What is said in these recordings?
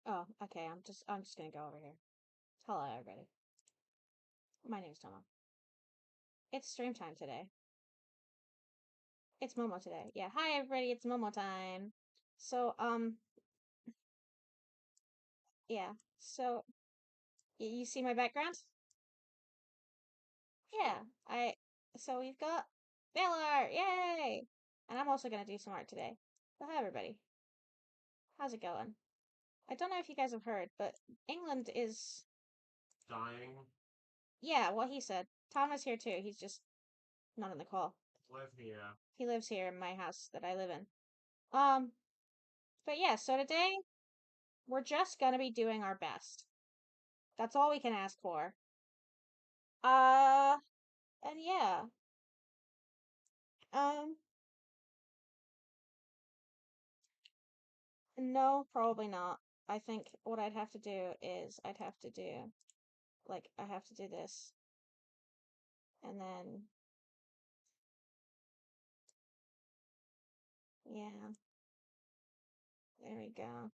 Oh, okay. I'm just gonna go over here. Hello, everybody. My name's Toma. It's stream time today. It's Momo today. Yeah. Hi, everybody. It's Momo time. So, yeah. So, you see my background? Yeah. So we've got Valor. Yay! And I'm also gonna do some art today. So, hi, everybody. How's it going? I don't know if you guys have heard, but England is Dying. yeah. What he said. Tom is here too. He's just not in the call. Live here. He lives here in my house that I live in. Um, but yeah, so today we're just gonna be doing our best. That's all we can ask for. Uh, and yeah. Um, no, probably not. I think what I'd have to do is I have to do this, and then, yeah, there we go.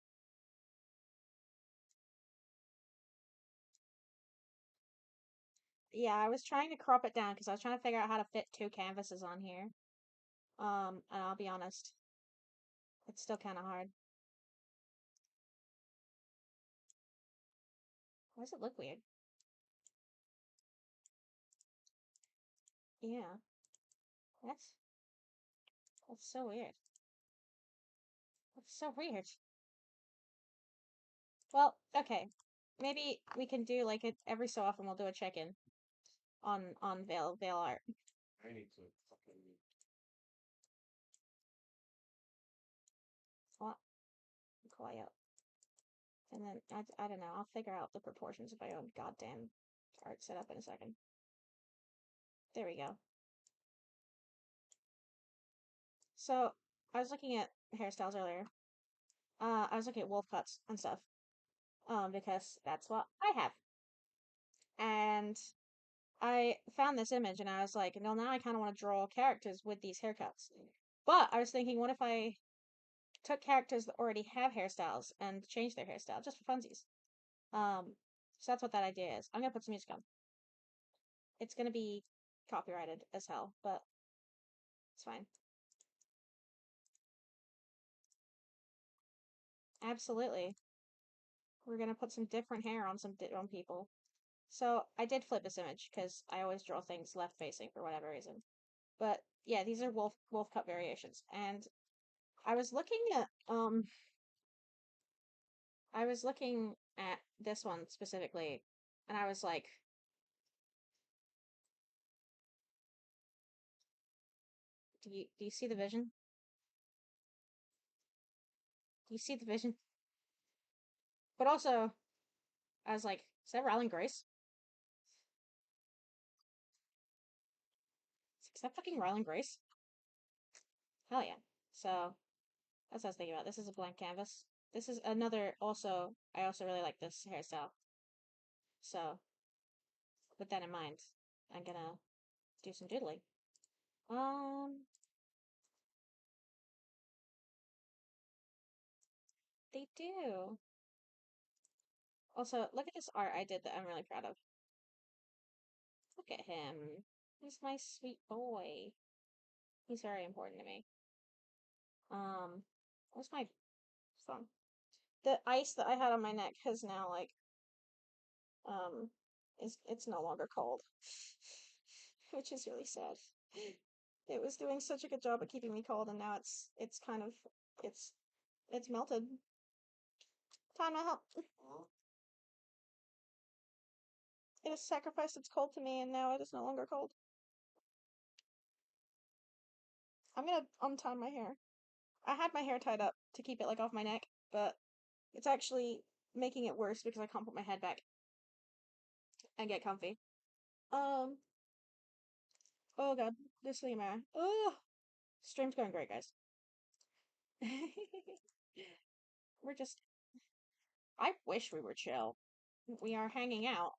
Yeah, I was trying to crop it down because I was trying to figure out how to fit two canvases on here. And I'll be honest, it's still kind of hard. Why does it look weird? Yeah, that's that's so weird. That's so weird. Well, okay. Maybe we can do like it every so often we'll do a check-in on Veil art. I need to fucking. What? Quiet. And then I don't know, I'll figure out the proportions of my own goddamn art setup in a second. There we go. So I was looking at hairstyles earlier. I was looking at wolf cuts and stuff. Because that's what I have. And I found this image and I was like, no, now I kind of want to draw characters with these haircuts. But I was thinking, what if I took characters that already have hairstyles and changed their hairstyle just for funsies? So that's what that idea is. I'm gonna put some music on. It's gonna be copyrighted as hell, but it's fine. Absolutely. We're gonna put some different hair on on people. So I did flip this image because I always draw things left facing for whatever reason. But yeah, these are wolf cut variations, and I was looking at I was looking at this one specifically, and I was like, do you see the vision? Do you see the vision? But also, I was like, is that Ryland Grace? Is that fucking Ryland Grace? Hell yeah. So that's what I was thinking about. This is a blank canvas. This is another also I also really like this hairstyle. So with that in mind, I'm gonna do some doodling. Um they do. Also, look at this art I did that I'm really proud of. Look at him. He's my sweet boy. He's very important to me. Where's my phone? The ice that I had on my neck has now like um it's no longer cold. Which is really sad. It was doing such a good job at keeping me cold and now it's kind of it's it's melted. Time to help. It has sacrificed its cold to me and now it is no longer cold. I'm gonna untie my hair. I had my hair tied up to keep it like off my neck, but it's actually making it worse because I can't put my head back and get comfy. Um, oh god, this thing, man. Oh, stream's going great, guys. We're just, I wish we were chill. We are hanging out,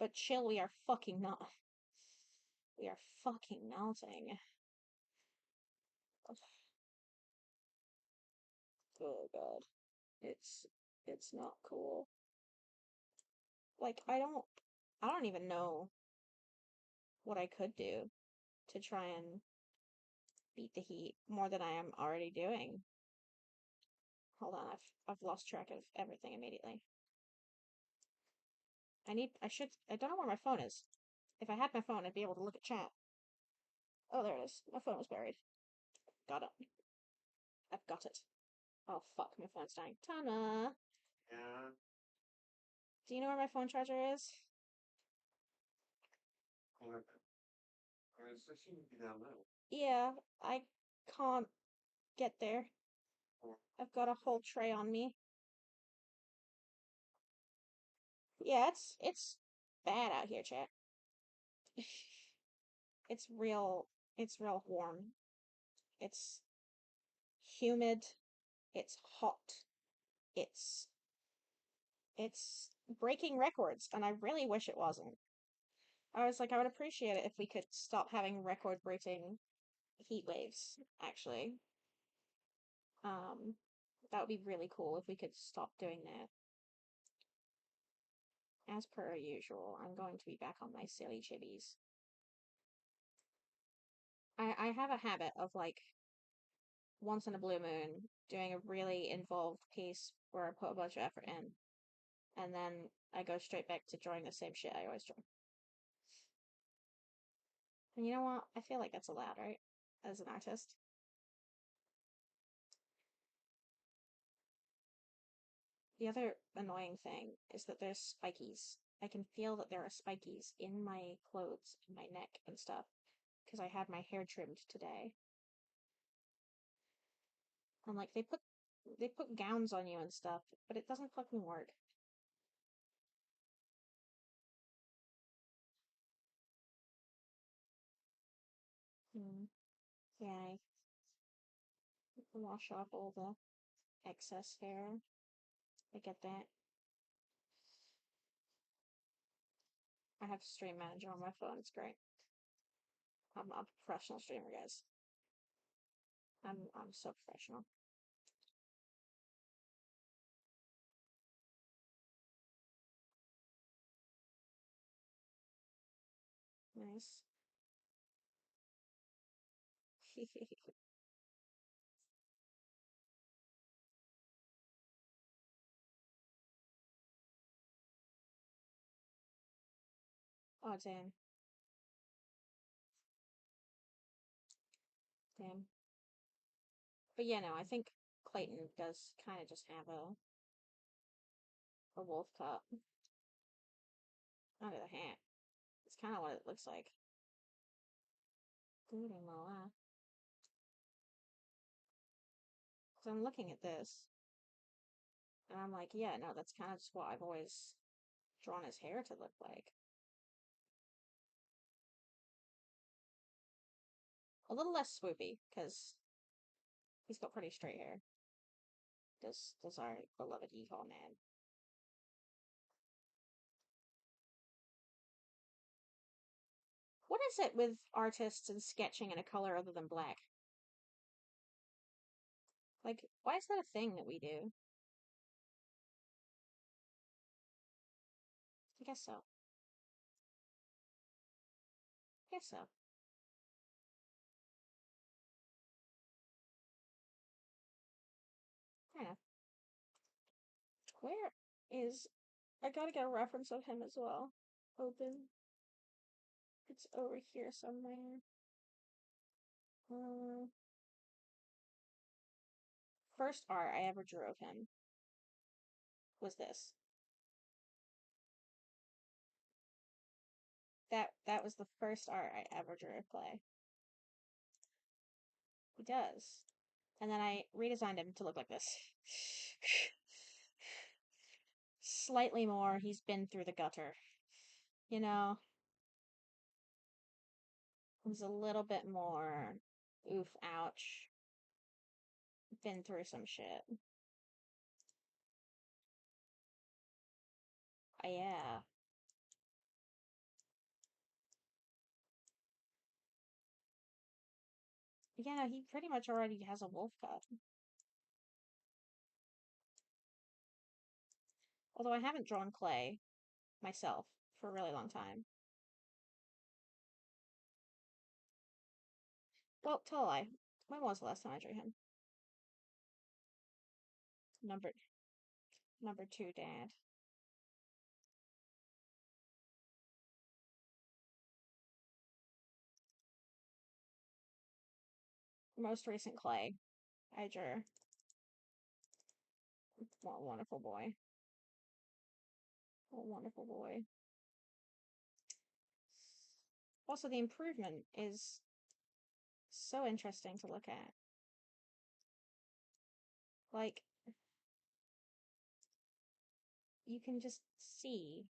but chill we are fucking not. We are fucking melting. Oh god. It's It's not cool. Like, I don't even know what I could do to try and beat the heat more than I am already doing. Hold on, I've lost track of everything immediately. I don't know where my phone is. If I had my phone, I'd be able to look at chat. Oh, there it is. My phone was buried. Got it. I've got it. Oh, fuck, my phone's dying. Tana! Yeah. Do you know where my phone charger is? Well, it seems to be down there. Yeah, I can't get there. Or I've got a whole tray on me. Yeah, it's bad out here, chat. It's real it's real warm. It's humid. It's hot. It's it's breaking records, and I really wish it wasn't. I was like, I would appreciate it if we could stop having record-breaking heat waves, actually. Um, that would be really cool if we could stop doing that. As per usual, I'm going to be back on my silly chibis. I have a habit of, like, once in a blue moon, doing a really involved piece where I put a bunch of effort in, and then I go straight back to drawing the same shit I always draw. And you know what? I feel like that's allowed, right? As an artist. The other annoying thing is that there's spikies. I can feel that there are spikies in my clothes, in my neck and stuff, because I had my hair trimmed today. And like they put gowns on you and stuff, but it doesn't fucking work. Hmm. Yeah, I wash off all the excess hair. I get that. I have Stream Manager on my phone. It's great. I'm a professional streamer, guys. I'm so professional. Nice. Oh damn, damn. But yeah, no, I think Clayton does kind of just have a wolf cut under the hat. It's kind of what it looks like. Good mola. Because I'm looking at this, and I'm like, yeah, no, that's kind of just what I've always drawn his hair to look like. A little less swoopy, because he's got pretty straight hair. Does our beloved Yeehaw man. What is it with artists and sketching in a color other than black? Like, why is that a thing that we do? I guess so. I guess so. I don't know. Where is... I gotta get a reference of him as well. Open. It's over here somewhere. Uh, First art I ever drew of him was this. That was the first art I ever drew of Clay. He does. And then I redesigned him to look like this. Slightly more, he's been through the gutter. You know, he's a little bit more, oof, ouch, been through some shit. Yeah. Yeah, he pretty much already has a wolf cut. Although I haven't drawn clay myself for a really long time. Well, tell a lie. When was the last time I drew him? Number number two, Dad. Most recent clay I drew. What a wonderful boy. What a wonderful boy. Also, the improvement is so interesting to look at. Like, you can just see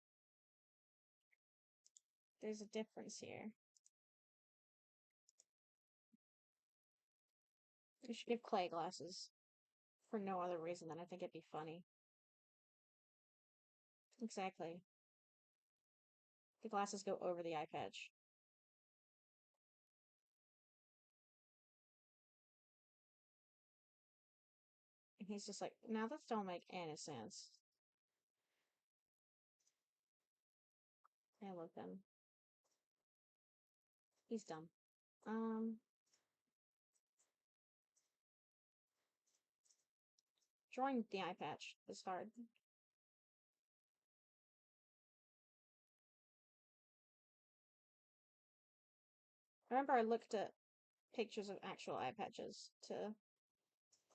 there's a difference here. You should give clay glasses for no other reason than I think it'd be funny. Exactly. The glasses go over the eye patch. And he's just like, now this don't make any sense. I love him. He's dumb. Um, Drawing the eye patch is hard. I remember I looked at pictures of actual eye patches to,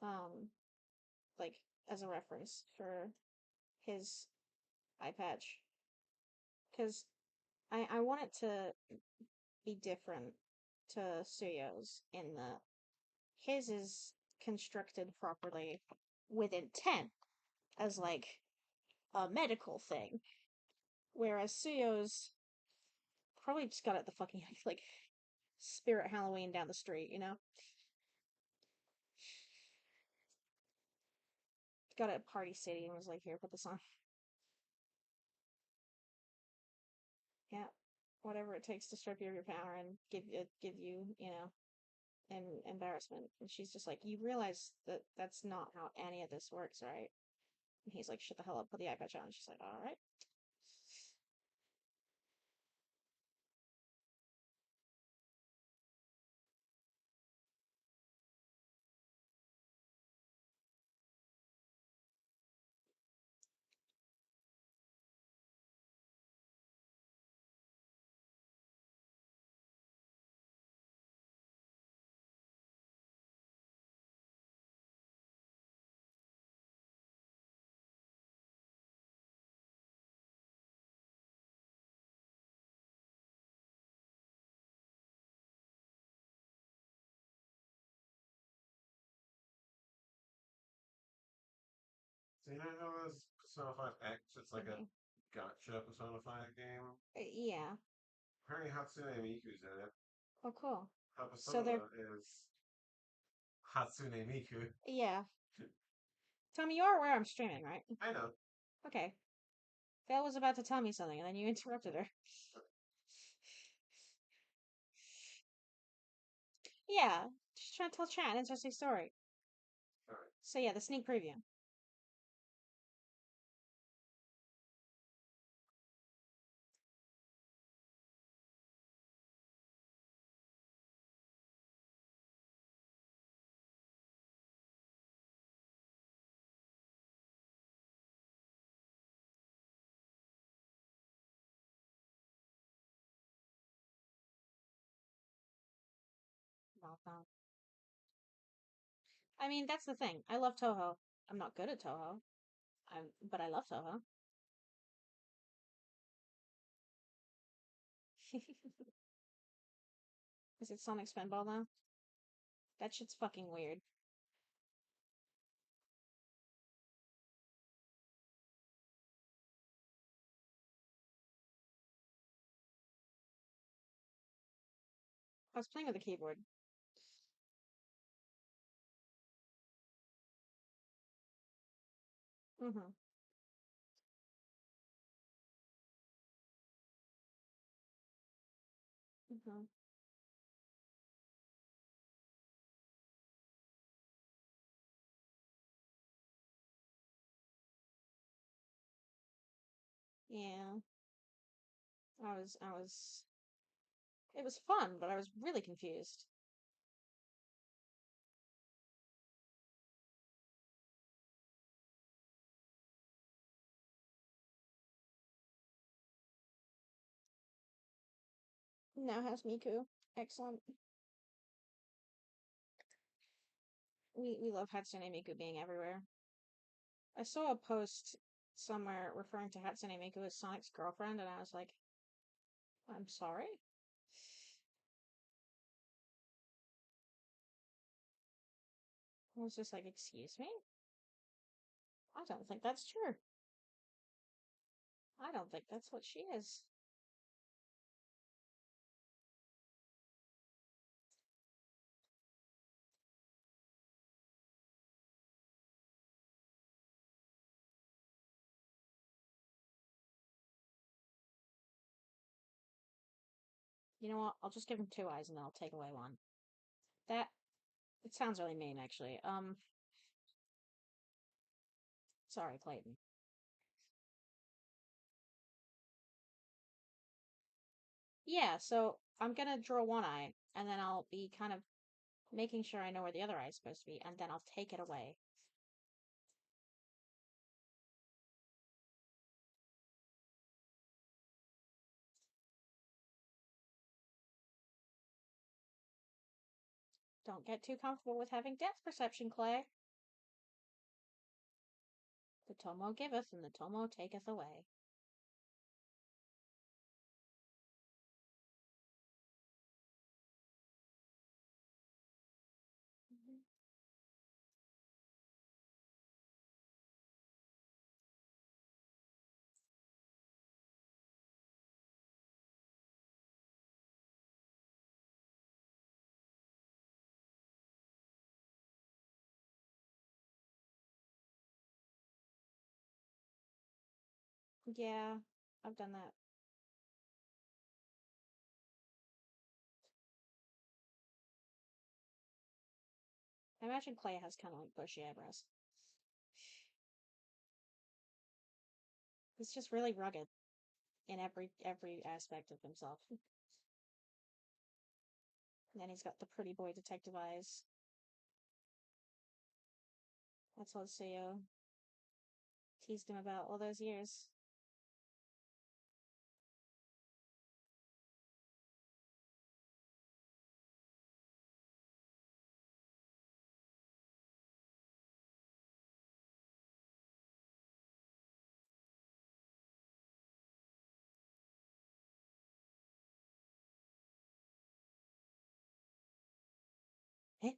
um, like, as a reference for his eye patch. Because I want it to be different to Suyo's in that his is constructed properly with intent as like a medical thing, whereas Suyo's probably just got it the fucking like Spirit Halloween down the street, you know? Got it at Party City and was like, here, put this on. Yeah, whatever it takes to strip you of your power and give you, you know, an embarrassment. And she's just like, you realize that that's not how any of this works, right? And he's like, shut the hell up, put the eye patch on. And she's like, all right. So you don't know this Persona 5 X? It's like a Okay. gotcha Persona 5 game. Yeah. Apparently Hatsune Miku's in it. Oh, cool. Her So they're, persona is Hatsune Miku. yeah. Tommy, you are aware I'm streaming, right? I know. Okay. Val was about to tell me something and then you interrupted her. Yeah. She's trying to tell chat an interesting story. Alright. So yeah, the sneak preview. Welcome. I mean, that's the thing. I love Toho. I'm not good at Toho. But I love Toho. Is it Sonic Spinball now? That shit's fucking weird. I was playing with the keyboard. Mm-hmm. Mm-hmm. Yeah, I was, it was fun, but I was really confused. Now has Miku. Excellent. We love Hatsune Miku being everywhere. I saw a post somewhere referring to Hatsune Miku as Sonic's girlfriend, and I was like, I'm sorry? I was just like, excuse me? I don't think that's true. I don't think that's what she is. You know what? I'll just give him two eyes and then I'll take away one. That, it sounds really mean, actually. Sorry, Clayton. Yeah, so I'm gonna draw one eye, and then I'll be kind of making sure I know where the other eye is supposed to be, and then I'll take it away. Don't get too comfortable with having depth perception, Clay. The Tomo giveth, and the Tomo taketh away. Mhm. Yeah, I've done that. I imagine Clay has kind of like bushy eyebrows. He's just really rugged in every aspect of himself. And then he's got the pretty boy detective eyes. That's what Suyo teased him about all those years. Eh?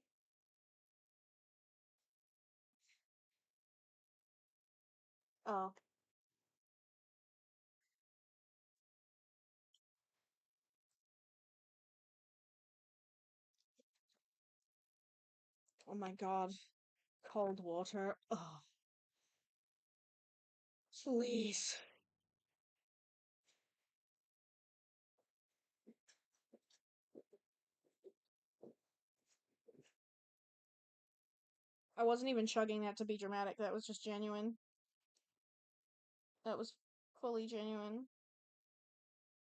Oh, oh my god. Cold water. Oh, please. I wasn't even chugging that to be dramatic. That was just genuine. That was fully genuine.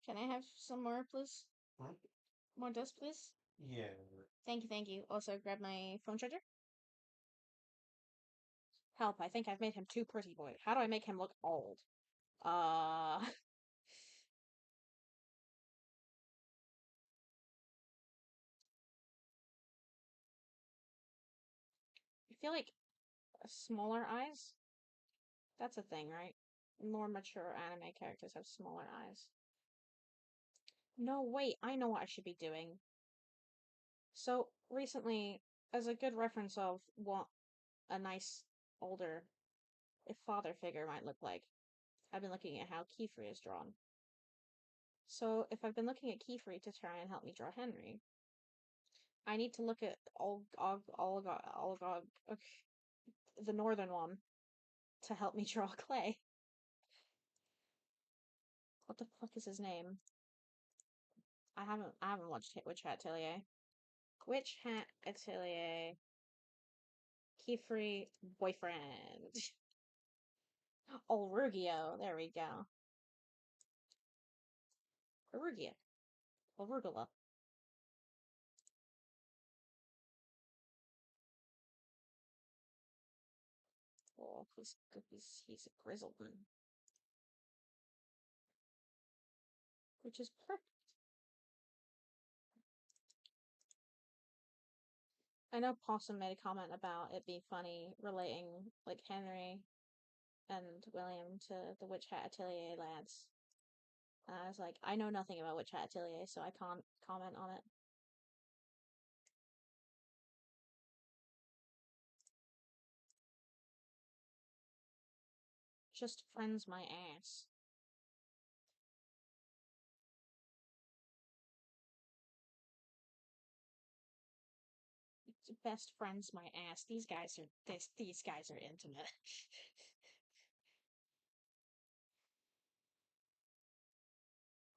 Can I have some more, please? Huh? More dust, please? Yeah. Thank you, thank you. Also, grab my phone charger. Help, I think I've made him too pretty boy. How do I make him look old? I feel like smaller eyes? That's a thing, right? More mature anime characters have smaller eyes. No, wait, I know what I should be doing. So, recently, as a good reference of what a nice, older, if father figure might look like, I've been looking at how Kiefer is drawn. So, if I've been looking at Kiefer to try and help me draw Henry, I need to look at Olgog, the northern one, to help me draw Clay. What the fuck is his name? I haven't watched Witch Hat Atelier. Witch Hat Atelier Keyfree boyfriend. Oh, Rugio. There we go. Arugula. Arugula. Oh, he's a grizzled one, which is perfect. I know Possum made a comment about it being funny relating like Henry and William to the Witch Hat Atelier lads. And I was like, I know nothing about Witch Hat Atelier, so I can't comment on it. Just friends my ass. Best friends my ass. These guys are intimate.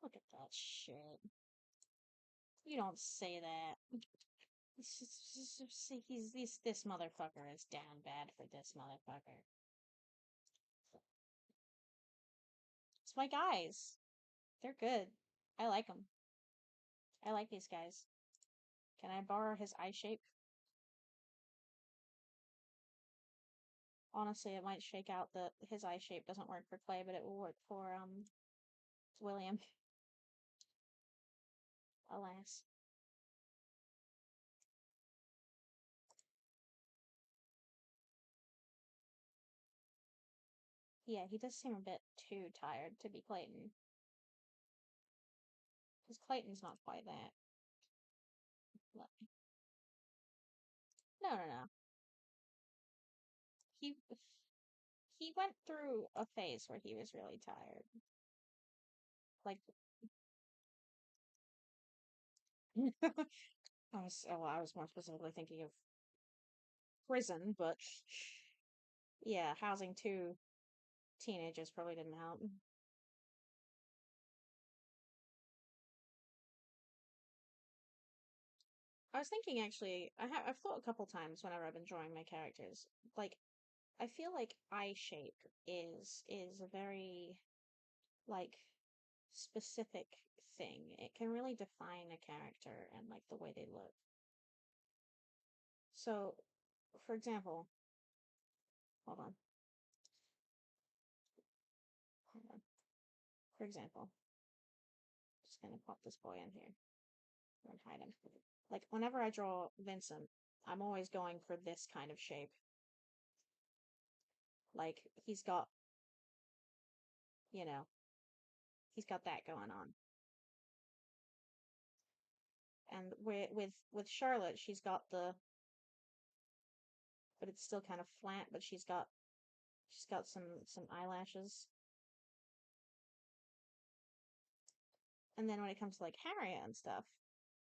Look at that shit. You don't say that. This motherfucker is down bad for this motherfucker. It's my guys. They're good. I like them. I like these guys. Can I borrow his eye shape? Honestly, it might shake out that his eye shape doesn't work for Clay, but it will work for William. Alas. Yeah, he does seem a bit too tired to be Clayton. Because Clayton's not quite that. No, no, no. He he went through a phase where he was really tired. Like I was more specifically thinking of prison, but yeah, housing two teenagers probably didn't help. I was thinking actually, I've thought a couple times whenever I've been drawing my characters, like I feel like eye shape is a very like specific thing. It can really define a character and like the way they look. So, for example, hold on, hold on. For example, just gonna pop this boy in here and hide him. Like whenever I draw Vincent, I'm always going for this kind of shape. Like you know, he's got that going on. And with Charlotte, but it's still kind of flat, but she's got some eyelashes. And then when it comes to like Harriet and stuff,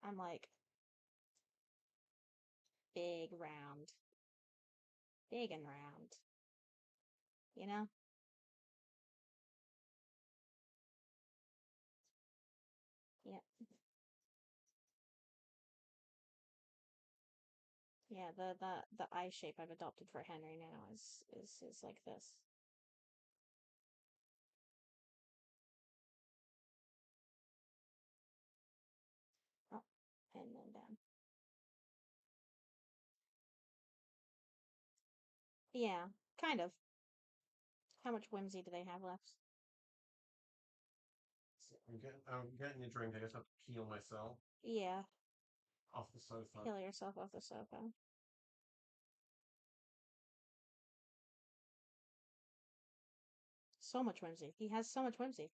I'm like big round, big and round, you know? Yeah, yeah. The eye shape I've adopted for Henry now is like this. Oh, and then down. Yeah, kind of. How much whimsy do they have left? I'm getting a drink. I guess I have to peel myself Yeah, off the sofa. peel yourself off the sofa. So much whimsy. He has so much whimsy.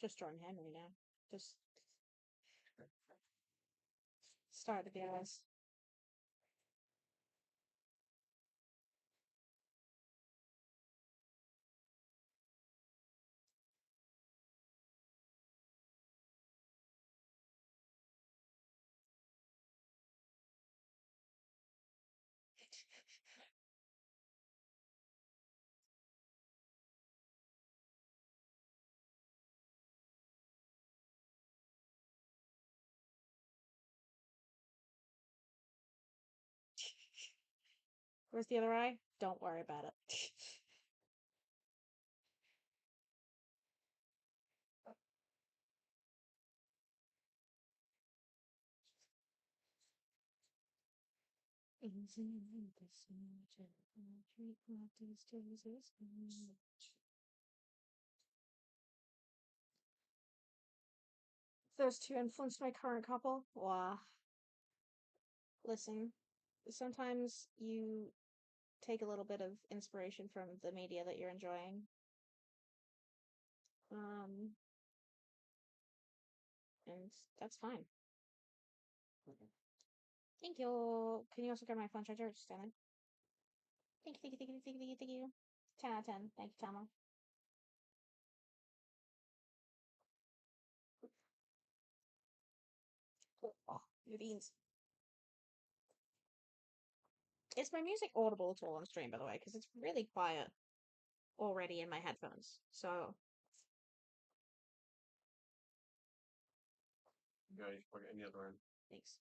Just drawing Henry now. Just start to be honest. Where's the other eye? Don't worry about it. Those two influenced my current couple. Wow. Listen, sometimes you take a little bit of inspiration from the media that you're enjoying. Um, and that's fine. Okay. Thank you. Can you also grab my phone charger? Just stand there. Thank you. 10 out of 10. Thank you, Tama. Oh, your beans. Is my music audible at all on stream, by the way? Because it's really quiet already in my headphones. So, Yeah, you can plug any other in. thanks.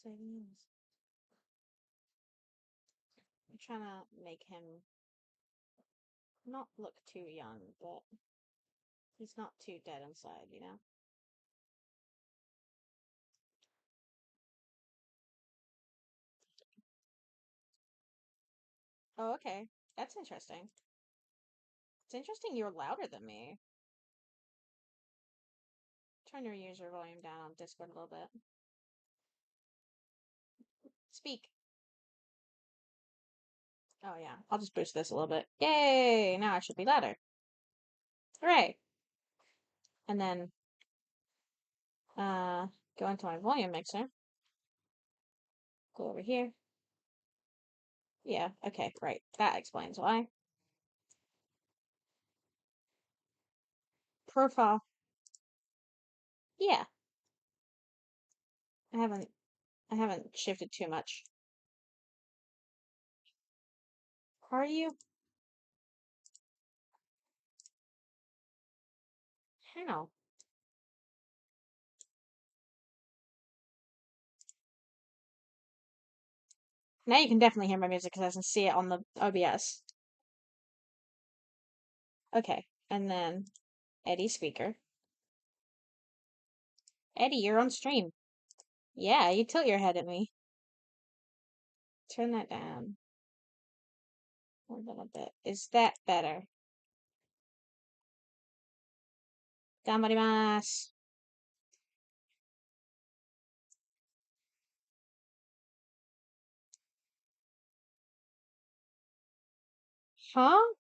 I'm trying to make him not look too young, but he's not too dead inside, you know? Oh, okay. That's interesting. It's interesting you're louder than me. Turn your user volume down on Discord a little bit. Speak. Oh, yeah. I'll just boost this a little bit. Yay! Now I should be louder. Hooray! And then, uh, go into my volume mixer. Go over here. Yeah, okay, right. That explains why. Profile. Yeah, I haven't I haven't shifted too much. Are you? How? Now you can definitely hear my music because I can see it on the OBS. Okay, and then Eddie speaker. Eddie, you're on stream. Yeah, you tilt your head at me. Turn that down a little bit. Is that better? Gamarimasu. Huh?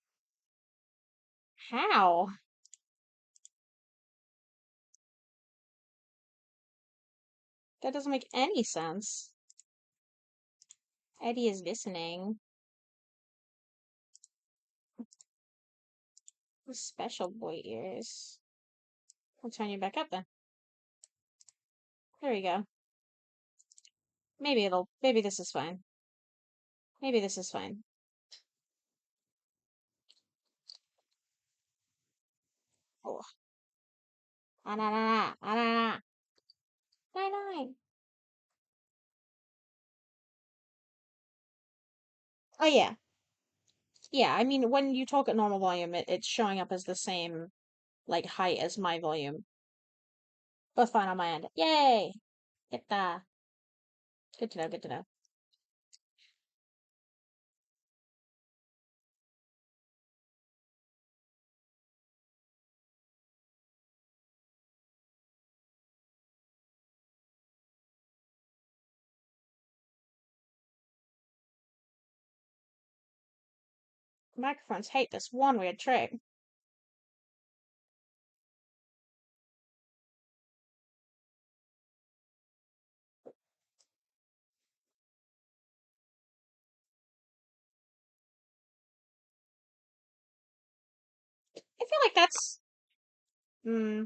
How? That doesn't make any sense. Eddie is listening. With special boy ears. I'll turn you back up then. There we go. Maybe this is fine. Maybe this is fine. Oh. Ah, nah, nah, nah, ah, nah, nah. Nine, nine. Oh, yeah. Yeah, I mean, when you talk at normal volume, it's showing up as the same, like, height as my volume. But fine on my end. Yay! Get that. Good to know, good to know. Microphones hate this one weird trick. I feel like that's... Hmm.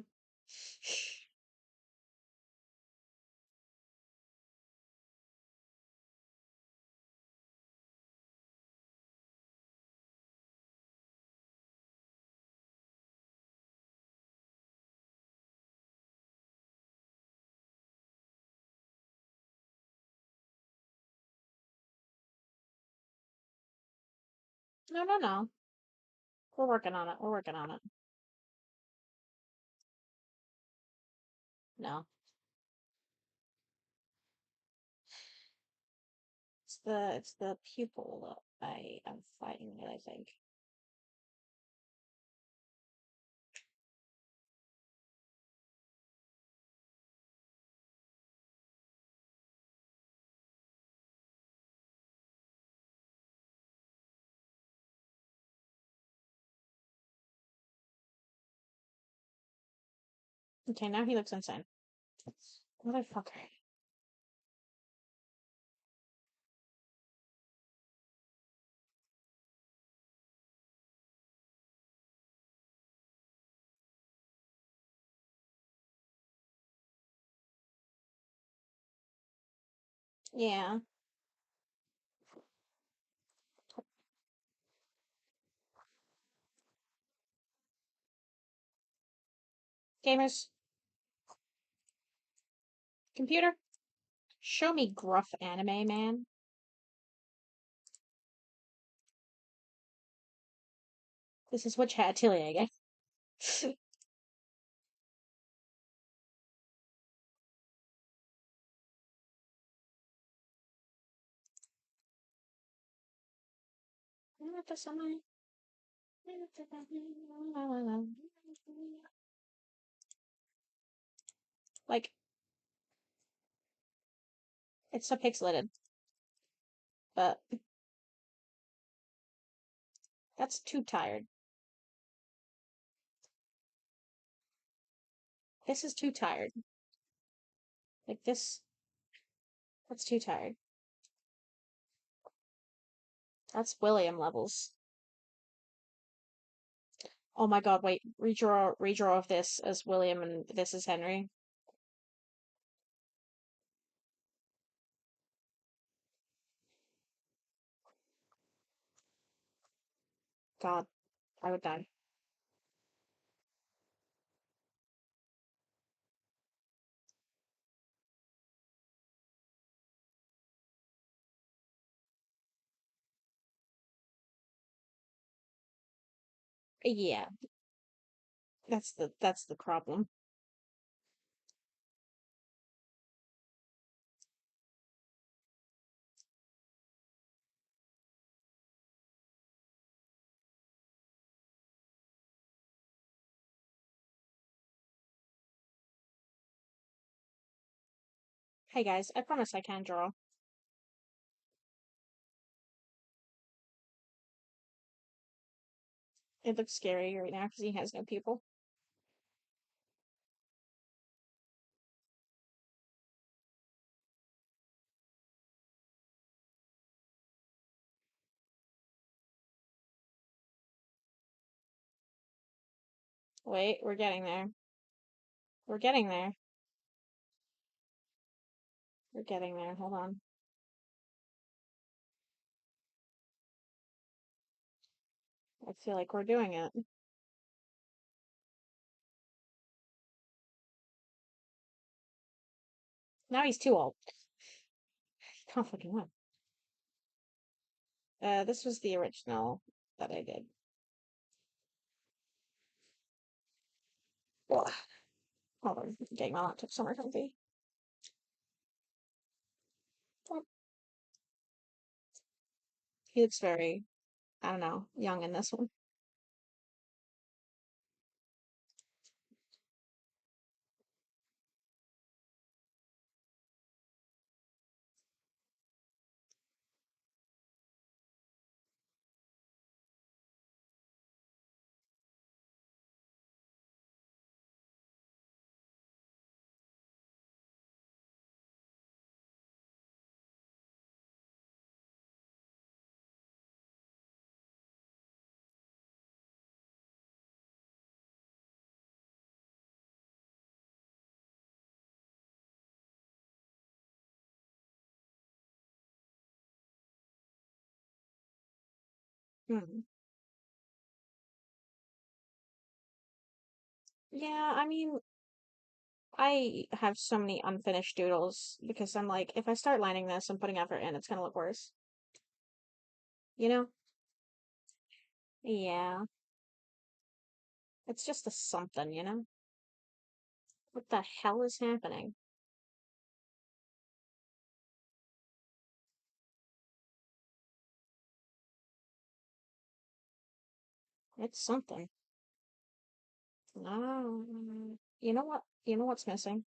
No, no, no. We're working on it. We're working on it. No. It's the pupil that I am fighting with, I think. Okay, now he looks insane. Motherfucker. Yeah. Gamers, computer, show me gruff anime, man. This is what chat Tilly, I guess. Like, it's so pixelated, but that's too tired. This is too tired. Like this, that's too tired. That's William levels. Oh my god, wait, redraw of this as William and this is Henry. God, I would die. Yeah, that's the problem. Hey guys, I promise I can draw. It looks scary right now because he has no pupil. Wait, we're getting there. We're getting there. We're getting there. Hold on. I feel like we're doing it. Now he's too old. He can't fucking win. This was the original that I did. Ugh. Hold on, getting my laptop somewhere comfy. He looks very, I don't know, young in this one. Hmm. Yeah, I mean, I have so many unfinished doodles because I'm like, if I start lining this and putting effort in, it's gonna look worse. You know? Yeah, it's just a something, you know? What the hell is happening? It's something. No. You know what? You know what's missing?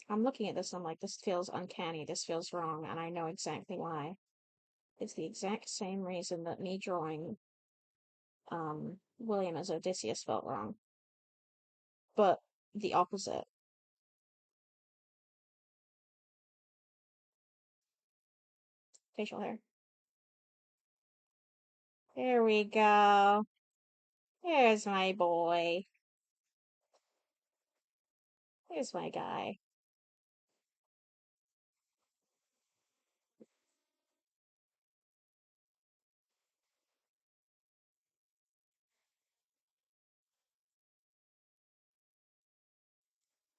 I'm looking at this and I'm like, this feels uncanny. This feels wrong, and I know exactly why. It's the exact same reason that me drawing William as Odysseus felt wrong, but the opposite. Facial hair. There we go. There's my boy. There's my guy.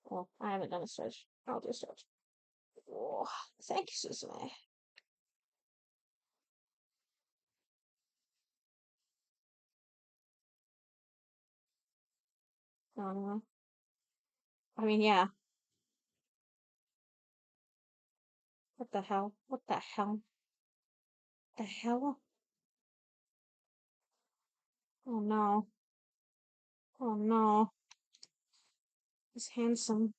Well, I haven't done a stretch. I'll do a stretch. Oh, thank you, Suzume. No. I mean, yeah. What the hell? What the hell? The hell? Oh no. Oh no. He's handsome.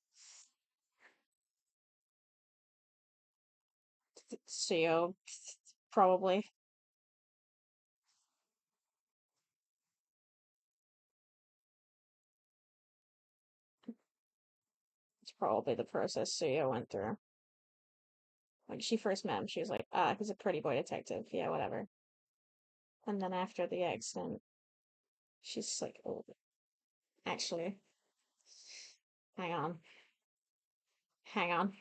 Seo, probably. It's probably the process Seo went through. When she first met him, she was like, ah, he's a pretty boy detective. Yeah, whatever. And then after the accident, she's like, oh, actually, hang on. Hang on.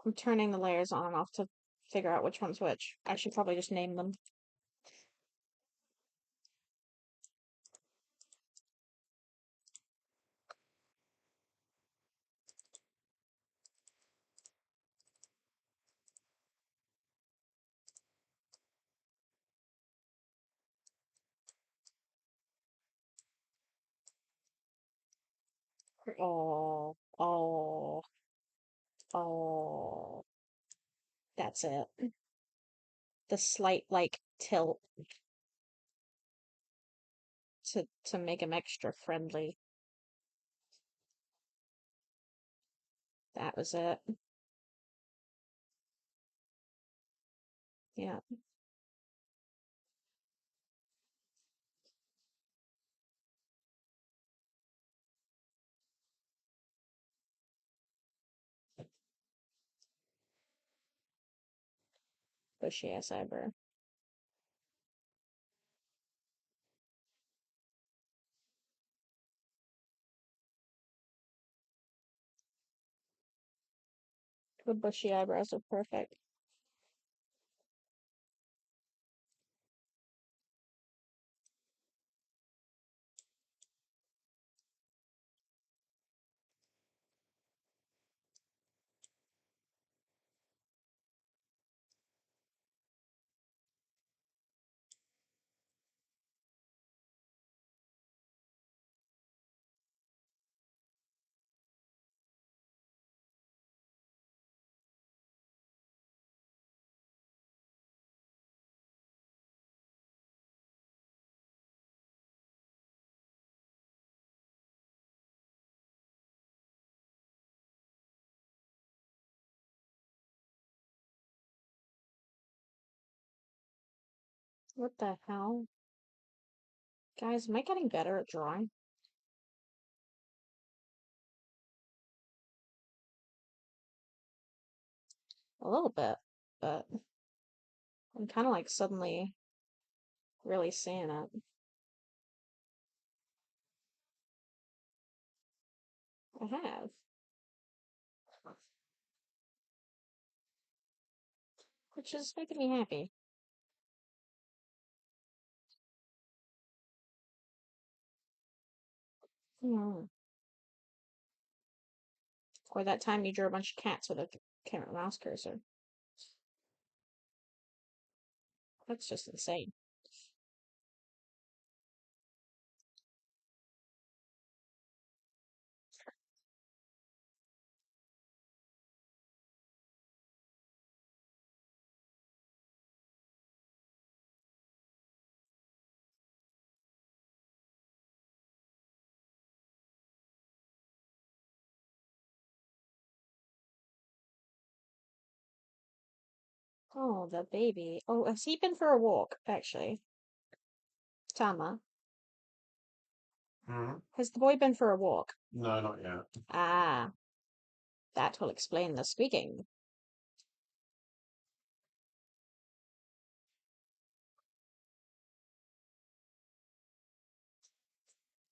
I'm turning the layers on and off to figure out which one's which. I should probably just name them. Oh, oh, oh. That's it. The slight, like, tilt to make him extra friendly. That was it. Yeah. Bushy ass eyebrow. The bushy eyebrows are perfect. What the hell? Guys, am I getting better at drawing? A little bit, but I'm kind of like suddenly really seeing it. I have, which is making me happy. Hmm. Or that time you drew a bunch of cats with a mouse cursor. That's just insane. Oh, the baby. Oh, has he been for a walk, actually? Tama. Hmm? Has the boy been for a walk? No, not yet. Ah, that will explain the squeaking.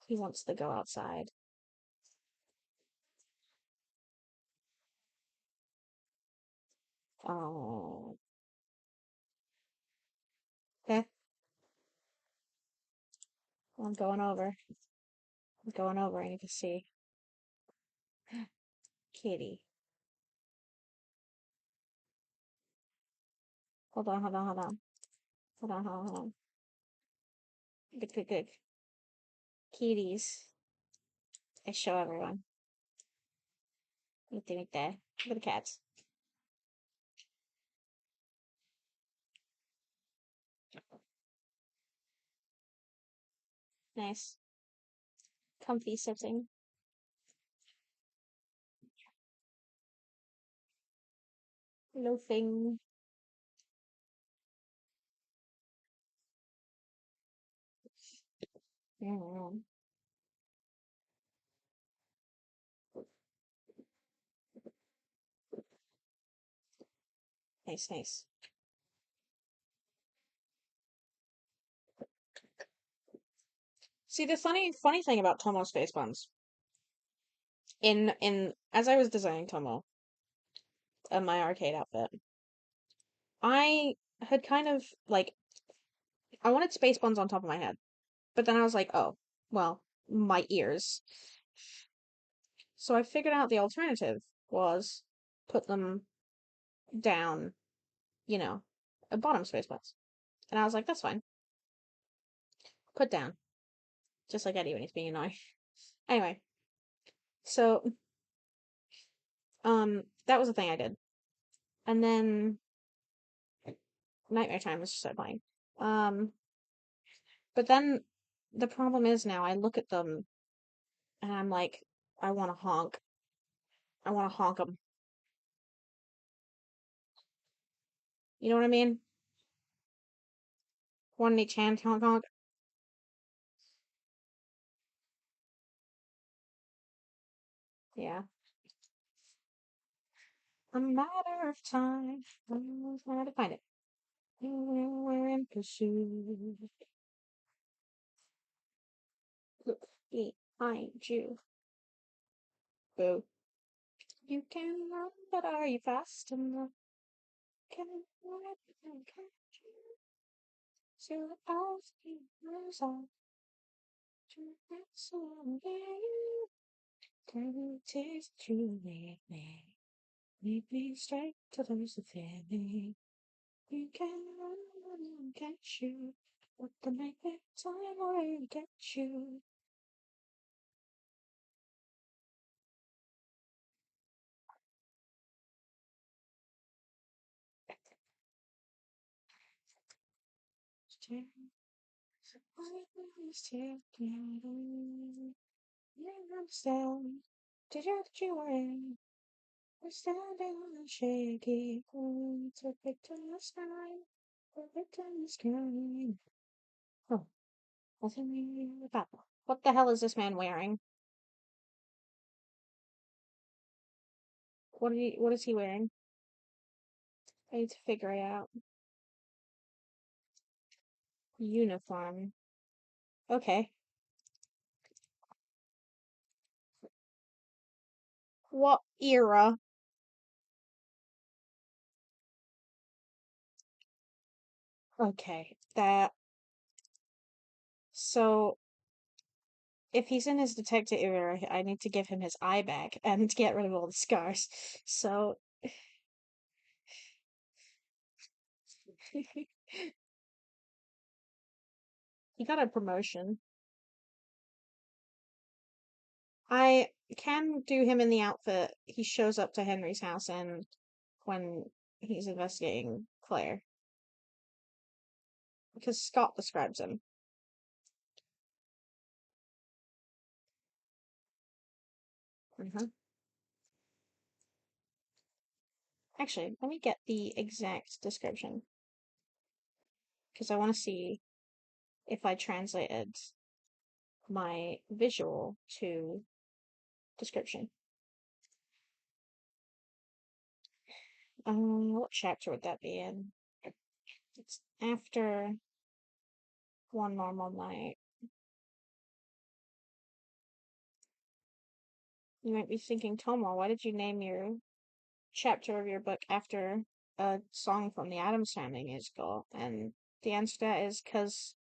He wants to go outside. Oh. Okay, I'm going over. I'm going over. I need to see. Kitty. Hold on, hold on, hold on. Hold on, hold on, hold on. Good, good, good. Kitties. I show everyone. Look there. Look at the cats. Nice. Comfy sitting. Loafing. Mm. Nice, nice. See, the funny thing about Tomo's face buns, in as I was designing Tomo and my arcade outfit, I had kind of like I wanted space buns on top of my head, but then I was like, oh, well, my ears. So I figured out the alternative was put them down, you know, a bottom space buns, and I was like, that's fine. Put down, just like Eddie when he's being annoying. Anyway, so that was the thing I did, and then Nightmare Time was just playing. Um, but then the problem is now I look at them and I'm like, I want to honk. I want to honk them. You know what I mean? One in each hand, honk honk. Yeah. A matter of time. I'm trying to find it. We're in pursuit. Look behind you. Boo. You can run, but are you fast enough? Can you run and catch you? So I'll see you on to someday. Can you taste you make me? Lead me straight to the Lucifer. You can run and catch you. But the night time will get you. Stay. So I will stay. You understand? Did you that you were in? We're standing on a shaky ground. To victim the sky. To victim the sky. Oh, nothing really about. What the hell is this man wearing? What is he wearing? I need to figure it out. Uniform. Okay. What era? Okay. That so if he's in his detective era, I need to give him his eye back and get rid of all the scars. So he got a promotion. I can do him in the outfit he shows up to Henry's house in when he's investigating Claire, because Scott describes him. Hmm. Actually, let me get the exact description because I want to see if I translated my visual to description. What chapter would that be in? It's after One Normal Night. You might be thinking, Tomo, why did you name your chapter of your book after a song from the Addams Family musical? And the answer to that is because,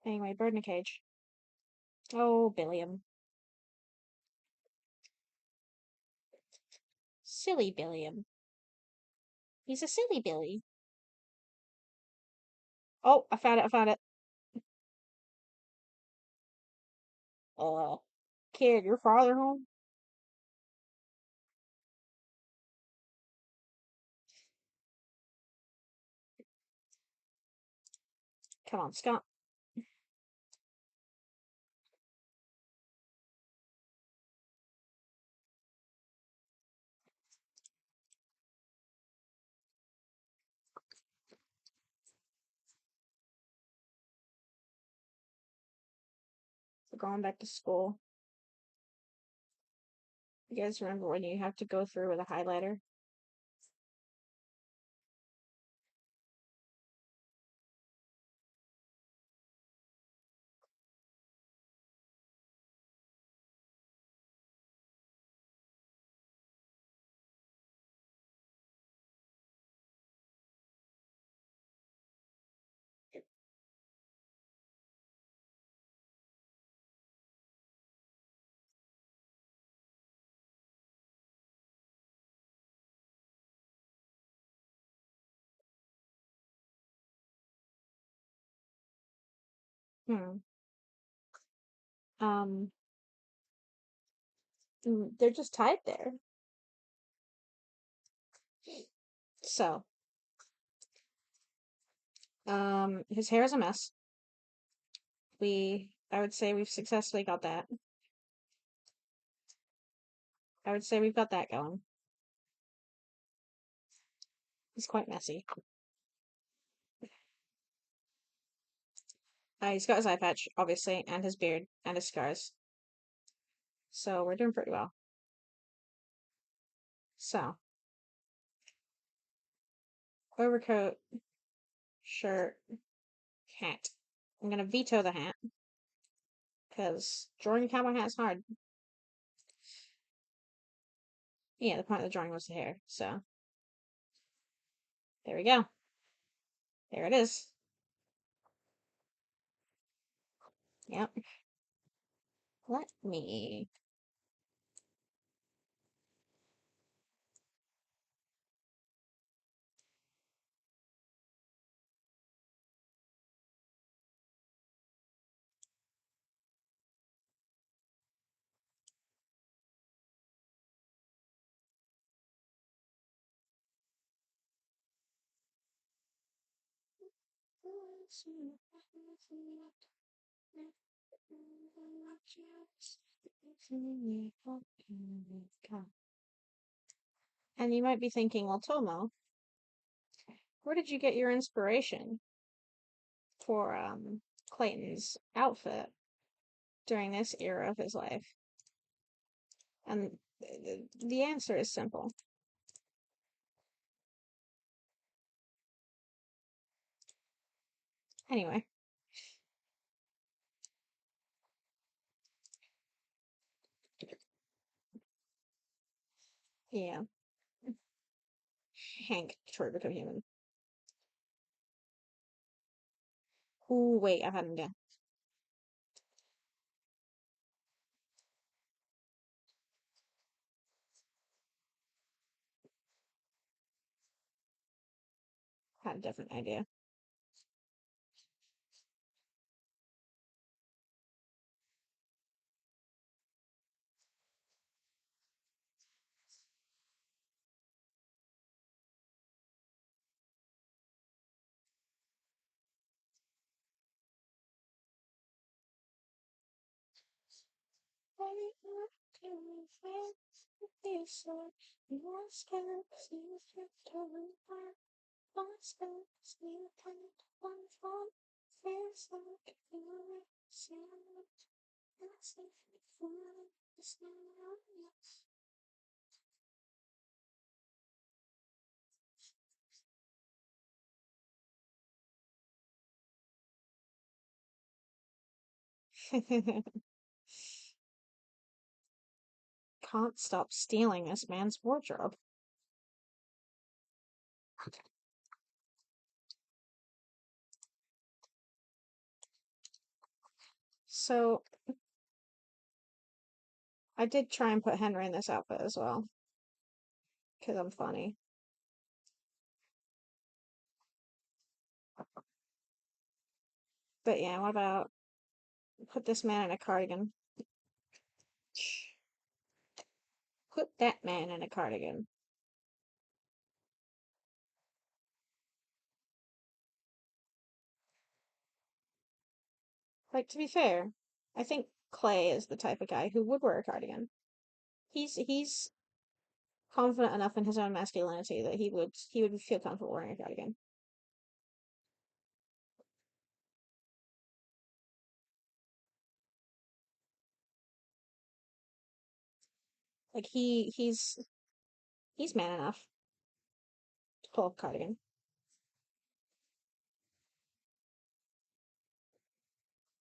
anyway, Bird in a Cage. Oh, Billiam. Silly Billiam. He's a silly Billy. Oh, I found it, I found it. Uh, Kid, your father home? Come on, Scott. We're going back to school. You guys remember when you have to go through with a highlighter? Hmm. Um, they're just tied there. So, his hair is a mess. I would say we've successfully got that. I would say we've got that going. He's quite messy. He's got his eye patch, obviously, and his beard, and his scars. So we're doing pretty well. So, overcoat, shirt, hat. I'm gonna veto the hat, because drawing a cowboy hat is hard. Yeah, the point of the drawing was the hair. So, there we go. There it is. Yep. Let me. And you might be thinking, well, Tomo, where did you get your inspiration for Clayton's outfit during this era of his life? And the answer is simple. Anyway, yeah, Hank Troy become human. Ooh, wait, I've had him down. had a different idea. Can't stop stealing this man's wardrobe. So I did try and put Henry in this outfit as well, because I'm funny. But yeah, what about put this man in a cardigan? Put that man in a cardigan. Like, to be fair, I think Clay is the type of guy who would wear a cardigan. He's confident enough in his own masculinity that he would feel comfortable wearing a cardigan. Like he's man enough to pull up a cardigan.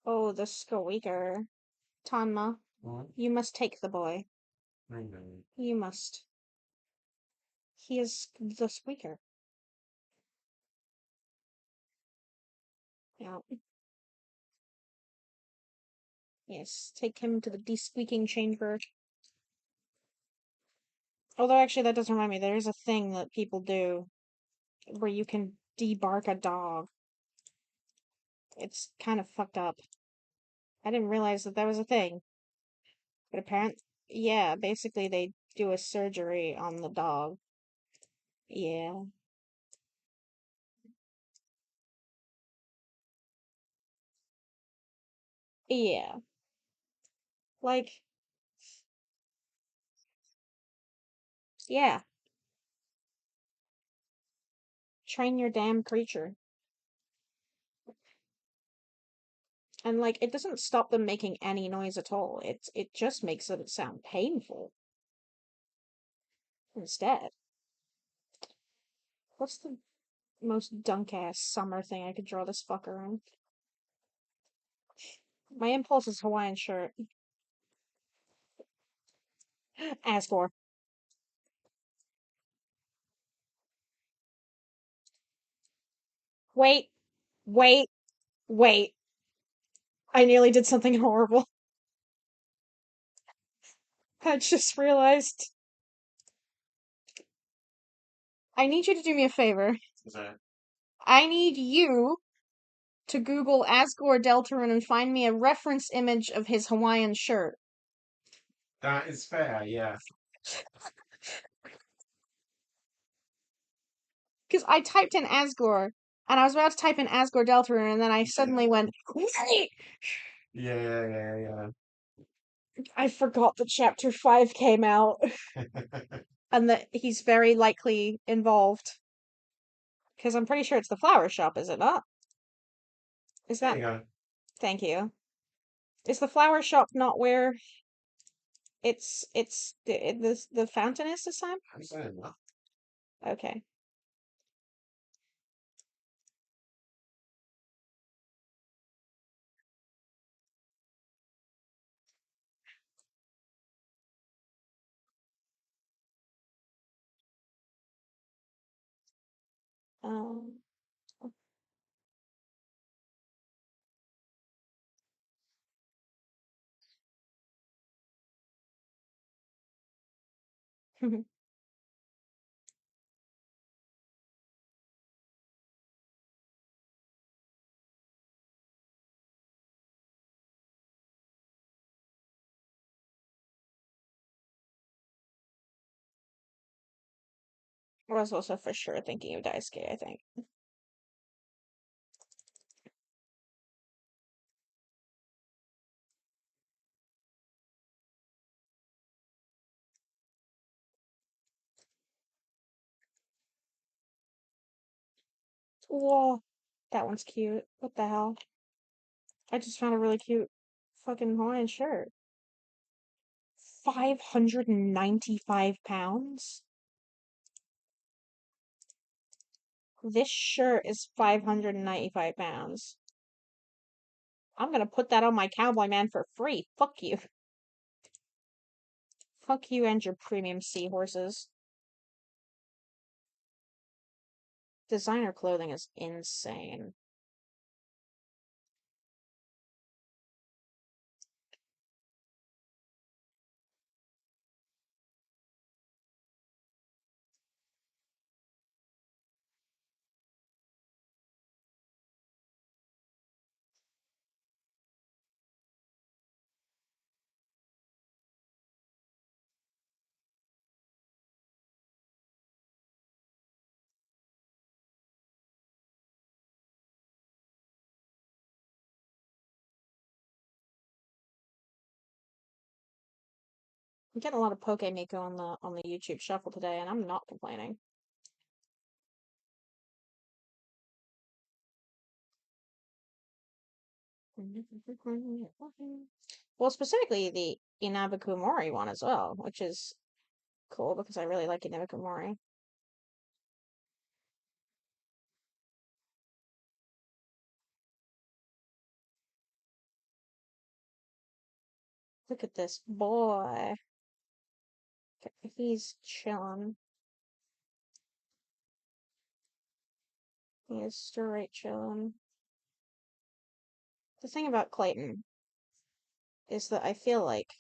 Oh, the squeaker. Tanma, What? you must take the boy. I know. You must. He is the squeaker. Yeah. Yes. Take him to the de-squeaking chamber. Although actually that does remind me, there is a thing that people do where you can debark a dog. It's kind of fucked up. I didn't realize that that was a thing. But apparently, yeah, basically they do a surgery on the dog. Yeah. Yeah. Like, yeah. Train your damn creature. And like it doesn't stop them making any noise at all. It just makes it sound painful instead. What's the most dunk ass summer thing I could draw this fucker in? My impulse is Hawaiian shirt. Asgore. Wait, wait, wait. I nearly did something horrible. I just realized I need you to do me a favor. What's that? I need you to Google Asgore Deltarune and find me a reference image of his Hawaiian shirt. That is fair, yeah. Because I typed in Asgore, and I was about to type in Asgore Deltarune, and then I suddenly went, Yeah. I forgot that Chapter 5 came out, and that he's very likely involved. Because I'm pretty sure it's the flower shop, is it not? Is There you that. go. Thank you. Is the flower shop not where it's the fountain is this time? I'm saying that. Okay. Um. I was also for sure thinking of Daisuke, I think. Whoa, that one's cute. What the hell? I just found a really cute fucking Hawaiian shirt. 595 pounds? This shirt is 595 pounds. I'm gonna put that on my cowboy man for free. Fuck you. Fuck you and your premium seahorses. Designer clothing is insane. I'm getting a lot of Poke Miko on the YouTube shuffle today, and I'm not complaining. Well, specifically the Inabaku Mori one as well, which is cool because I really like Inabaku Mori. Look at this boy. He's chilling. He is straight chilling. The thing about Clayton is that I feel like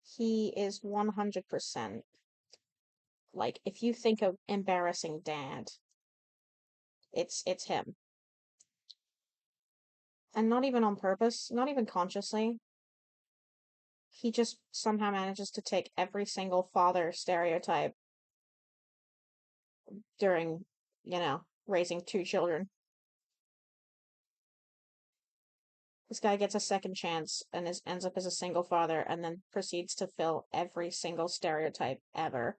he is 100% like if you think of embarrassing dad, it's him. And not even on purpose, not even consciously. He just somehow manages to take every single father stereotype during, raising two children. This guy gets a second chance and ends up as a single father and then proceeds to fill every single stereotype ever.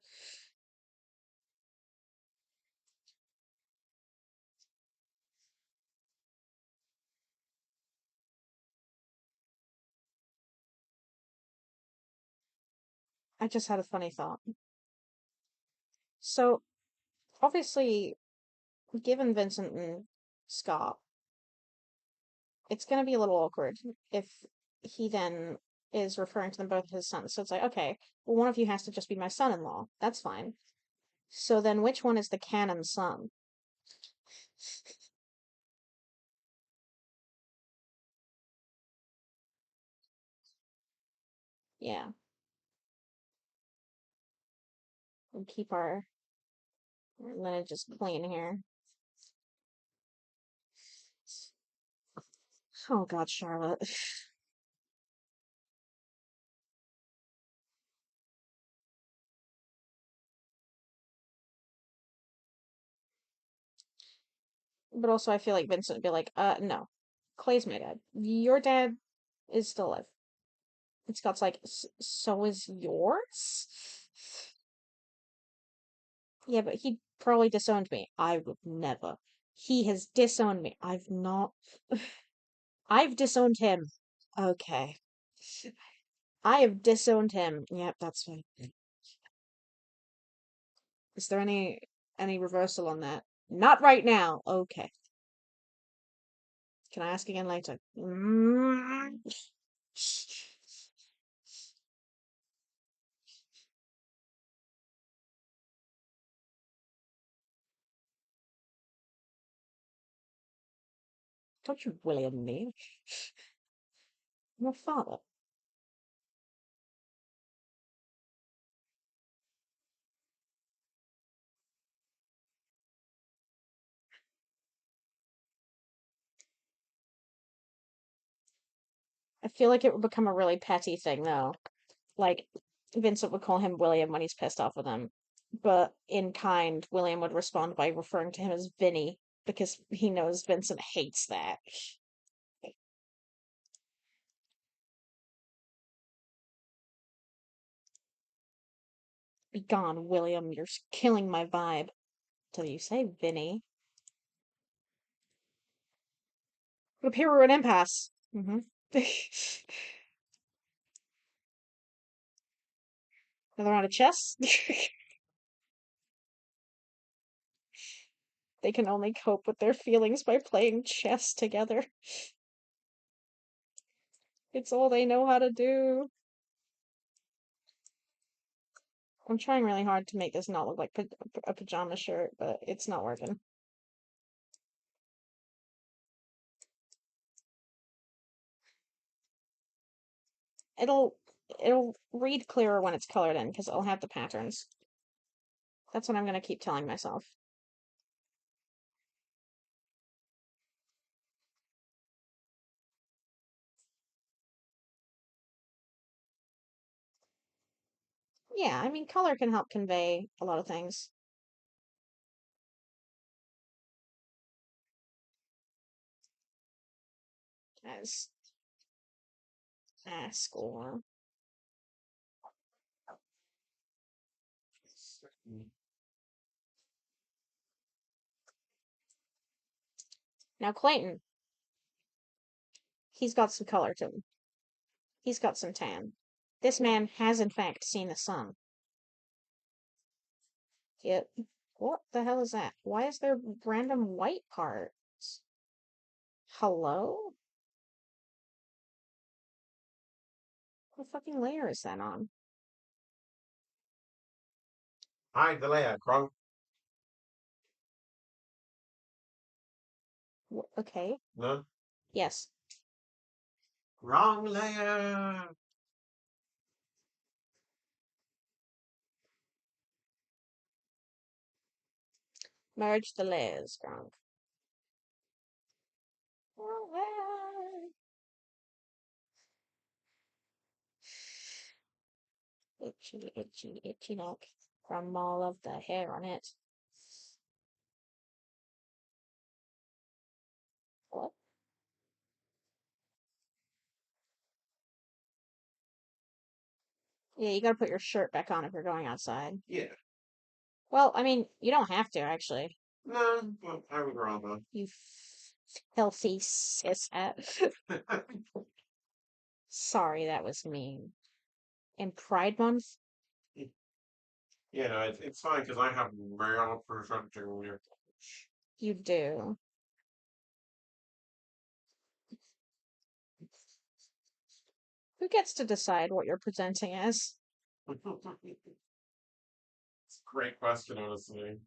I just had a funny thought. So, obviously, given Vincent and Scott, it's going to be a little awkward if he then is referring to them both as his sons. So it's like, okay, well, one of you has to just be my son-in-law. That's fine. So then which one is the canon son? Yeah, we'll keep our lineages clean here. Oh God, Charlotte. But also, I feel like Vincent would be like, no. Clay's my dad. Your dad is still alive. And Scott's like, so is yours? Yeah, but he probably disowned me. I would never. He has disowned me. I've not. I've disowned him. Okay. I have disowned him. Yep, that's fine. Is there any reversal on that? Not right now. Okay. Can I ask again later? Don't you William me. I'm your father. I feel like it would become a really petty thing though. Like Vincent would call him William when he's pissed off with him. But in kind, William would respond by referring to him as Vinny because he knows Vincent hates that. Be gone, William. You're killing my vibe. Till you say Vinny. It appear we're an impasse. Another round of chess? They can only cope with their feelings by playing chess together. It's all they know how to do. I'm trying really hard to make this not look like a pajama shirt, but it's not working. It'll it'll read clearer when it's colored in because it'll have the patterns. That's what I'm gonna keep telling myself. Yeah, I mean, color can help convey a lot of things. As score. Now Clayton, he's got some color to him. He's got some tan. This man has in fact seen the sun. Yet, what the hell is that? Why is there random white parts? Hello? What fucking layer is that on? Hide the layer, Kronk. Okay. No? Yes. Wrong layer! Merge the layers, Gronk. Itchy, itchy, itchy neck from all of the hair on it. What? Yeah, you gotta put your shirt back on if you're going outside. Yeah. Well, I mean, you don't have to, actually. No, but I would rather. You filthy cishet. Sorry, that was mean. In Pride Month, Yeah, no, it's fine because I have male presenting here. you do. Who gets to decide what you're presenting as? It's a great question, honestly.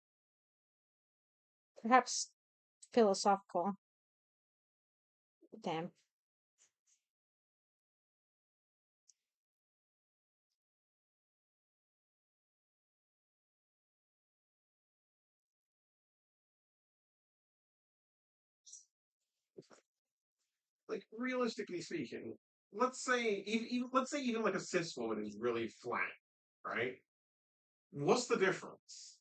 Perhaps philosophical. Damn. Like realistically speaking, let's say even like a cis woman is really flat, right? What's the difference?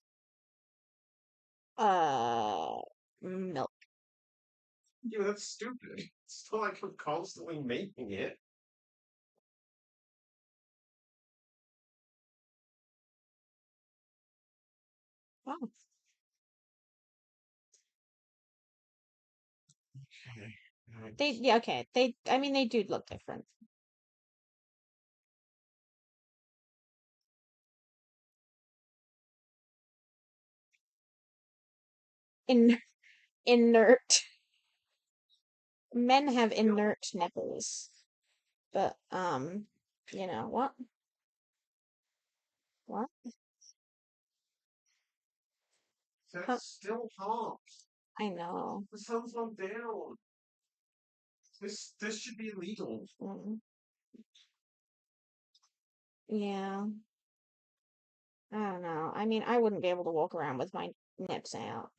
Uh, Milk. Yeah, that's stupid. It's not like I'm constantly making it. Wow. Okay. Right. Yeah, okay. I mean, they do look different. In inert. Men have inert nipples. But, what? What? That's Huh, still hot. I know. The sun's gone down. This should be illegal. Mm, yeah. I don't know. I mean, I wouldn't be able to walk around with my nips out.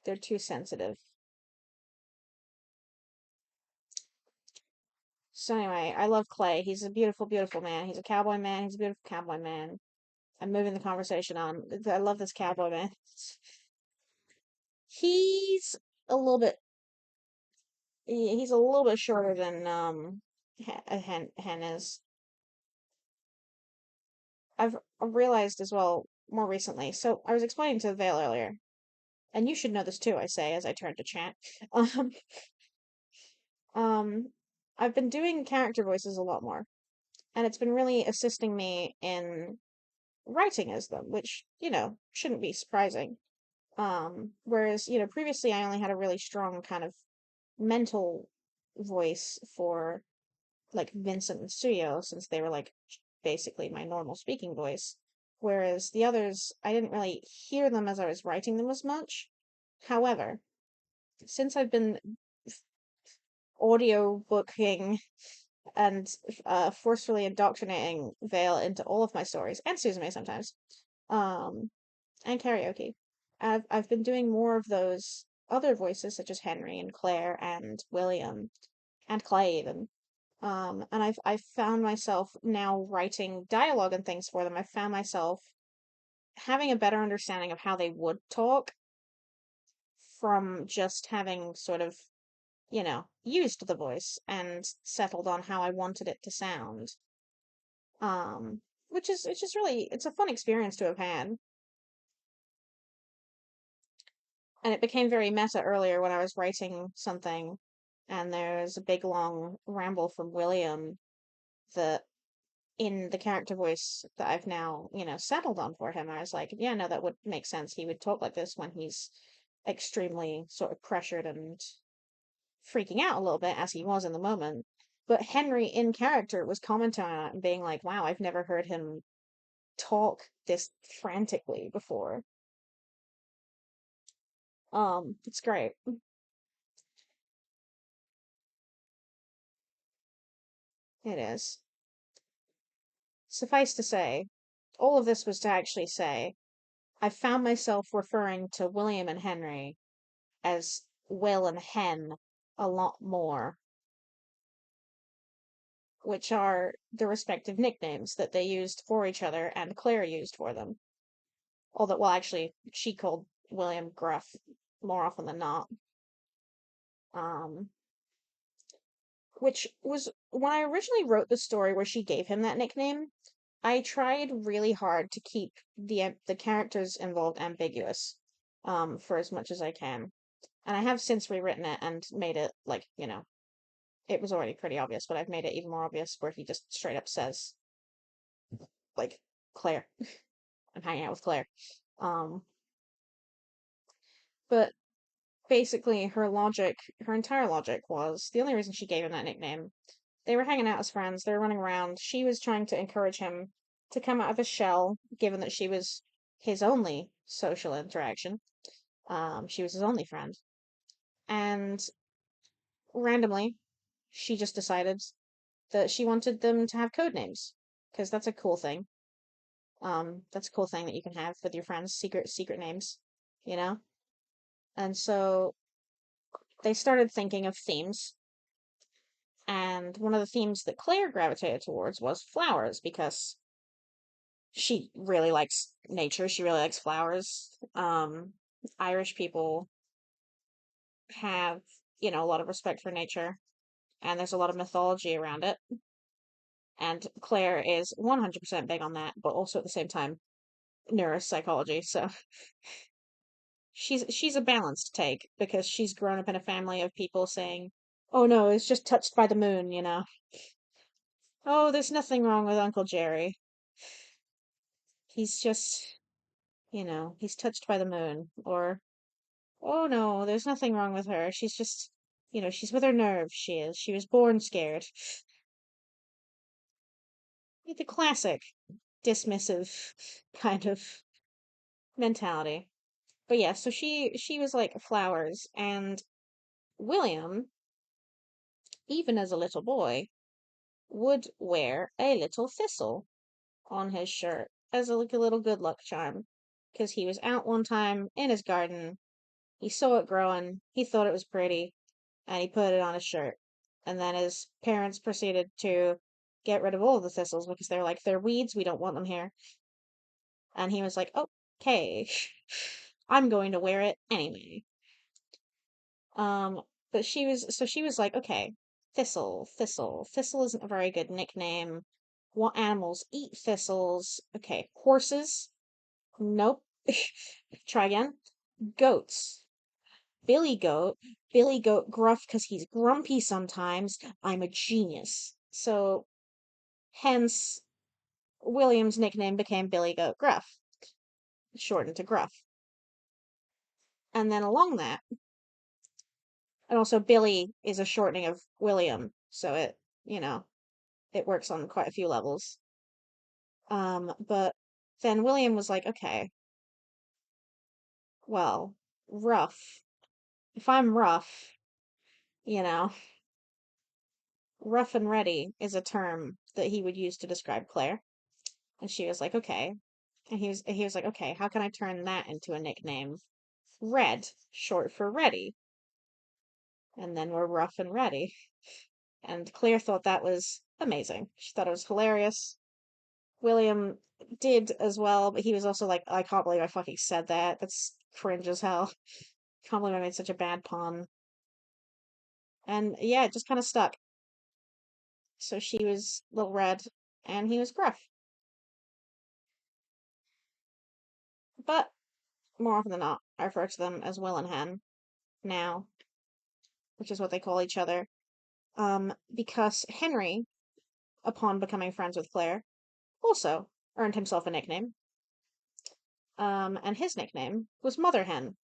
They're too sensitive. So anyway, I love Clay. He's a beautiful, beautiful man. He's a cowboy man. He's a beautiful cowboy man. I'm moving the conversation on. I love this cowboy man. He's a little bit he's a little bit shorter than Hen is. I've realized as well more recently. So I was explaining to Vale earlier, and you should know this too, I say as I turn to chat. Um, um, I've been doing character voices a lot more, and it's been really assisting me in writing as them, which, shouldn't be surprising. Whereas, previously I only had a really strong kind of mental voice for like Vincent and Suyo, since they were like basically my normal speaking voice. Whereas the others, I didn't really hear them as I was writing them as much. However, since I've been audio booking and forcefully indoctrinating Vale into all of my stories, and Suzume sometimes, um, and karaoke, I've been doing more of those other voices such as Henry and Claire and William and Clay even. And I've found myself now writing dialogue and things for them. I've found myself having a better understanding of how they would talk from just having sort of, used the voice and settled on how I wanted it to sound. Um, which is it's just really it's a fun experience to have had. And it became very meta earlier when I was writing something and there's a big long ramble from William that in the character voice that I've now, settled on for him, I was like, yeah, no, that would make sense. He would talk like this when he's extremely sort of pressured and freaking out a little bit as he was in the moment. But Henry in character was commenting on it and being like, wow, I've never heard him talk this frantically before. It's great. It is. Suffice to say, all of this was to actually say I found myself referring to William and Henry as Will and Hen a lot more, which are the respective nicknames that they used for each other and Claire used for them. Although, well, actually, she called William Gruff more often than not. Um, which was when I originally wrote the story where she gave him that nickname, I tried really hard to keep the characters involved ambiguous, for as much as I can. And I have since rewritten it and made it like, it was already pretty obvious, but I've made it even more obvious where he just straight up says, like, Claire. I'm hanging out with Claire. Um, but basically her entire logic was the only reason she gave him that nickname. They were hanging out as friends, they were running around. She was trying to encourage him to come out of his shell, given that she was his only social interaction. She was his only friend. And randomly, she just decided that she wanted them to have code names because that's a cool thing. That's a cool thing that you can have with your friends, secret names, you know? And so they started thinking of themes, and one of the themes that Claire gravitated towards was flowers because she really likes nature. She really likes flowers. Irish people have, a lot of respect for nature, and there's a lot of mythology around it. And Claire is 100% big on that, but also at the same time, neuropsychology. So she's a balanced take because she's grown up in a family of people saying, "Oh no, it's just touched by the moon." Oh, there's nothing wrong with Uncle Jerry. He's just, he's touched by the moon. Or, oh no, there's nothing wrong with her. She's just, she's with her nerves. She is. She was born scared. The classic dismissive kind of mentality. But yeah, so she was like flowers, and William, even as a little boy, would wear a little thistle on his shirt as like a little good luck charm. Because he was out one time in his garden, he saw it growing, he thought it was pretty, and he put it on his shirt. And then his parents proceeded to get rid of all of the thistles because they're like, they're weeds, we don't want them here. And he was like, okay, I'm going to wear it anyway. Um, but she was like, okay, Thistle, Thistle. Thistle isn't a very good nickname. What animals eat thistles? Okay, horses. Nope. Try again. Goats. Billy Goat. Billy Goat gruff because he's grumpy sometimes. I'm a genius. So, hence, William's nickname became Billy Goat Gruff, shortened to Gruff. And then along that, and also Billy is a shortening of William, so you know, it works on quite a few levels. But then William was like, okay, well, rough. If I'm rough, you know, rough and ready is a term that he would use to describe Claire. And she was like, okay. And he was like, okay, how can I turn that into a nickname? Red, short for ready. And then we're rough and ready. And Claire thought that was amazing. She thought it was hilarious. William did as well, but he was also like, I can't believe I fucking said that. That's cringe as hell. Can't believe I made such a bad pun. And yeah, it just kind of stuck. So she was Little Red and he was Gruff. But more often than not, I refer to them as Will and Hen now, which is what they call each other. Because Henry, upon becoming friends with Claire, also earned himself a nickname. And his nickname was Mother Hen.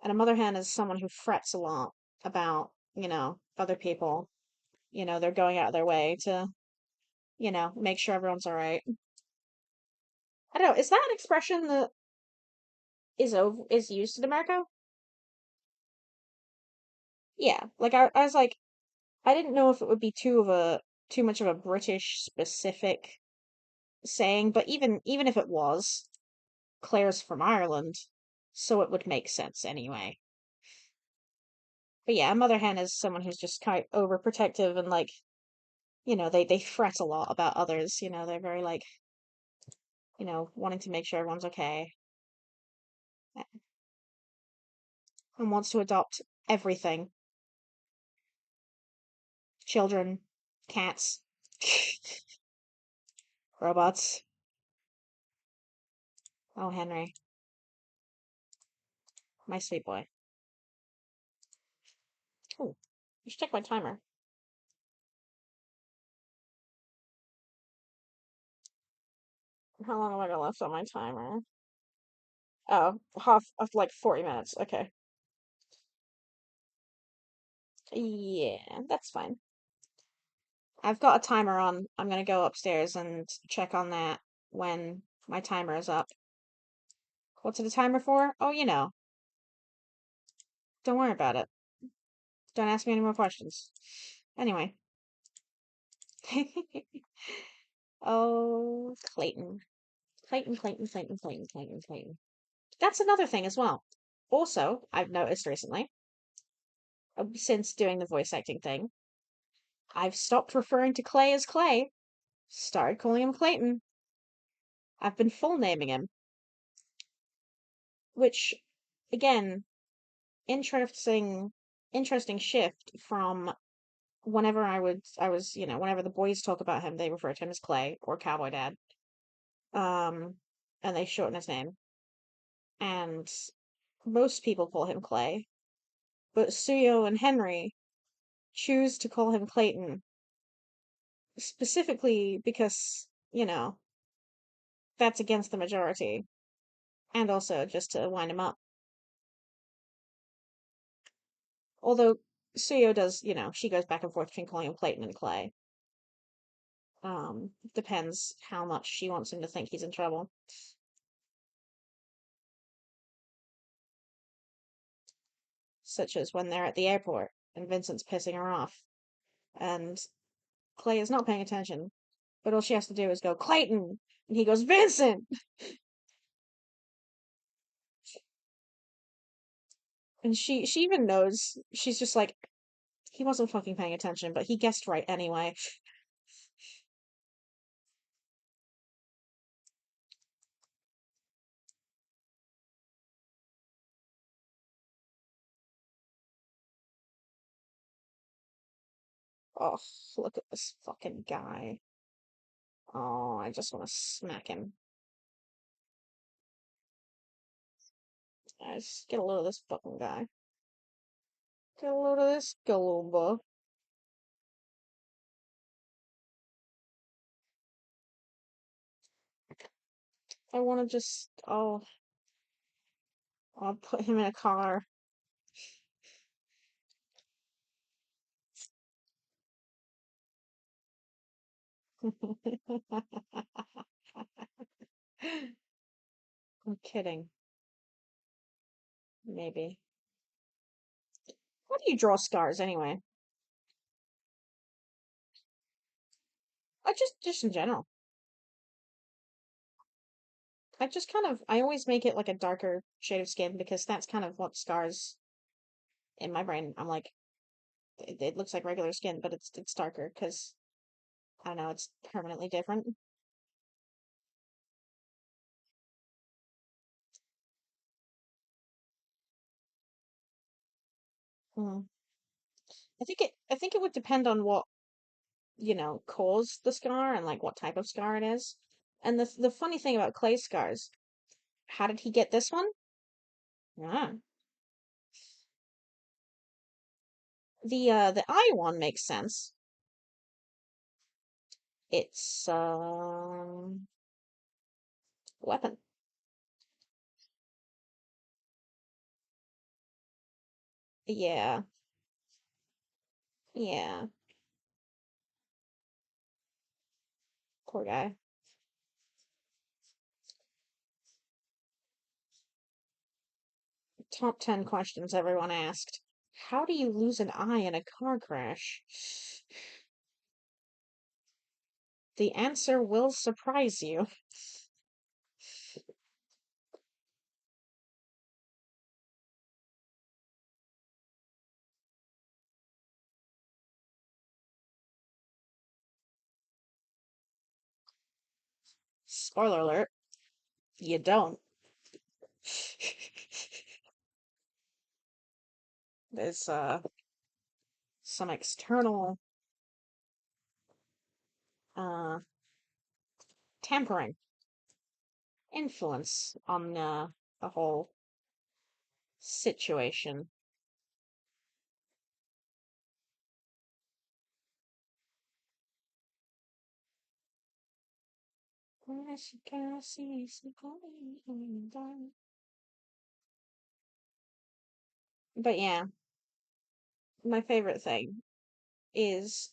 And a mother hen is someone who frets a lot about, other people. They're going out of their way to, make sure everyone's all right. I don't know. Is that an expression that is used in America? Yeah. Like I was like, I didn't know if it would be too much of a British specific saying, but even if it was, Claire's from Ireland, so it would make sense anyway. But yeah, a mother hen is someone who's just kind of overprotective and like, they fret a lot about others. They're very like, wanting to make sure everyone's okay and wants to adopt everything. Children, cats, robots. Oh, Henry, my sweet boy. Oh, you should check my timer. How long have I got left on my timer? Oh, half of like 40 minutes. Okay. Yeah, that's fine. I've got a timer on. I'm gonna go upstairs and check on that when my timer is up. What's it a timer for? Oh, don't worry about it. Don't ask me any more questions. Anyway. Oh, Clayton. Clayton, Clayton, Clayton, Clayton, Clayton, Clayton. That's another thing as well. Also, I've noticed recently, since doing the voice acting thing, I've stopped referring to Clay as Clay, started calling him Clayton. I've been full naming him, which, again, interesting, interesting shift from whenever whenever the boys talk about him, they refer to him as Clay or Cowboy Dad. Um, and they shorten his name. And most people call him Clay, but Suyo and Henry choose to call him Clayton, specifically because, that's against the majority, and also just to wind him up. Although Suyo does, she goes back and forth between calling him Clayton and Clay. Depends how much she wants him to think he's in trouble. Such as when they're at the airport and Vincent's pissing her off, and Clay is not paying attention, but all she has to do is go, Clayton! And he goes, Vincent! And she even knows. She's just like, he wasn't fucking paying attention, but he guessed right anyway. Oh, look at this fucking guy. Oh, I just want to smack him. I just get a load of this fucking guy. Get a load of this Galumba. I want to just, oh, I'll put him in a car. I'm kidding. Maybe. How do you draw scars anyway? I just in general. I just kind of, I always make it like a darker shade of skin because that's kind of what scars in my brain. I'm like, it looks like regular skin, but it's darker because I don't know, it's permanently different. Hmm. I think it would depend on what, caused the scar and like what type of scar it is. And the funny thing about clay scars, how did he get this one? Yeah. The eye one makes sense. It's weapon. Yeah. Yeah. Poor guy. Top 10 questions everyone asked. How do you lose an eye in a car crash? The answer will surprise you. Spoiler alert, you don't. There's some external uh tampering influence on the whole situation. But yeah, my favorite thing is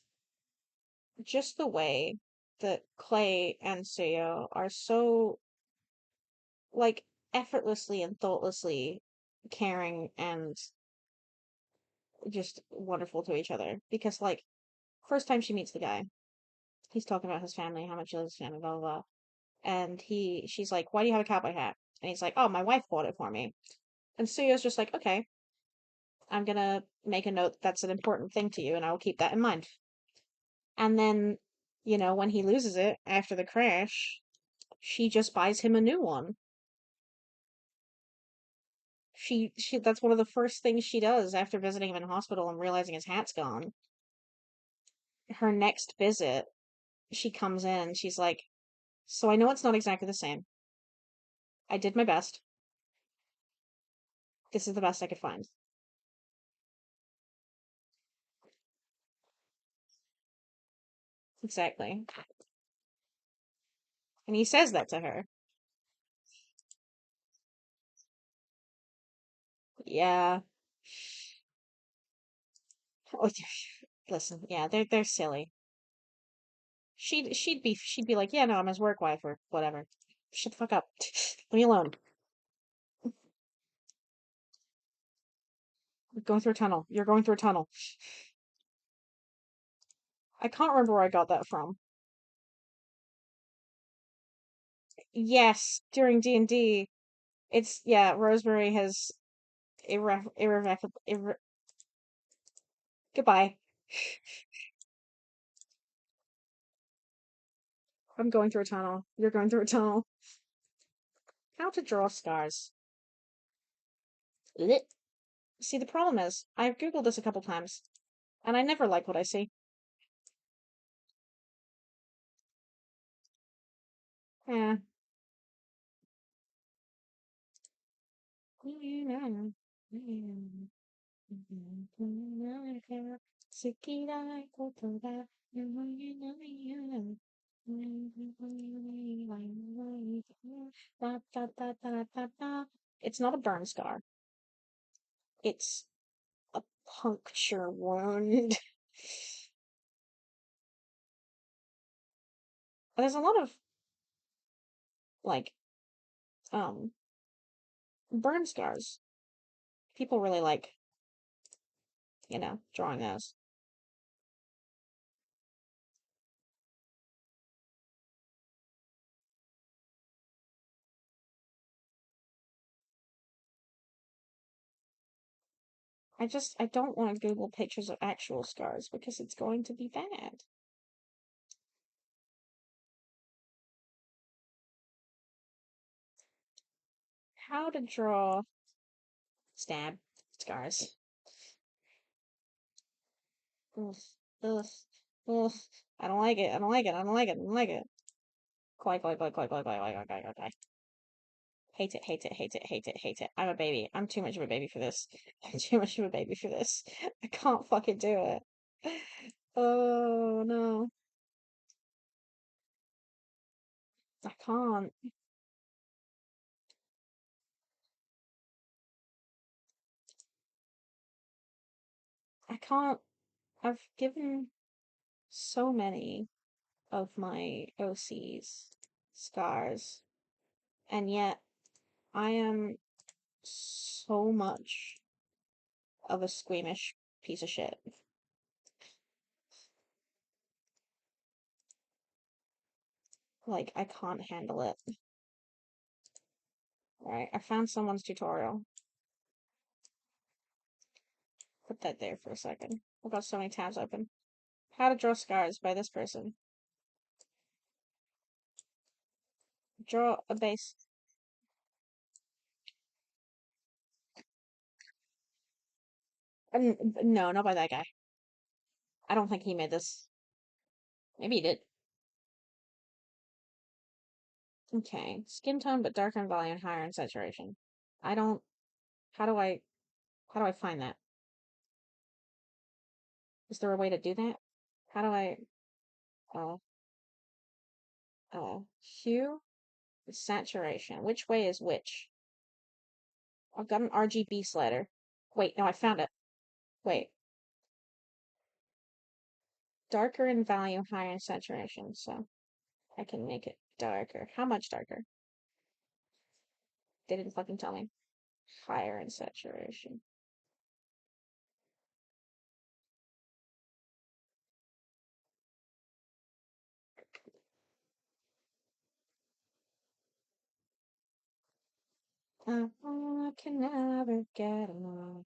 just the way that Clay and Seo are so like effortlessly and thoughtlessly caring and just wonderful to each other. Because like first time she meets the guy, he's talking about his family, how much he loves his family, blah blah blah. And she's like, "Why do you have a cowboy hat?" And he's like, "Oh, my wife bought it for me." And Suyo's just like, "Okay, I'm gonna make a note that's an important thing to you, and I will keep that in mind." And then, when he loses it after the crash, she just buys him a new one. She that's one of the first things she does after visiting him in hospital and realizing his hat's gone. Her next visit, she comes in and she's like, "So I know it's not exactly the same. I did my best. This is the best I could find." Exactly. And he says that to her. Yeah. Oh, listen, yeah, they're silly. She'd be like, "Yeah, no, I'm his work wife or whatever." Shut the fuck up. Leave me alone. We're going through a tunnel. You're going through a tunnel. I can't remember where I got that from. Yes, during D&D, it's yeah, Rosemary has goodbye. I'm going through a tunnel. You're going through a tunnel. How to draw scars. Blech. See, the problem is, I've Googled this a couple times, and I never like what I see. Yeah. It's not a burn scar. It's a puncture wound. There's a lot of like um burn scars. People really like, drawing those. I don't want to Google pictures of actual scars because it's going to be bad. How to draw stab scars. Ugh, ugh, ugh. I don't like it. I don't like it. I don't like it. I don't like it. Quite, quite, quite, quite, quite, quite, quite, quite, quite, quite. Hate it, hate it, hate it, hate it, hate it. I'm a baby. I'm too much of a baby for this. I'm too much of a baby for this. I can't fucking do it. Oh no. I can't. I can't. I've given so many of my OCs scars, and yet I am so much of a squeamish piece of shit. Like, I can't handle it. Right? I found someone's tutorial. Put that there for a second. I've got so many tabs open. How to draw scars by this person. Draw a base. No, not by that guy. I don't think he made this. Maybe he did. Okay. Skin tone, but darker in volume, higher in saturation. I don't. How do I? How do I find that? Is there a way to do that? How do I? Uh, hue, saturation. Which way is which? I've got an RGB slider. Wait, no, I found it. Wait. Darker in volume, higher in saturation. So I can make it darker. How much darker? They didn't fucking tell me. Higher in saturation. I can never get enough.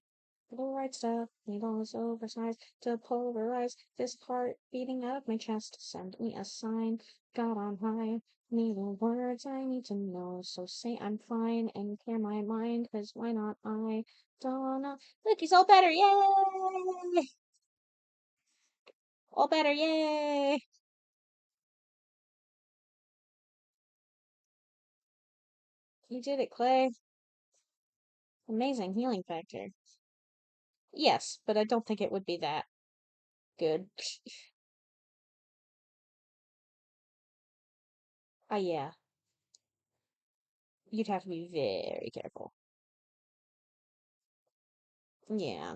The right stuff, needles oversized to polarize this heart beating out of my chest. Send me a sign, God on high. Need the words I need to know, so say I'm fine and clear my mind, 'cause why not I? Don't know. Look, he's all better, yay! All better, yay! You did it, Clay. Amazing healing factor. Yes, but I don't think it would be that good. Yeah. You'd have to be very careful. Yeah.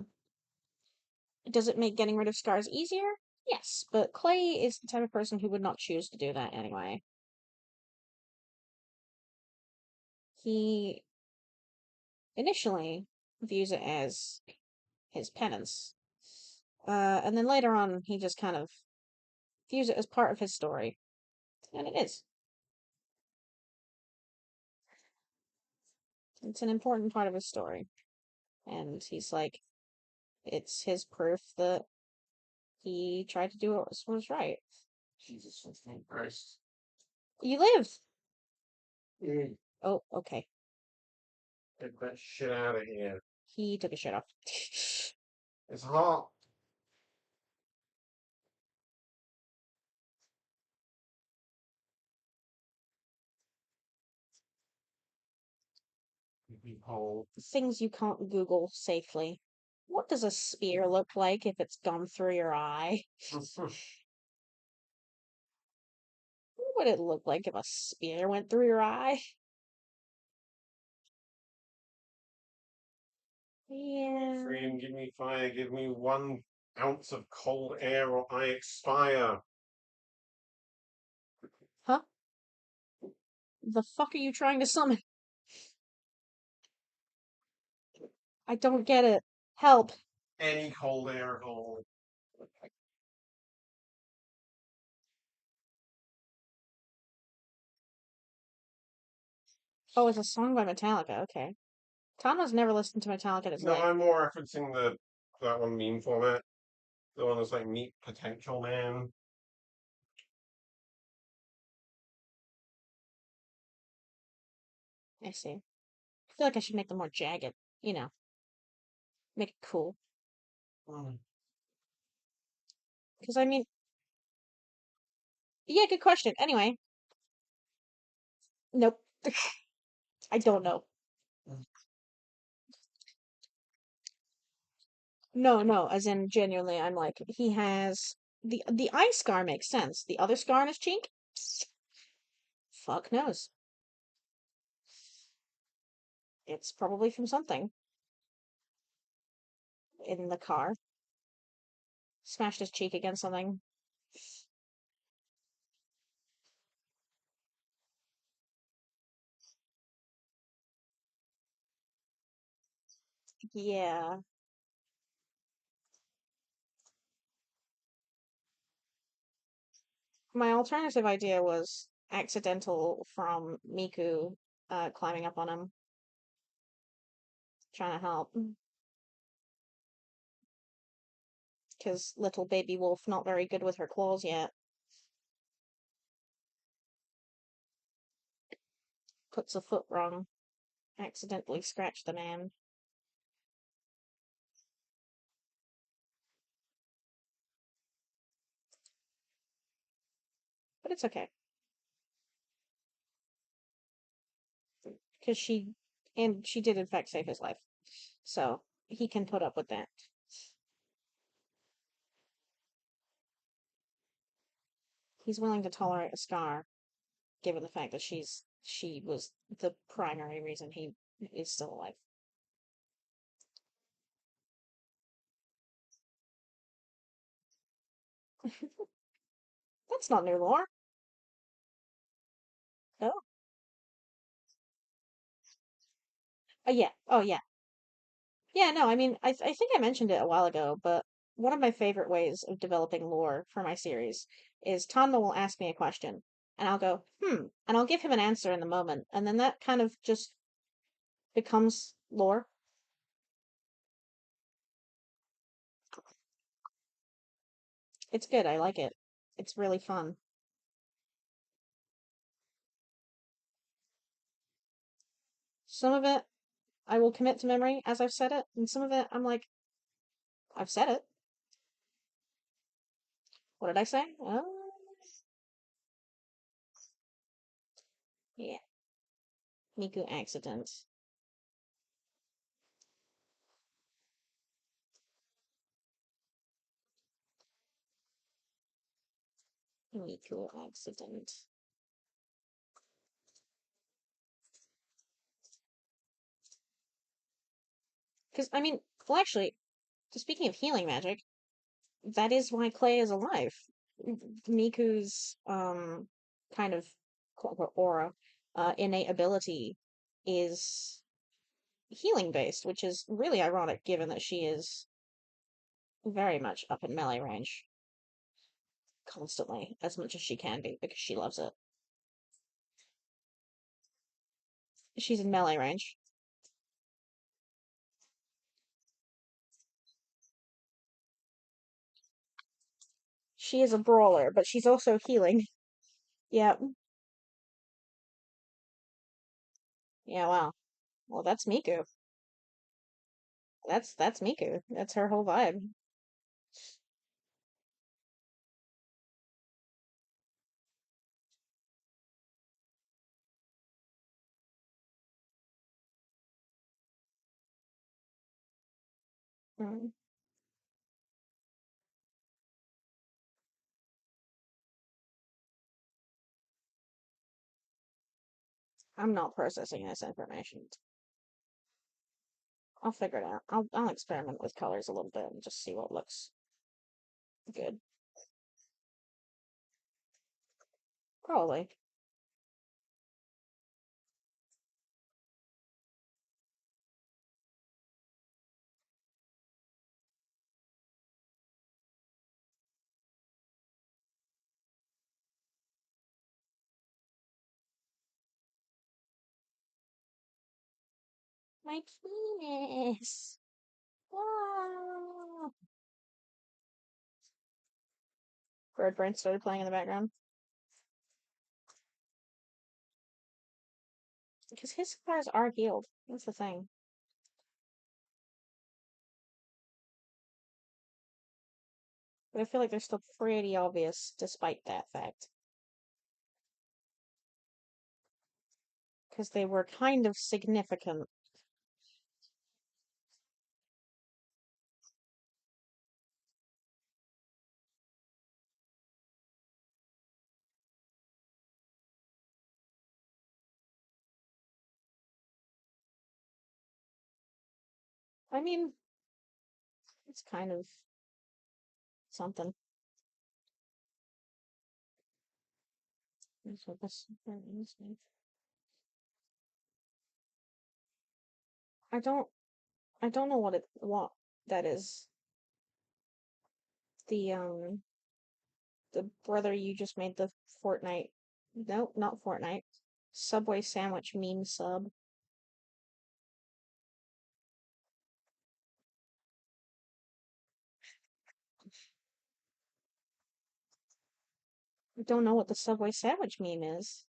Does it make getting rid of scars easier? Yes, but Clay is the type of person who would not choose to do that anyway. He initially views it as his penance. And then later on, he just kind of views it as part of his story. And it is. It's an important part of his story. And he's like, it's his proof that he tried to do what was right. Jesus fucking Christ. You live! Mm. Oh, okay. Get that shit out of here. He took his shit off. It's hot. hole. Things you can't Google safely. What does a spear look like if it's gone through your eye? What would it look like if a spear went through your eye? Yeah. Freedom, give me fire, give me 1 ounce of cold air, or I expire. Huh? The fuck are you trying to summon? I don't get it. Help. Any cold air at all. Oh, it's a song by Metallica. Okay. Tana's never listened to Metallica in his No, life. I'm more referencing that one meme format. The one that's like Meet Potential Man. I see. I feel like I should make them more jagged. You know, make it cool. Mm. Because, I mean, yeah, good question. Anyway, nope. I don't know. No, no, as in genuinely, I'm like, he has the eye scar makes sense. The other scar on his cheek? Fuck knows. It's probably from something in the car. Smashed his cheek against something. Yeah. My alternative idea was accidental from Miku climbing up on him, trying to help. Because little baby wolf not very good with her claws yet. Puts a foot wrong. Accidentally scratched the man. But it's okay. Because she did in fact save his life. So he can put up with that. He's willing to tolerate a scar, given the fact that she was the primary reason he is still alive. That's not new lore. Oh. Oh yeah. Oh yeah. Yeah, no, I mean, I think I mentioned it a while ago, but one of my favorite ways of developing lore for my series is Tanma will ask me a question, and I'll go, and I'll give him an answer in the moment, and then that kind of just becomes lore. It's good, I like it. It's really fun. Some of it I will commit to memory as I've said it, and some of it I'm like, I've said it. What did I say? Oh, yeah. Miku accident. Miku accident. Because, I mean, well, actually, speaking of healing magic, that is why Clay is alive. Miku's kind of quote unquote aura, innate ability is healing based, which is really ironic given that she is very much up in melee range constantly, as much as she can be, because she loves it. She's in melee range. She is a brawler, but she's also healing. Yeah, yeah, wow. Well, that's Miku. That's Miku. That's her whole vibe. Mm, I'm not processing this information. I'll figure it out. I'll experiment with colors a little bit and just see what looks good. Probably. My penis. Wow. Bird Brain started playing in the background. Because his scars are healed. That's the thing. But I feel like they're still pretty obvious despite that fact. Because they were kind of significant. I mean, it's kind of something. That's what this is. I don't I don't know what that is. The brother you just made the Fortnite. Nope, not Fortnite. Subway sandwich meme sub. I don't know what the Subway sandwich meme is.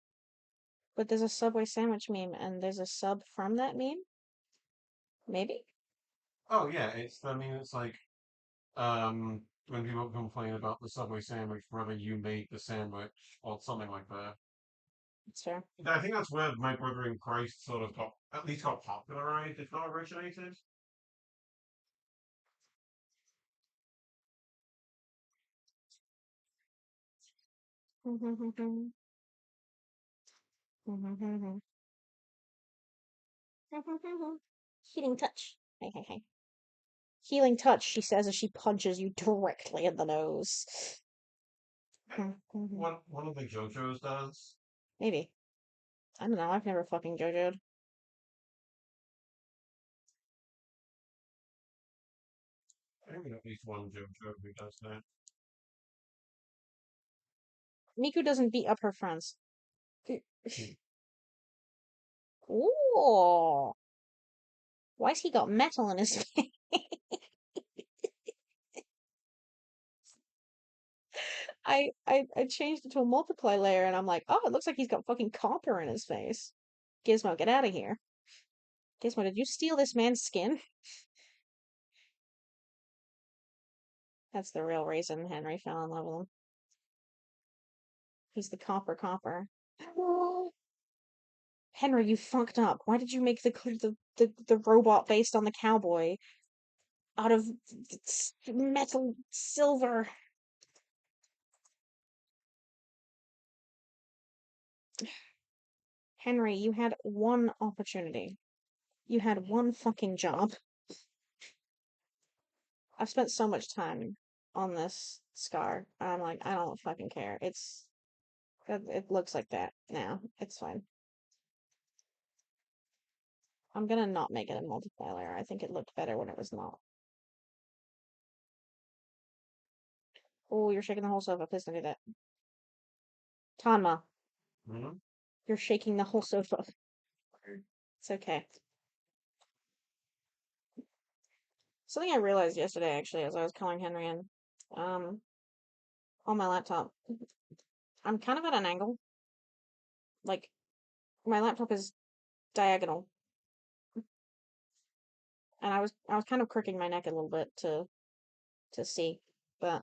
But there's a Subway sandwich meme and there's a sub from that meme? Maybe? Oh yeah, I mean, it's like when people complain about the Subway sandwich, whether you made the sandwich or something like that. It's fair. I think that's where My Brother in Christ sort of got at least got popularized, if not originated. Healing touch. Hey, hey, hey. Healing touch, she says as she punches you directly in the nose. One of the JoJo's does. Maybe. I don't know. I've never fucking JoJo'd. I think at least one JoJo who does that. Miku doesn't beat up her friends. Hmm. Ooh. Why's he got metal in his face? I changed it to a multiply layer and I'm like, oh, it looks like he's got fucking copper in his face. Gizmo, get out of here. Gizmo, did you steal this man's skin? That's the real reason Henry fell in love with him. He's the copper. Henry, you fucked up. Why did you make the robot based on the cowboy out of metal silver? Henry, you had one opportunity. You had one fucking job. I've spent so much time on this scar. I'm like, I don't fucking care. It looks like that now. It's fine. I'm gonna not make it a multiplayer. I think it looked better when it was not. Oh, you're shaking the whole sofa. Please don't do that. Tanma, Hmm. you're shaking the whole sofa. It's okay. Something I realized yesterday, actually, as I was calling Henry in, um, on my laptop, I'm kind of at an angle. Like, my laptop is diagonal, and I was kind of crooking my neck a little bit to see, but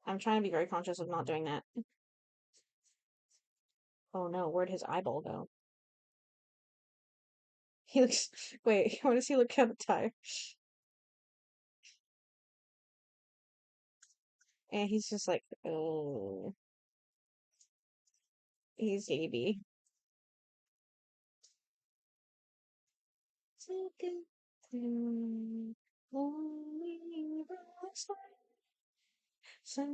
I'm trying to be very conscious of not doing that. Oh no, where'd his eyeball go? He looks. Wait, what does he look kind of tired? And he's just like, oh, he's baby. Taken to lonely roadside side.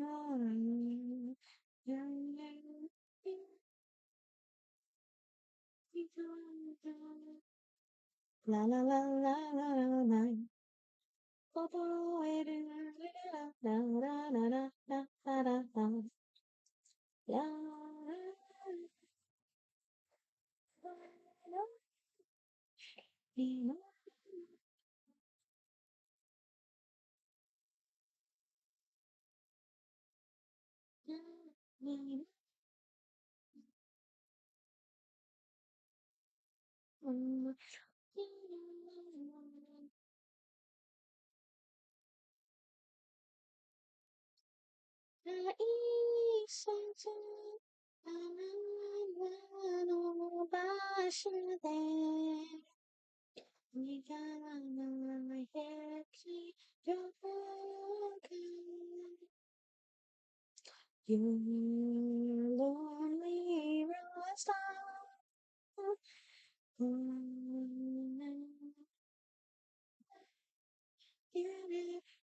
La la la la la la la. Your lonely road star.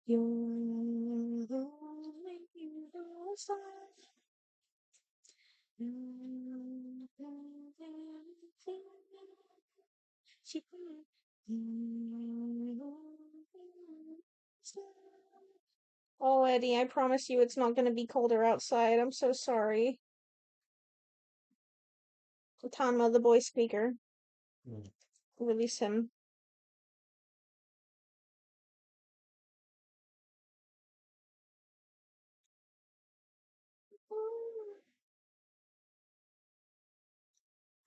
Your lonely road star. Oh, Eddie, I promise you it's not going to be colder outside. I'm so sorry. Tanma, the boy speaker. Release him.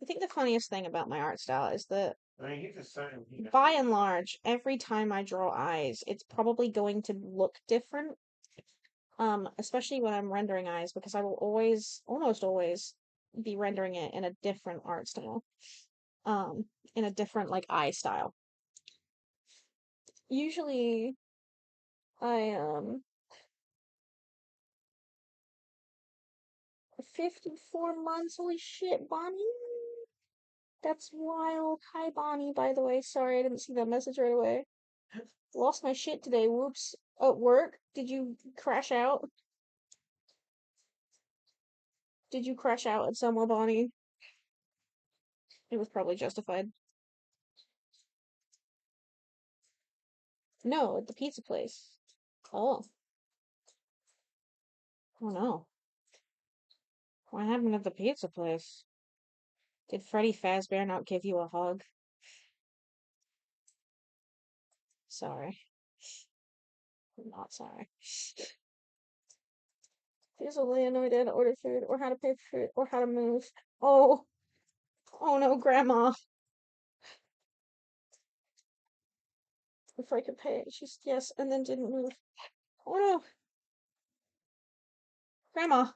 I think the funniest thing about my art style is that, I mean, he's just saying, by and large, every time I draw eyes, it's probably going to look different. Especially when I'm rendering eyes, because I will always, almost always, be rendering it in a different art style. Um, in a different like eye style. Usually, I 54 months. Holy shit, Bonnie. That's wild. Hi, Bonnie, by the way. Sorry, I didn't see that message right away. Lost my shit today. Whoops. At work? Did you crash out? Did you crash out at somewhere, Bonnie? It was probably justified. No, at the pizza place. Oh. Oh no. What happened at the pizza place? Did Freddy Fazbear not give you a hug? Sorry. I'm not sorry. She's only annoyed at order food, or how to pay for food, or how to move. Oh. Oh no, Grandma. If I could pay it. She's yes, and then didn't move. Oh no. Grandma.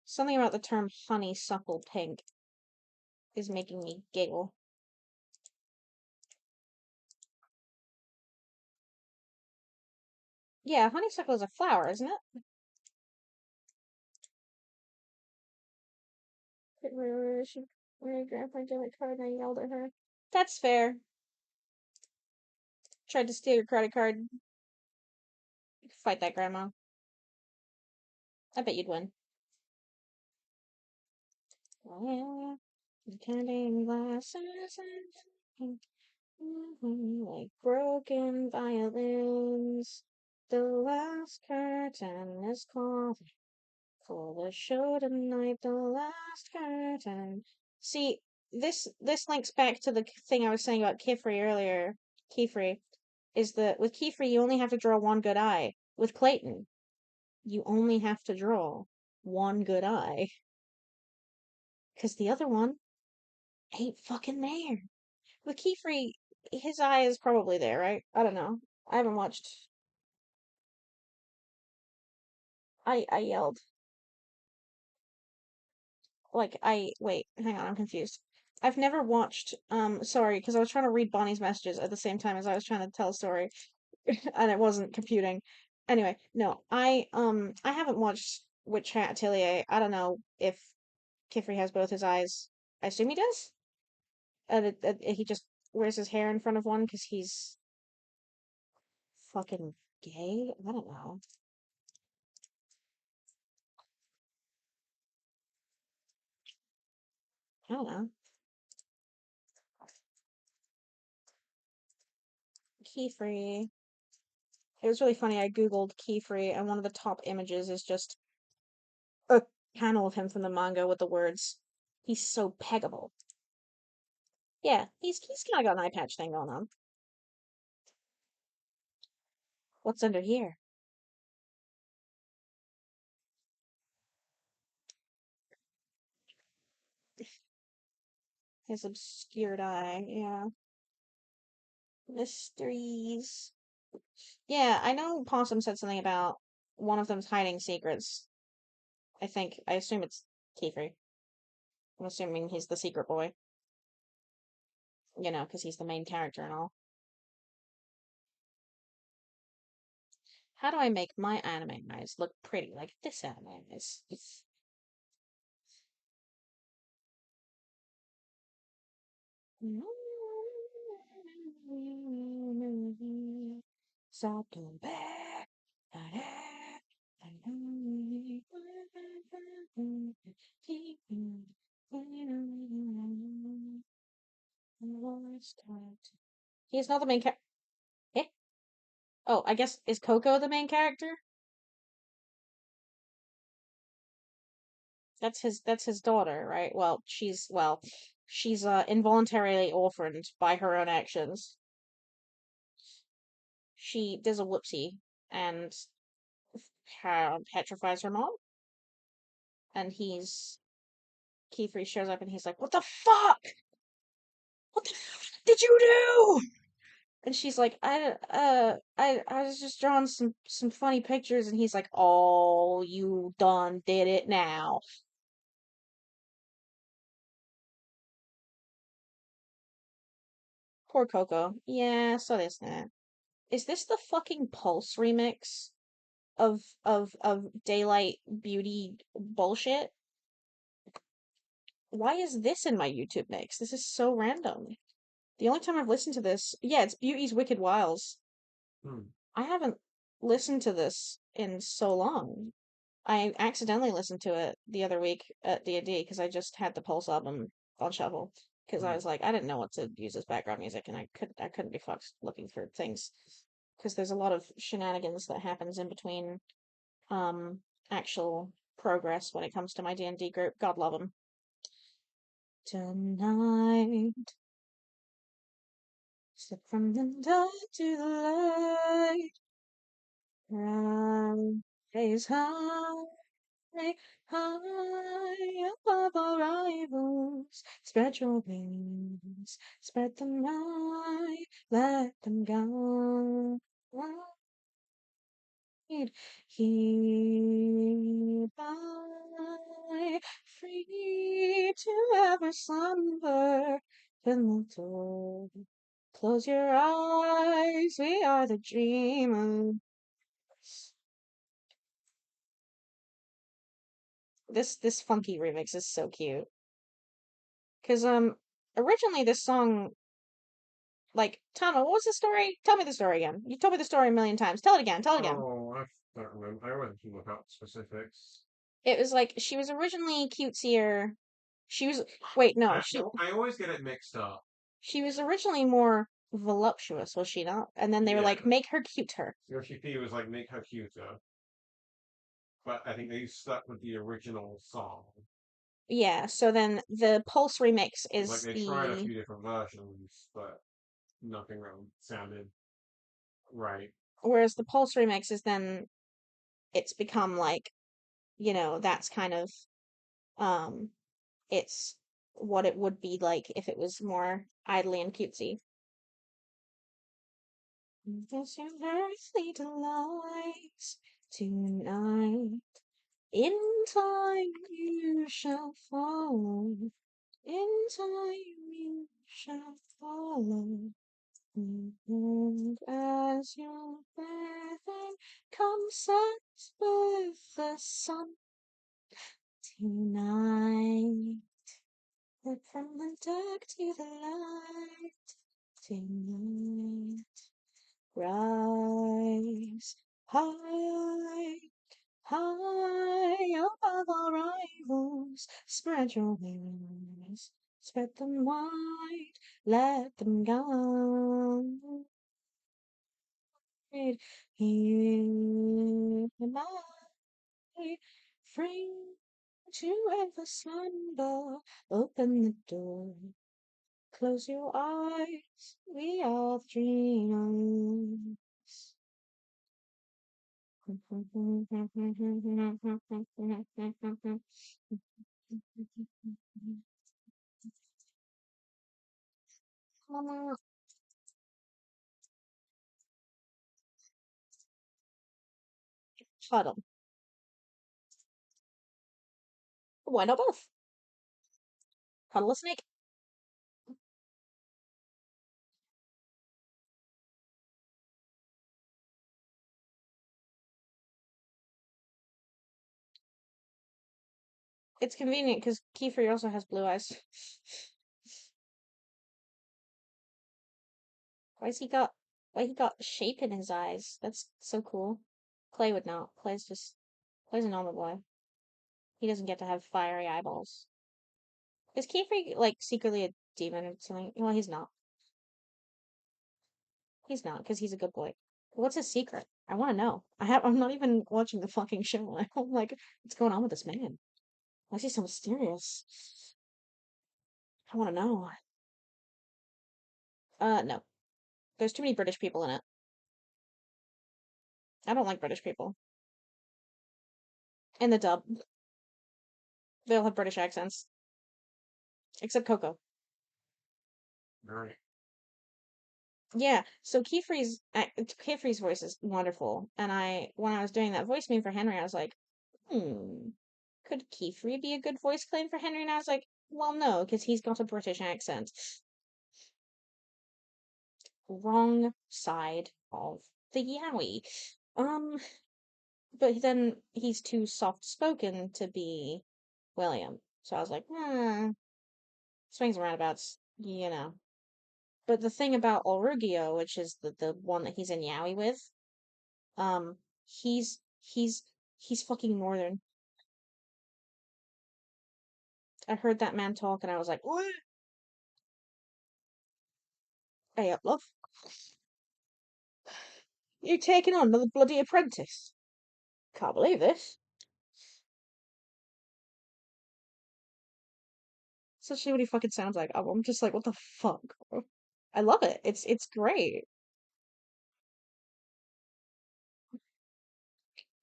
Something about the term honeysuckle pink is making me giggle. Yeah, honeysuckle is a flower, isn't it? She my grandpa debit card and I yelled at her. That's fair. Tried to steal your credit card. Fight that grandma. I bet you'd win. Well, counting glasses and like broken violins. The last curtain is called for the show tonight. The last curtain. See, this links back to the thing I was saying about Kifri earlier. Kifri is that with Kifri you only have to draw one good eye. With Clayton, you only have to draw one good eye. Because the other one ain't fucking there. With Kiefer, his eye is probably there, right? I don't know. I haven't watched. I yelled. Like, wait, hang on, I'm confused. I've never watched, sorry, because I was trying to read Bonnie's messages at the same time as I was trying to tell a story. and it wasn't computing. Anyway, no, I haven't watched Witch Hat Atelier. I don't know if Kifri has both his eyes. I assume he does. And he just wears his hair in front of one because he's fucking gay. I don't know. I don't know. Keyfree. It was really funny. I googled Keyfree, and one of the top images is just a panel of him from the manga with the words, "He's so peggable." Yeah, he's kind of got an eye patch thing going on. What's under here? His obscured eye. Yeah, mysteries. Yeah, I know Possum said something about one of them's hiding secrets. I think. I assume it's Kiefer. I'm assuming he's the secret boy. You know, because he's the main character and all. How do I make my anime eyes look pretty like this anime is? Stop going back. He's not the main character. Eh? Oh, I guess is Coco the main character? That's his daughter, right? She's involuntarily orphaned by her own actions. She does a whoopsie and petrifies her mom, and Kiefer shows up and he's like, "What the fuck? What the fuck did you do?" And she's like, I was just drawing some funny pictures," and he's like, "Oh, you done did it now." Poor Coco. Yeah, so there's that. Is this the fucking Pulse remix of Daylight Beauty bullshit? Why is this in my YouTube mix? This is so random. The only time I've listened to this, yeah, it's Beauty's Wicked Wiles. Hmm. I haven't listened to this in so long. I accidentally listened to it the other week at D&D because I just had the Pulse album on shuffle because I Hmm. was like, I didn't know what to use as background music, and I couldn't be fucked looking for things because there's a lot of shenanigans that happens in between um actual progress when it comes to my D&D group. God love them. Tonight, step from the dark to the light, rise high, high above our rivals. Spread your wings, spread them wide, let them go. Hereby, free to ever slumber in the door. Close your eyes, we are the dreamers. This funky remix is so cute. Cause originally this song, like, Tama, what was the story? Tell me the story again. You told me the story a million times. Tell it again. Tell it again. Oh, I don't remember. I went to look up specifics. It was like she was originally cutesier. She was wait, no, I always get it mixed up. she was originally more voluptuous, was she not? And then they were Yeah, like, make her cute her. Yoshi P was like make her cuter, but I think they stuck with the original song. Yeah, so then the Pulse remix Like is they tried a the few different versions, but nothing really sounded right. whereas the Pulse remix is then it's become like, that's kind of um it's what it would be like if it was more idly and cutesy. This your earthly delights tonight. In time you shall follow. In time you shall follow. And as your breathing comes with the sun tonight, look from the dark to the light tonight. Rise high, high above our rivals. Spread your wings, spread them wide, let them guide. Here am I, free to ever slumber. Open the door, close your eyes. We are dreamers. Mama, cuddle. Why not both? Cuddle a snake. It's convenient because Kiefer also has blue eyes. Why's he got why he got shape in his eyes? That's so cool. Clay would not. Clay's a normal boy. He doesn't get to have fiery eyeballs. Is Kiefer like secretly a demon or something? Well, he's not. He's not because he's a good boy. What's his secret? I want to know. I'm not even watching the fucking show. I'm like, what's going on with this man? Why is he so mysterious? I want to know. No. There's too many British people in it. I don't like British people. In the dub, they all have British accents, except Coco. Right. Yeah, so Kiefer's voice is wonderful, and when I was doing that voice meme for Henry, I was like, could Kiefer be a good voice claim for Henry? And I was like, well, no, because he's got a British accent. Wrong side of the yowie. Um, but then he's too soft spoken to be William. So I was like, swings and roundabouts, you know. But the thing about Olrugio, which is the one that he's in Yowie with, um, he's he's he's fucking northern. I heard that man talk and I was like, what? Hey up, love. You taking on another bloody apprentice? Can't believe this. Such what he fucking sounds like. I'm just like, what the fuck, bro? I love it. It's great.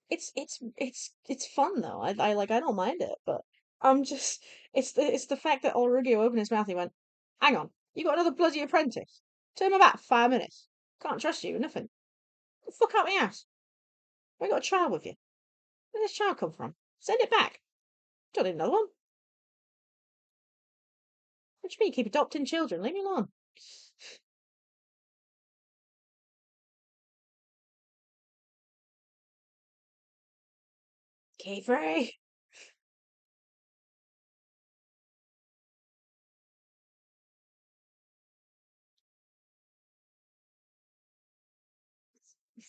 It's fun though. I don't mind it, but I'm just it's the fact that Ulrugio opened his mouth. He went, "Hang on, you got another bloody apprentice? Turn him about 5 minutes. Can't trust you, nothing. Get the fuck out my ass. I got a child with you. Where does this child come from? Send it back. Don't need another one. What do you mean you keep adopting children? Leave me alone." Kiefer,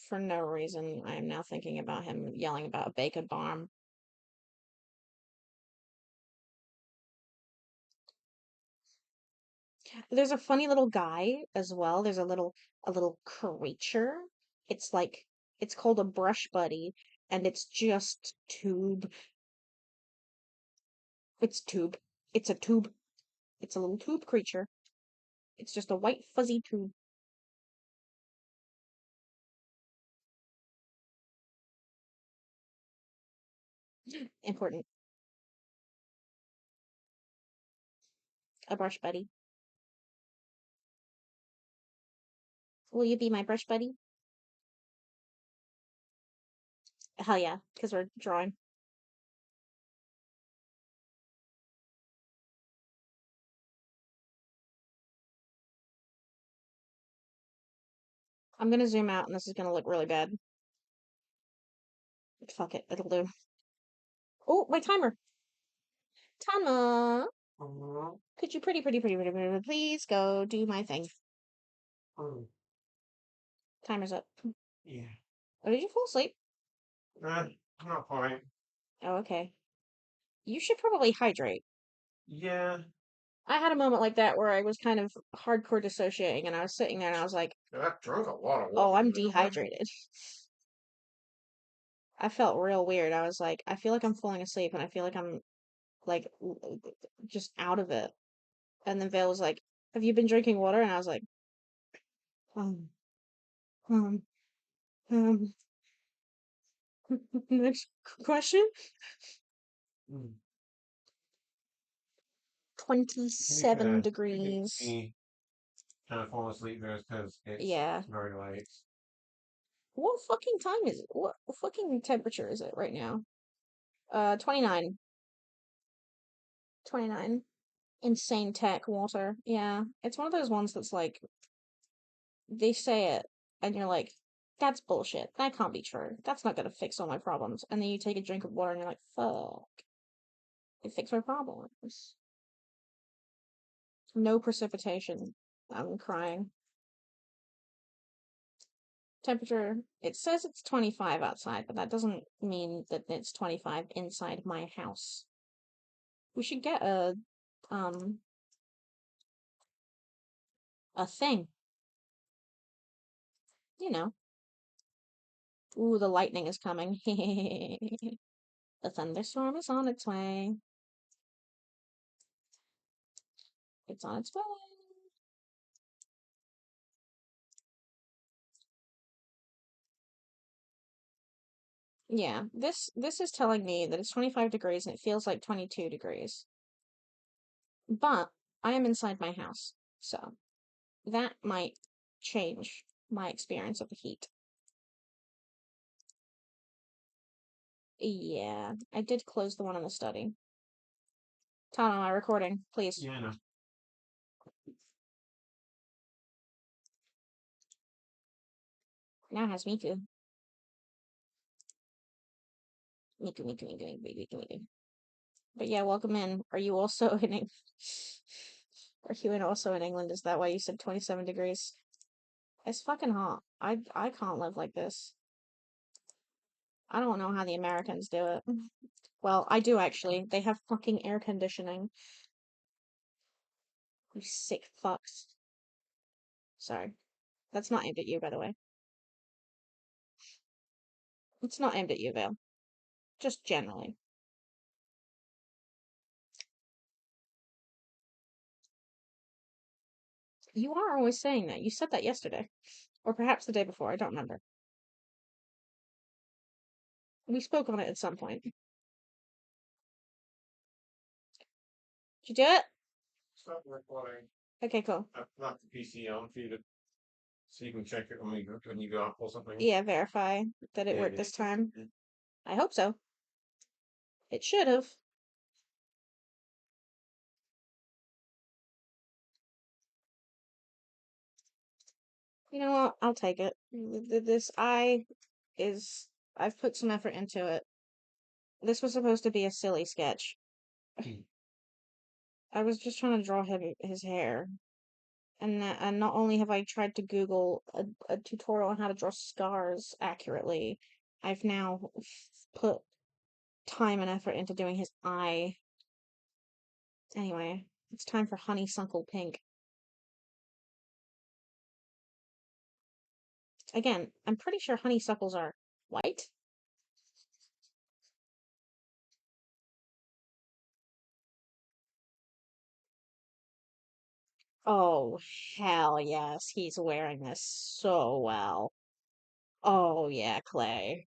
for no reason, I am now thinking about him yelling about a bacon bomb. There's a funny little guy as well. There's a little creature. It's like it's called a brush buddy, and it's just tube. It's tube. It's a tube. It's a little tube creature. It's just a white fuzzy tube. Important. A brush buddy. Will you be my brush buddy? Hell yeah, because we're drawing. I'm gonna zoom out and this is gonna look really bad. Fuck it, it'll do. Oh, my timer. Timer. Oh, Could you pretty, please go do my thing? oh, Timer's up. yeah. Oh, did you fall asleep? Uh, Not quite. Oh, okay. You should probably hydrate. Yeah. I had a moment like that where I was kind of hardcore dissociating and I was sitting there and I was like, I drank a lot of oh, water I'm today. dehydrated. I felt real weird. I was like, I feel like I'm falling asleep and I feel like I'm like just out of it. And then Vale was like, have you been drinking water? And I was like, um, um, um, next question? Mm. You 27 could degrees. be kind of falling asleep there because it's Yeah. very late. What fucking time is it? What fucking temperature is it right now? 29. 29. Insane tech water. Yeah. It's one of those ones that's like, they say it, and you're like, that's bullshit. That can't be true. That's not gonna fix all my problems. And then you take a drink of water and you're like, fuck, it fixed my problems. No precipitation. I'm crying. Temperature, it says it's 25 outside, but that doesn't mean that it's 25 inside my house. We should get um, a thing, you know. Ooh, the lightning is coming. The thunderstorm is on its way. It's on its way. Yeah, this is telling me that it's 25 degrees and it feels like 22 degrees. But I am inside my house, so that might change my experience of the heat. Yeah, I did close the one in the study. Tom, am I recording? Please. Yeah, I know. Now it has Miku. Miku. But yeah, welcome in. Are you also in England? Are you also in England? Is that why you said 27 degrees? It's fucking hot. I can't live like this. I don't know how the Americans do it. Well, I do actually. They have fucking air conditioning. You sick fucks. Sorry. That's not aimed at you, by the way. It's not aimed at you, Vale. Just generally. You are always saying that. You said that yesterday. Or perhaps the day before. I don't remember. We spoke on it at some point. Did you do it? Stop recording. Okay, cool. I've left the PC on for you to so you can check it when you go up or something. Yeah, verify that it Yeah, worked yeah. this time. I hope so. It should have. You know what? I'll take it. This I is I've put some effort into it. This was supposed to be a silly sketch. I was just trying to draw his hair. And not only have I tried to Google a tutorial on how to draw scars accurately, I've now put time and effort into doing his eye. Anyway, it's time for honeysuckle pink. Again, I'm pretty sure honeysuckles are white. Oh, hell yes, he's wearing this so well. Oh yeah, Clay.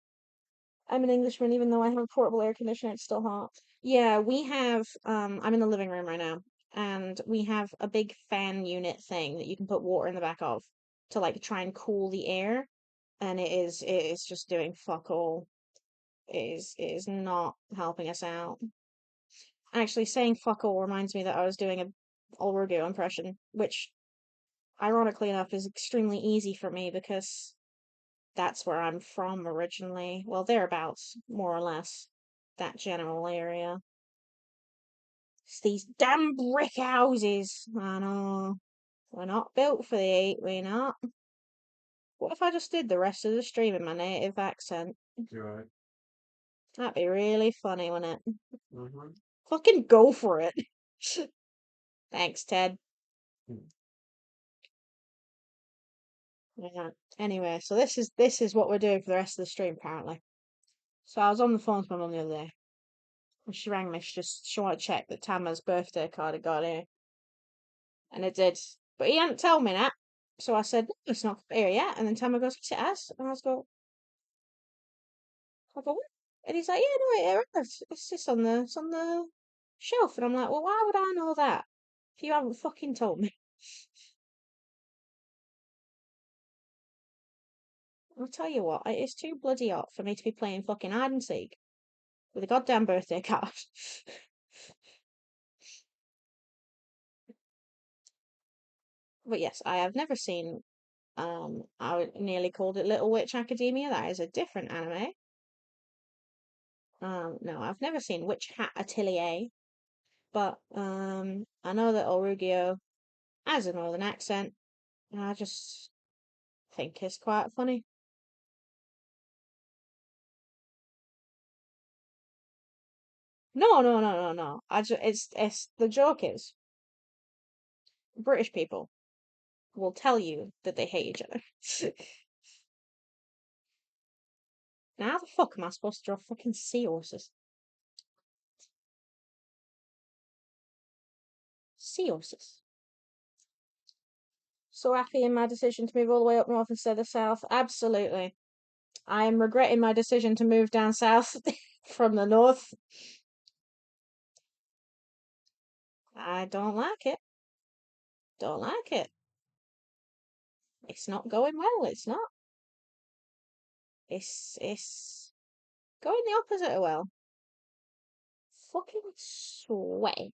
I'm an Englishman, even though I have a portable air conditioner, it's still hot. Yeah, we have, I'm in the living room right now, and we have a big fan unit thing that you can put water in the back of to like try and cool the air, and it is just doing fuck all. It is not helping us out. Actually, saying fuck all reminds me that I was doing a Ulrugo impression, which ironically enough, is extremely easy for me because that's where I'm from originally. Well, thereabouts, more or less. That general area. It's these damn brick houses. I know. We're not built for the heat, we're not. What if I just did the rest of the stream in my native accent? Do That'd be really funny, wouldn't it? Mm-hmm. Fucking go for it. Thanks, Ted. Yeah. Anyway, so this is what we're doing for the rest of the stream, apparently. So I was on the phone with my mum the other day, and she rang me. She wanted to check that Tama's birthday card had got here, and it did. But he hadn't told me that. So I said, no, it's not here yet. And then Tama goes, yes, it has. And I go, what? And he's like, yeah, no, it arrived. It's just it's on the shelf. And I'm like, well, why would I know that if you haven't fucking told me? I'll tell you what, it is too bloody hot for me to be playing fucking hide and seek with a goddamn birthday card. But yes, I have never seen. I nearly called it Little Witch Academia. That is a different anime. No, I've never seen Witch Hat Atelier, but I know that Orugio has a northern accent, and I just think it's quite funny. No, no, no, no, no. It's the joke is British people will tell you that they hate each other. Now, how the fuck am I supposed to draw fucking seahorses? Seahorses. So happy in my decision to move all the way up north instead of south. Absolutely. I am regretting my decision to move down south from the north. I don't like it. Don't like it. It's not going well. It's not. It's going the opposite of well. Fucking sweaty.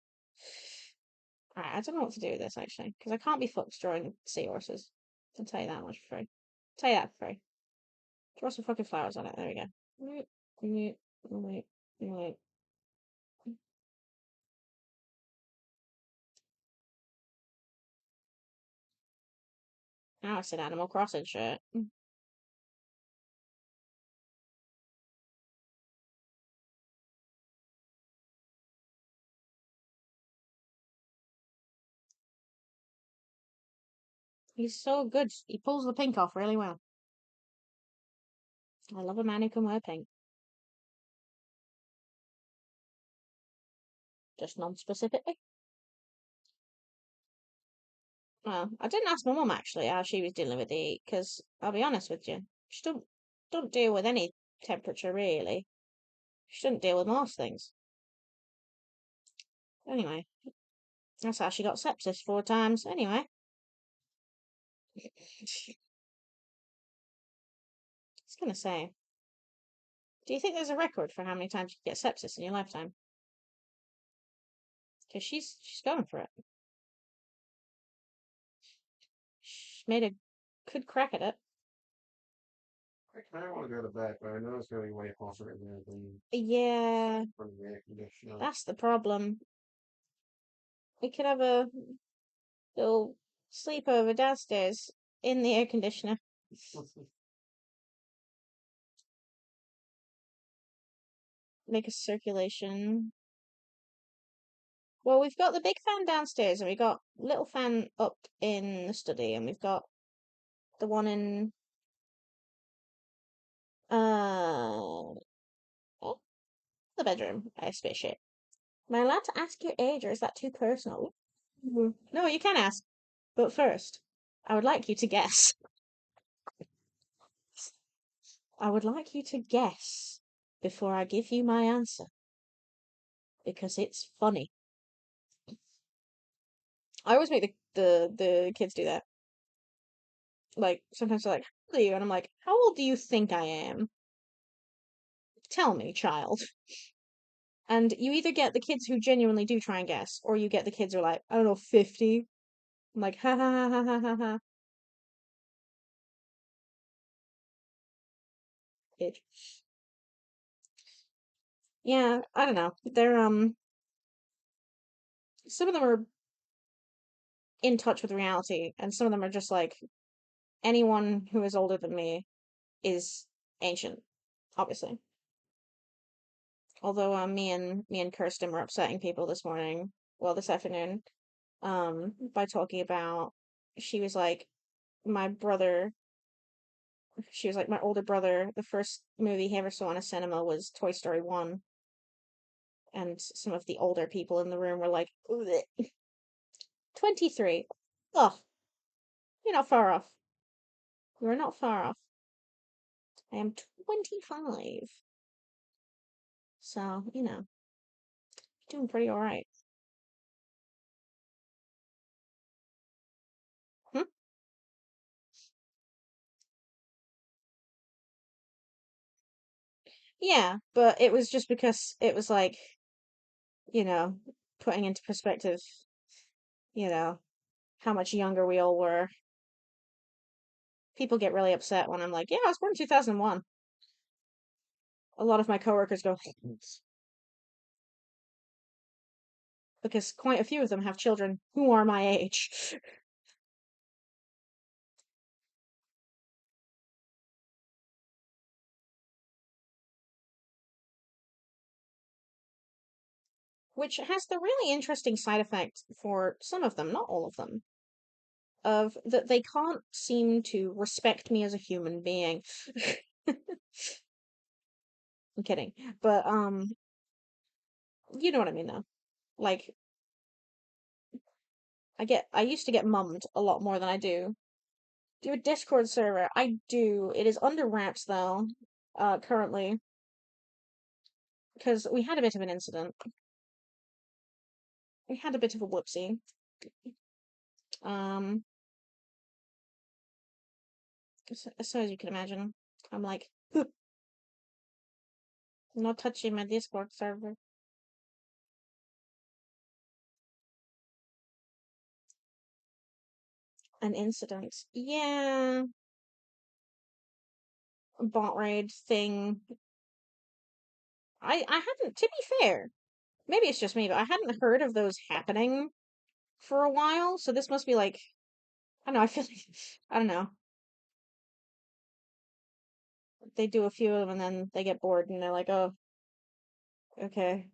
Right, I don't know what to do with this actually, because I can't be fucked drawing seahorses. I'll tell you that much for free. Tell you that for free. Draw some fucking flowers on it. There we go. Wait, wait, wait, wait. Now it's an Animal Crossing shirt. He's so good. He pulls the pink off really well. I love a man who can wear pink. Just non-specifically. Well, I didn't ask my mum actually how she was dealing with the heat, because I'll be honest with you, she don't deal with any temperature really. She doesn't deal with most things. Anyway, that's how she got sepsis 4 times. Anyway, I was gonna say, do you think there's a record for how many times you get sepsis in your lifetime? Because she's going for it. She's made a good crack at it. I kind of want to go to bed, but I know it's going to be way closer in there than Yeah, from the air conditioner. that's the problem. We could have a little sleepover downstairs in the air conditioner. Make a circulation. Well, we've got the big fan downstairs, and we've got little fan up in the study, and we've got the one in uh oh, the bedroom. I spaceship. Am I allowed to ask your age, or is that too personal? No, you can ask. But first, I would like you to guess. I would like you to guess before I give you my answer because it's funny. I always make the kids do that. Like sometimes they're like, "How old are you?" And I'm like, "How old do you think I am? Tell me, child." And you either get the kids who genuinely do try and guess, or you get the kids who are like, I don't know, 50. I'm like, ha ha ha ha ha ha ha. Bitch. Yeah, I don't know. Some of them are in touch with reality, and some of them are just like anyone who is older than me is ancient, obviously. Although me and Kirsten were upsetting people this morning, well, this afternoon, by talking about she was like my brother she was like my older brother, the first movie he ever saw in a cinema was Toy Story 1, and some of the older people in the room were like, "Bleh." 23. Oh, you're not far off. You're not far off. I am 25. So, doing pretty all right. Hmm? Yeah, but it was just because it was like, you know, putting into perspective, you know, how much younger we all were. People get really upset when I'm like, yeah, I was born in 2001. A lot of my coworkers go, because quite a few of them have children who are my age. Which has the really interesting side effect for some of them, not all of them, of that they can't seem to respect me as a human being. I'm kidding. But you know what I mean though. Like I used to get mummed a lot more than I do. Do a Discord server. I do. It is under wraps though, currently, because we had a bit of an incident. We had a bit of a whoopsie. Um, so as you can imagine, I'm like, not touching my Discord server. An incident. Yeah, bot raid thing. I hadn't, to be fair, maybe it's just me, but I hadn't heard of those happening for a while. So this must be like, I don't know, I feel like, I don't know. They do a few of them and then they get bored and they're like, oh, okay.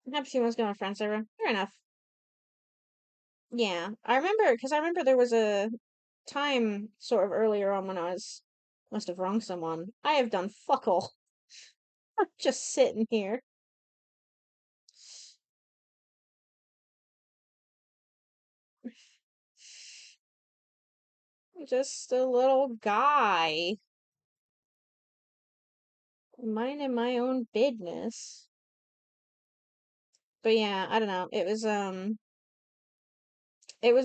I'm happy someone's going on friend server. Fair enough. Yeah, because I remember there was a time sort of earlier on when I must have wronged someone. I have done fuck all. I'm just sitting here. Just a little guy minding my own business. But yeah, I don't know. It was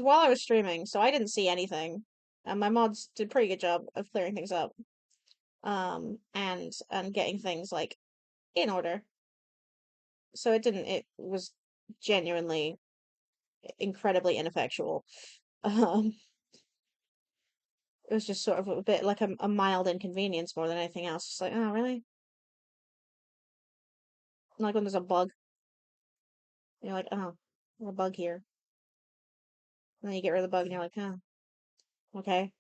while I was streaming, so I didn't see anything. And my mods did a pretty good job of clearing things up. And getting things like in order. So it was genuinely incredibly ineffectual. Um, it was just sort of a bit like a mild inconvenience more than anything else. Just like, oh, really? Like when there's a bug, and you're like, oh, there's a bug here. And then you get rid of the bug, and you're like, oh, okay.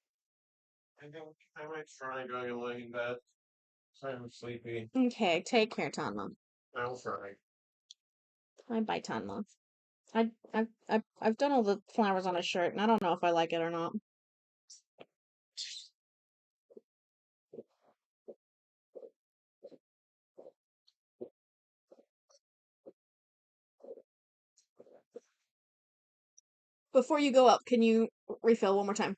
I think I might try going and laying in bed. So I'm sleepy. Okay, take care, Tanma. I'll try. Bye bye, Tanma. I've done all the flowers on a shirt, and I don't know if I like it or not. Before you go up, can you refill one more time?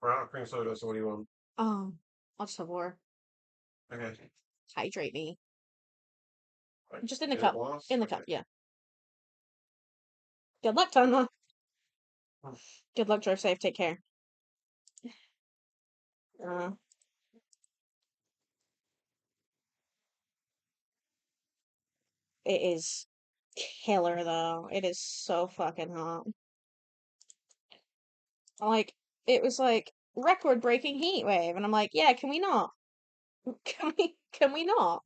We're out of cream soda, so what do you want? I'll just have water. Okay. Hydrate me. Like, Just in the in a cup. glass? In the Okay. cup, yeah. Good luck, Tanma. Good luck, drive safe, take care. Uh, It is killer though. It is so fucking hot. Like it was like record breaking heat wave, and I'm like, yeah, can we not? Can we not?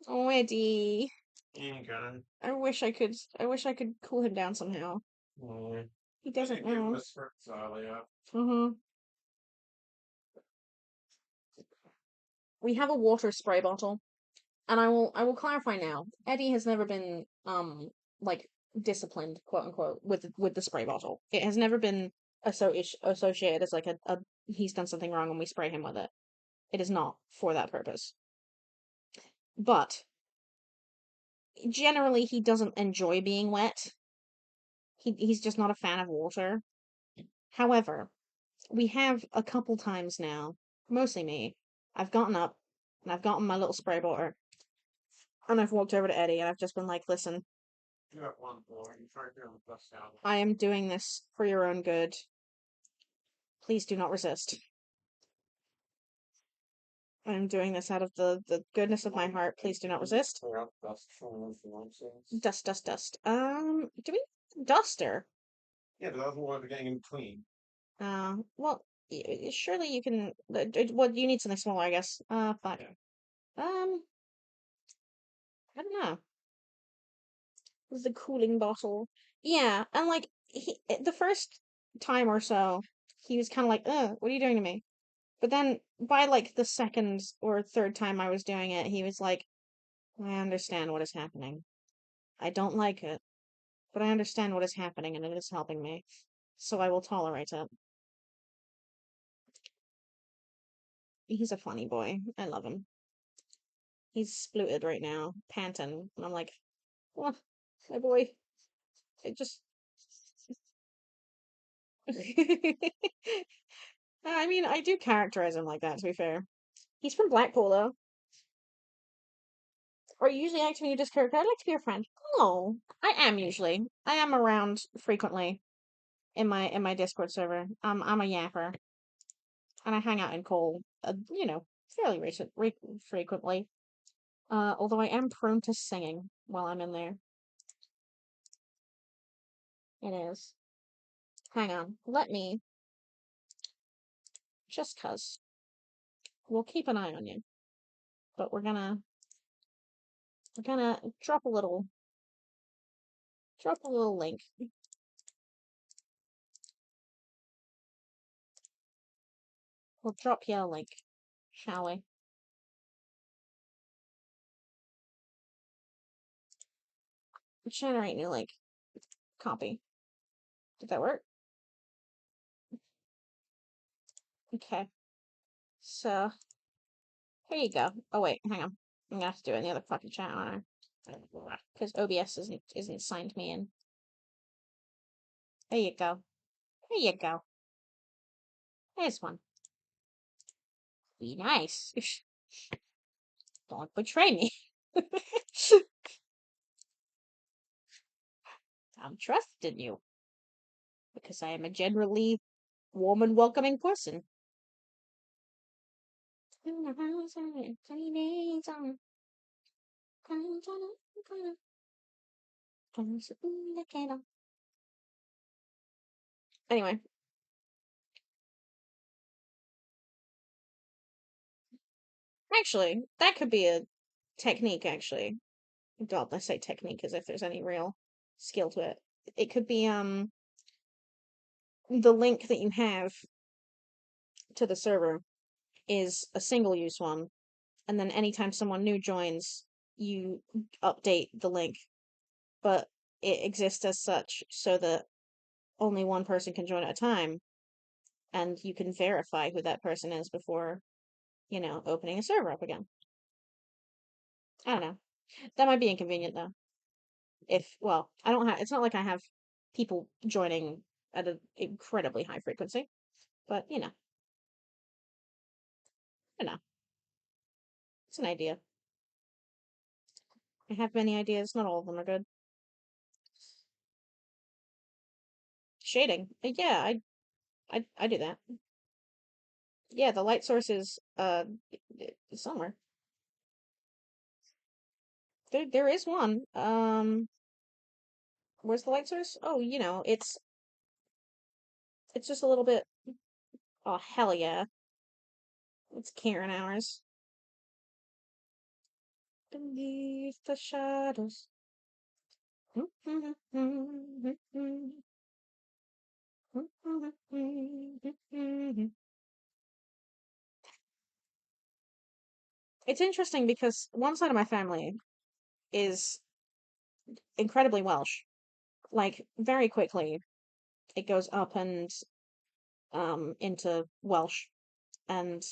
Oh, Eddie. Okay. I wish I could cool him down somehow. Mm. He I doesn't did give him know. a script, yeah. Mm-hmm. We have a water spray bottle, and I will clarify now. Eddie has never been like disciplined, quote unquote, with the spray bottle. It has never been associated as like a he's done something wrong and we spray him with it. It is not for that purpose. But generally he doesn't enjoy being wet. He's just not a fan of water. However, we have a couple times now, mostly me. I've gotten up and I've gotten my little spray bottle and I've walked over to Eddie and I've just been like, listen, You have one boy. You try to get him the best out. I am doing this for your own good. Please do not resist. I am doing this out of the goodness of my heart. Please do not resist. Clear out the dust from the influences. Dust, dust, dust. Do we duster? Yeah, but that's what we're getting him clean. Well, surely you can. Well, you need something smaller, I guess. Fuck. Yeah. I don't know. The cooling bottle. Yeah, and like the first time or so, he was kind of like, what are you doing to me?" But then by like the second or third time I was doing it, he was like, "I understand what is happening. I don't like it, but I understand what is happening and it is helping me, so I will tolerate it." He's a funny boy. I love him. He's splooted right now, panting, and I'm like, "Oh, my boy, it just." I mean, I do characterize him like that, to be fair. He's from Blackpool, though. Or you usually act when you just character. I'd like to be your friend. Oh, I am usually. I am around frequently in my Discord server. I'm a yapper, and I hang out in Cole, fairly frequently. Although I am prone to singing while I'm in there. It is. Hang on. Let me, just 'cause. We'll keep an eye on you. But we're gonna drop a little link. We'll drop you a link, shall we? Generate new link. Copy. Did that work? Okay. So here you go. Oh wait, hang on. I'm gonna have to do it in the other fucking chat, aren't I? Because OBS isn't signed me in. There you go. There you go. There's one. Be nice. Don't betray me. I'm trusting you because I am a generally warm and welcoming person. Anyway, actually, that could be a technique, actually. Well, I say technique as if there's any real skill to it. It could be the link that you have to the server is a single use one, and then anytime someone new joins, you update the link, but it exists as such so that only one person can join at a time, and you can verify who that person is before, opening a server up again. I don't know. That might be inconvenient though. Well, I don't have, it's not like I have people joining at an incredibly high frequency, but it's an idea. I have many ideas, not all of them are good. Shading. Yeah, I do that. Yeah, the light source is somewhere. There is one. Where's the light source? Oh, it's just a little bit. Oh, hell yeah. It's Karen hours. Beneath the shadows. It's interesting because one side of my family is incredibly Welsh. Like, very quickly, it goes up and into Welsh and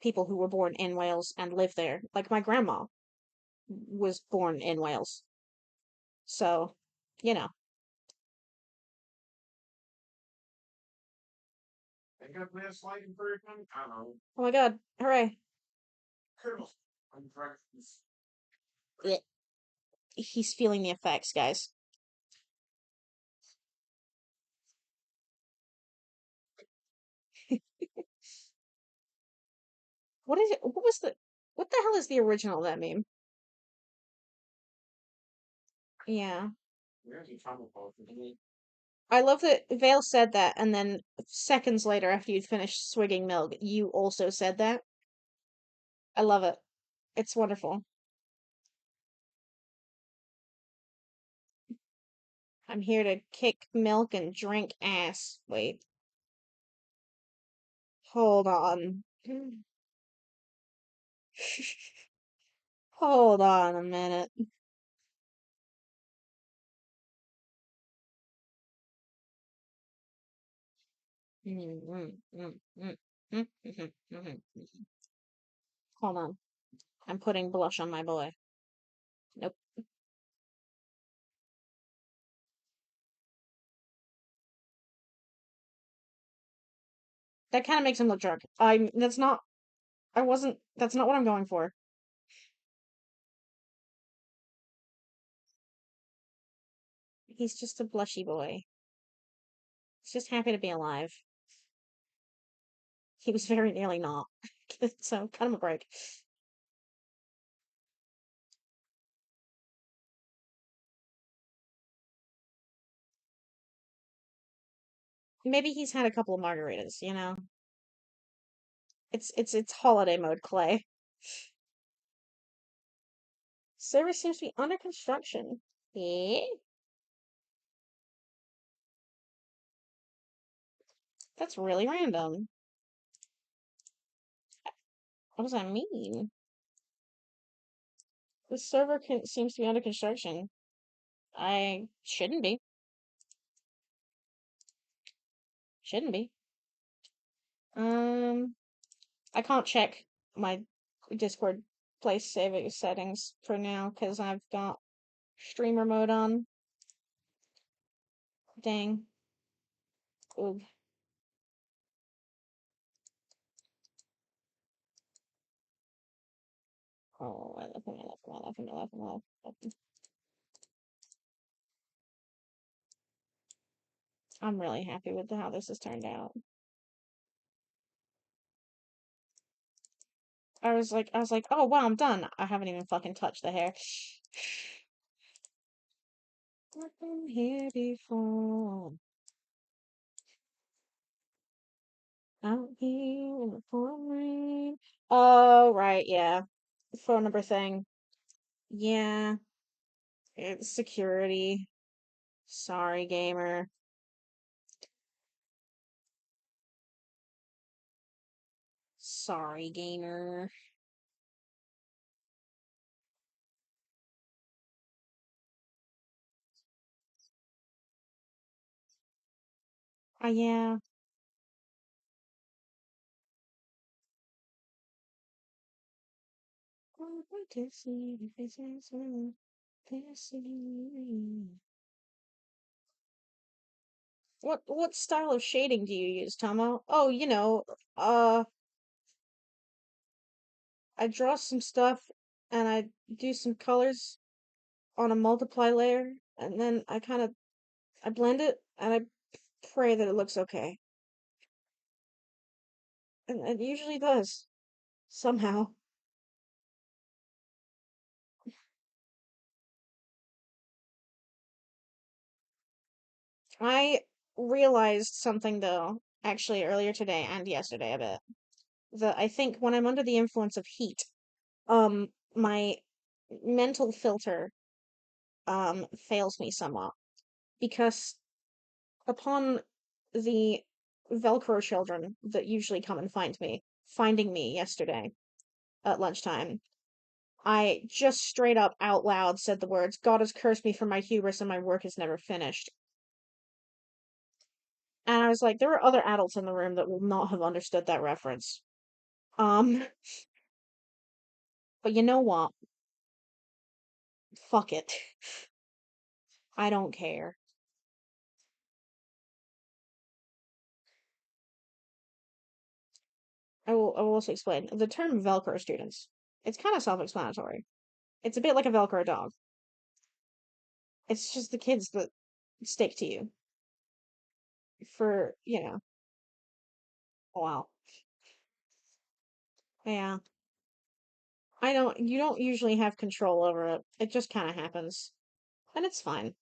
people who were born in Wales and live there. Like, my grandma was born in Wales. So, you know. I got last light in Bergman. I don't know. Oh my god, hooray. Kernels. I'm breakfast. Blech. He's feeling the effects, guys. What is it? What the hell is the original of that meme? Yeah. Where's the travel ball? I love that Vale said that, and then seconds later, after you'd finished swigging milk, you also said that. I love it. It's wonderful. I'm here to kick milk and drink ass. Wait, hold on. Hold on a minute. Hold on. I'm putting blush on my boy. Nope. That kind of makes him look drunk. That's not what I'm going for. He's just a blushy boy. He's just happy to be alive. He was very nearly not. So, cut him a break. Maybe he's had a couple of margaritas. It's holiday mode, Clay. Service seems to be under construction. Yeah? That's really random. What does that mean? The seems to be under construction. I shouldn't be. Shouldn't be. Um, I can't check my Discord place saving settings for now because I've got streamer mode on. Dang. Oog. Oh, I left, I left, I left, I left, I left. I'm really happy with how this has turned out. I was like, oh wow, I'm done. I haven't even fucking touched the hair. I've been here before. Out here in the pouring rain. Oh, right, yeah. Phone number thing. Yeah, it's security. Sorry, gamer. Sorry, gamer. Yeah. I want to see the faces of passing. What style of shading do you use, Tomo? Oh, I draw some stuff and I do some colors on a multiply layer and then I blend it and I pray that it looks okay. And it usually does. Somehow. I realized something though, actually earlier today and yesterday a bit, that I think when I'm under the influence of heat, my mental filter fails me somewhat because upon the Velcro children that usually come and finding me yesterday at lunchtime, I just straight up out loud said the words, God has cursed me for my hubris and my work is never finished. And I was like, there were other adults in the room that will not have understood that reference. Um, but you know what? Fuck it. I don't care. I will also explain. The term Velcro students, it's kind of self-explanatory. It's a bit like a Velcro dog. It's just the kids that stick to you for, a while. Yeah. You don't usually have control over it. It just kind of happens. And it's fine.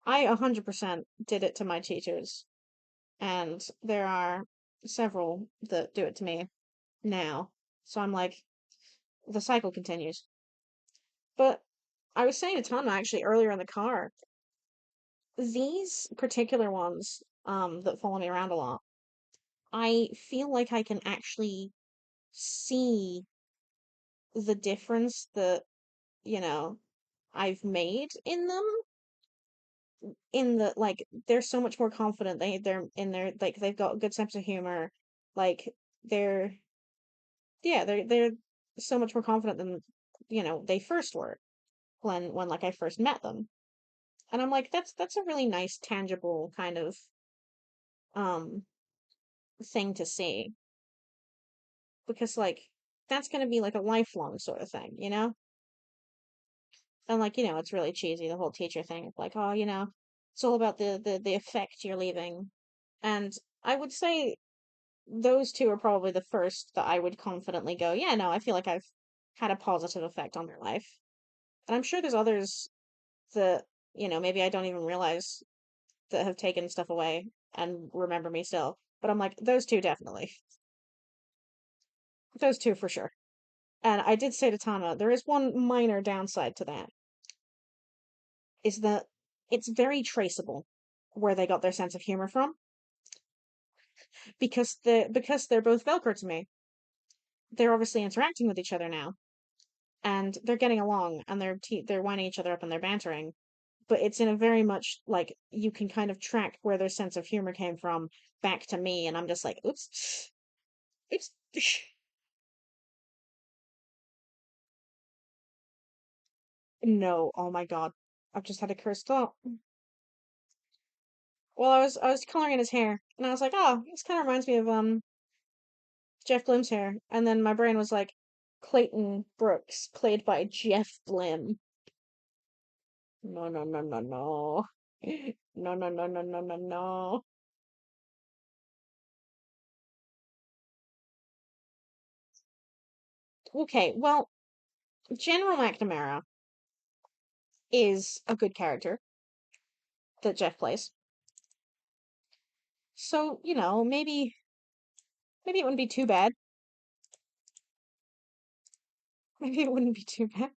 I 100% did it to my teachers, and there are several that do it to me now. So I'm like, the cycle continues. But I was saying to Tom actually earlier in the car, these particular ones, that follow me around a lot, I feel like I can actually see the difference that, you know, I've made in them in the like they're so much more confident. They're in their like they've got a good sense of humor. Like they're yeah, they're so much more confident than they first were when like I first met them. And I'm like that's a really nice tangible kind of um thing to see because like that's going to be like a lifelong sort of thing, you know? And like, it's really cheesy the whole teacher thing. It's like, oh, it's all about the effect you're leaving. And I would say those two are probably the first that I would confidently go, yeah, no, I feel like I've had a positive effect on their life. And I'm sure there's others that, maybe I don't even realize that have taken stuff away and remember me still. But I'm like, those two definitely. Those two for sure. And I did say to Tana, there is one minor downside to that, is that it's very traceable where they got their sense of humor from because they're both Velcro to me. They're obviously interacting with each other now and they're getting along and they're winding each other up and they're bantering, but it's in a very much like you can kind of track where their sense of humor came from back to me, and I'm just like, oops, oops. No, oh my God, I've just had a cursed thought. Well, I was coloring in his hair, and I was like, oh, this kind of reminds me of Jeff Blim's hair, and then my brain was like, Clayton Brooks, played by Jeff Blim. No, no, no, no, no. No, no, no, no, no, no, no. Okay, well, General McNamara is a good character that Jeff plays. So, maybe it wouldn't be too bad. Maybe it wouldn't be too bad.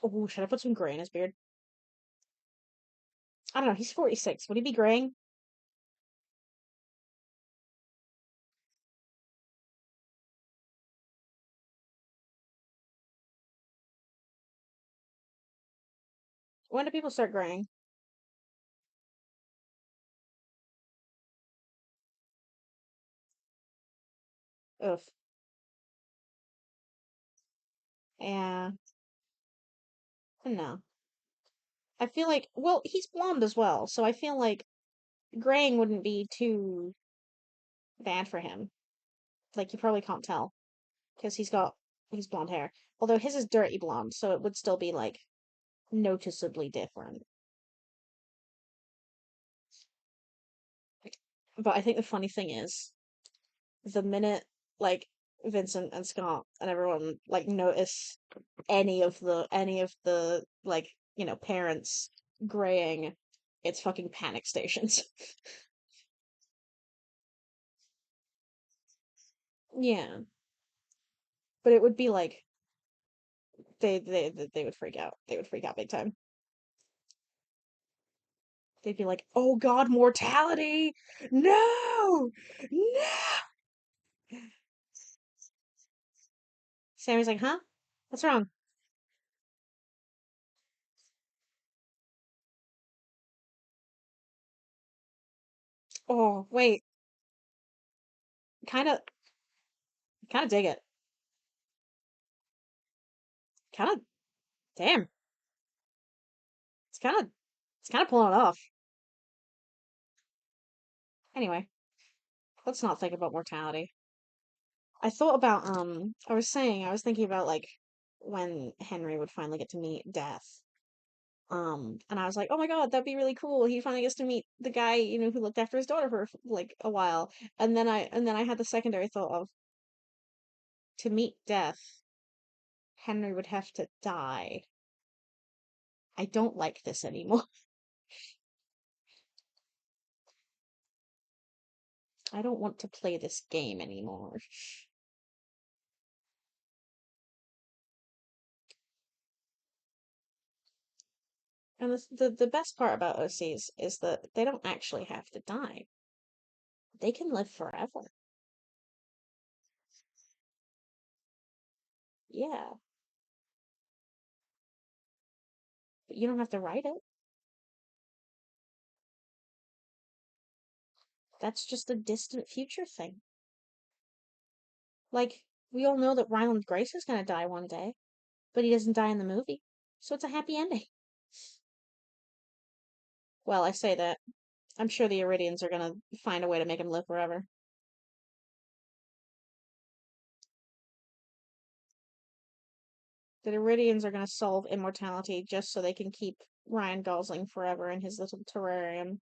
Oh, should I put some gray in his beard? I don't know, he's 46. Would he be graying? When do people start graying? Ugh. Yeah. No. I feel like, well, he's blonde as well, so I feel like graying wouldn't be too bad for him. Like, you probably can't tell because he's blonde hair. Although his is dirty blonde, so it would still be like noticeably different. But I think the funny thing is, the minute, like, Vincent and Scott and everyone like notice any of the like, parents graying, it's fucking panic stations. Yeah. But it would be like they would freak out. They would freak out big time. They'd be like, "Oh God, mortality! No, no!" Sammy's like, "Huh? What's wrong?" Oh, wait, kind of, kind of dig it. Kind of, damn. It's kind of, it's kind of pulling it off. Anyway, let's not think about mortality. I thought about, I was thinking about like when Henry would finally get to meet death. And I was like, oh my God, that'd be really cool. He finally gets to meet the guy, who looked after his daughter for like a while. And then I had the secondary thought of, to meet death, Henry would have to die. I don't like this anymore. I don't want to play this game anymore. And the best part about OCs is that they don't actually have to die. They can live forever. Yeah, but you don't have to write it. That's just a distant future thing. Like, we all know that Ryland Grace is gonna die one day, but he doesn't die in the movie. So it's a happy ending. Well, I say that. I'm sure the Iridians are gonna find a way to make him live forever. The Iridians are gonna solve immortality just so they can keep Ryan Gosling forever in his little terrarium.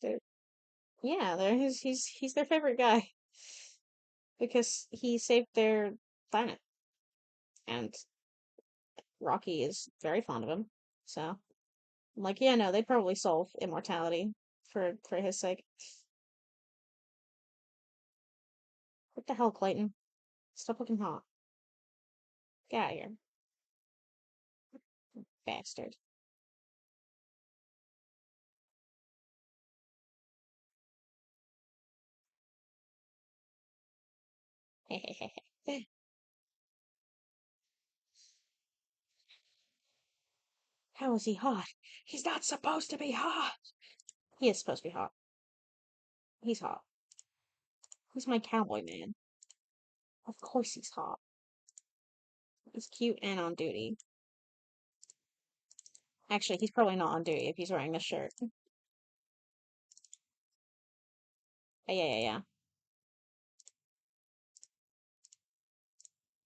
They're, yeah, he's their favorite guy because he saved their planet, and Rocky is very fond of him. So, I'm like, yeah, no, they'd probably solve immortality for his sake. What the hell, Clayton? Stop looking hot. Get out of here, bastard. How is he hot? He's not supposed to be hot. He is supposed to be hot. He's hot. He's my cowboy man. Of course he's hot. He's cute and on duty. Actually, he's probably not on duty if he's wearing this shirt. Yeah, yeah, yeah.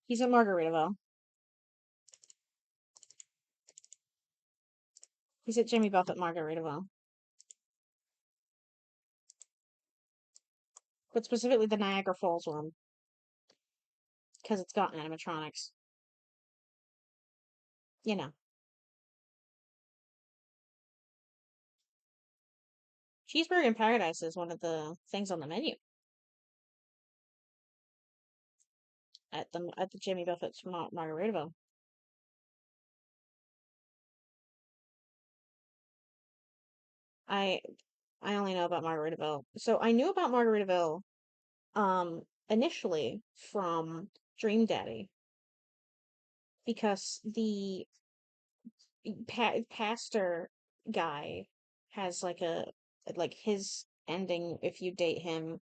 He's at Margaritaville. He's at Jimmy Buffett Margaritaville. But specifically the Niagara Falls one, because it's got animatronics. You know. Cheeseburger in Paradise is one of the things on the menu at the Jimmy Buffett's Margaritaville. I I only know about Margaritaville. So I knew about Margaritaville initially from Dream Daddy because the pastor guy has like his ending if you date him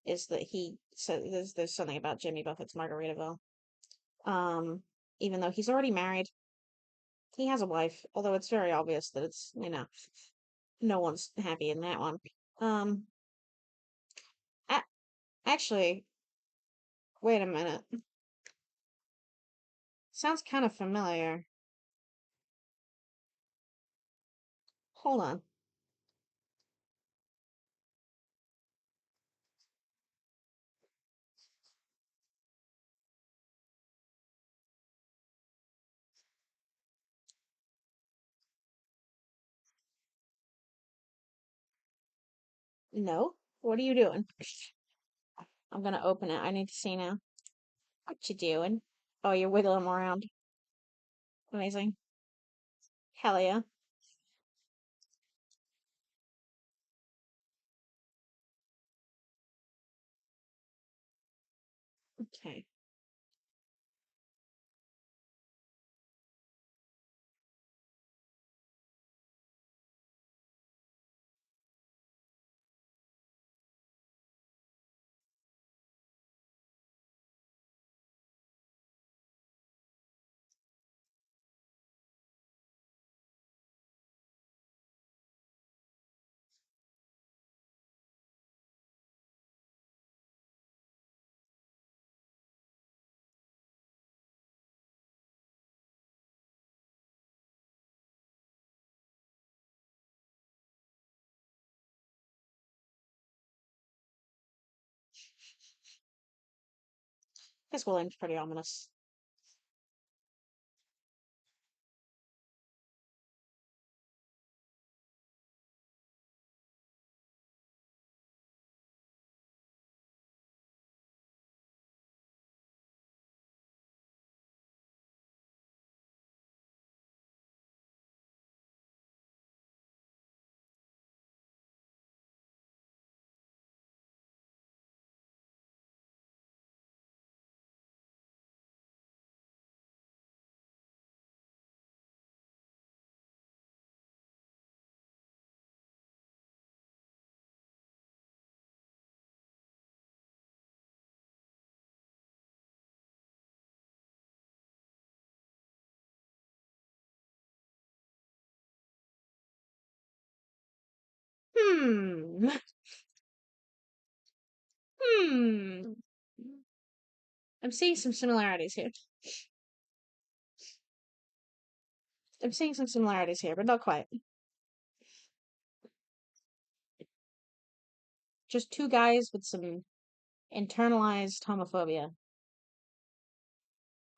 is that he so there's something about Jimmy Buffett's Margaritaville. Um, Even though he's already married, he has a wife, although it's very obvious that it's, no one's happy in that one. Um, a- Actually, wait a minute. Sounds kind of familiar. Hold on. No? What are you doing? I'm gonna open it. I need to see now. What you doing? Oh, you're wiggling 'em around. Amazing. Hell yeah. Okay. This William's pretty ominous. Hmm. Hmm. I'm seeing some similarities here. I'm seeing some similarities here, but not quite. Just two guys with some internalized homophobia.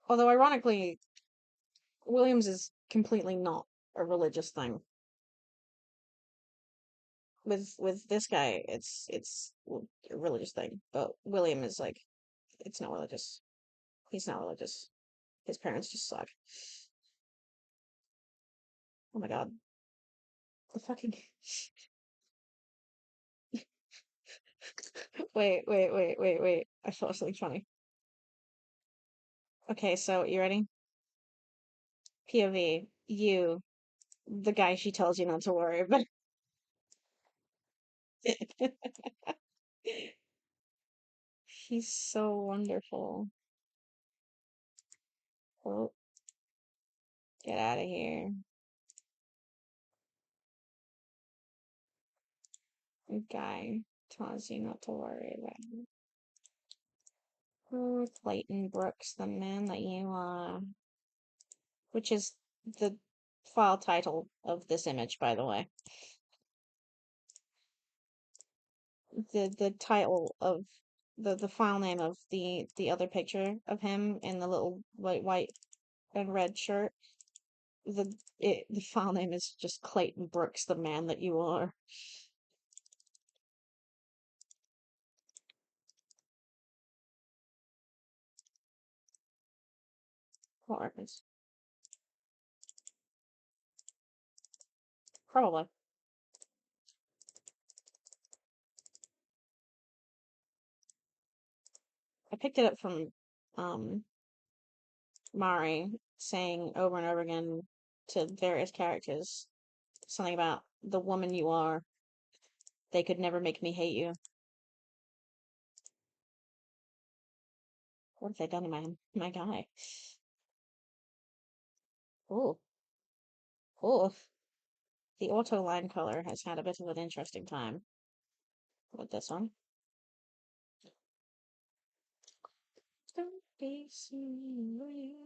Although, ironically, Williams is completely not a religious thing. With this guy, it's a religious thing, but William is like, it's not religious. He's not religious. His parents just suck. Oh my god. The fucking wait. I saw something funny. Okay, so you ready? POV, you, the guy she tells you not to worry about. He's so wonderful. Oh, get out of here. The guy tells you not to worry about. Oh, Clayton Brooks, the man that you are. Which is the file title of this image, by the way. The title of the file name of the other picture of him in the little white and red shirt. The file name is just Clayton Brooks, the man that you are. What reference? Probably. I picked it up from um Mari saying over and over again to various characters something about the woman you are. They could never make me hate you. What have they done to my guy? Oh, oh. The auto line color has had a bit of an interesting time with this one. Don't be silly.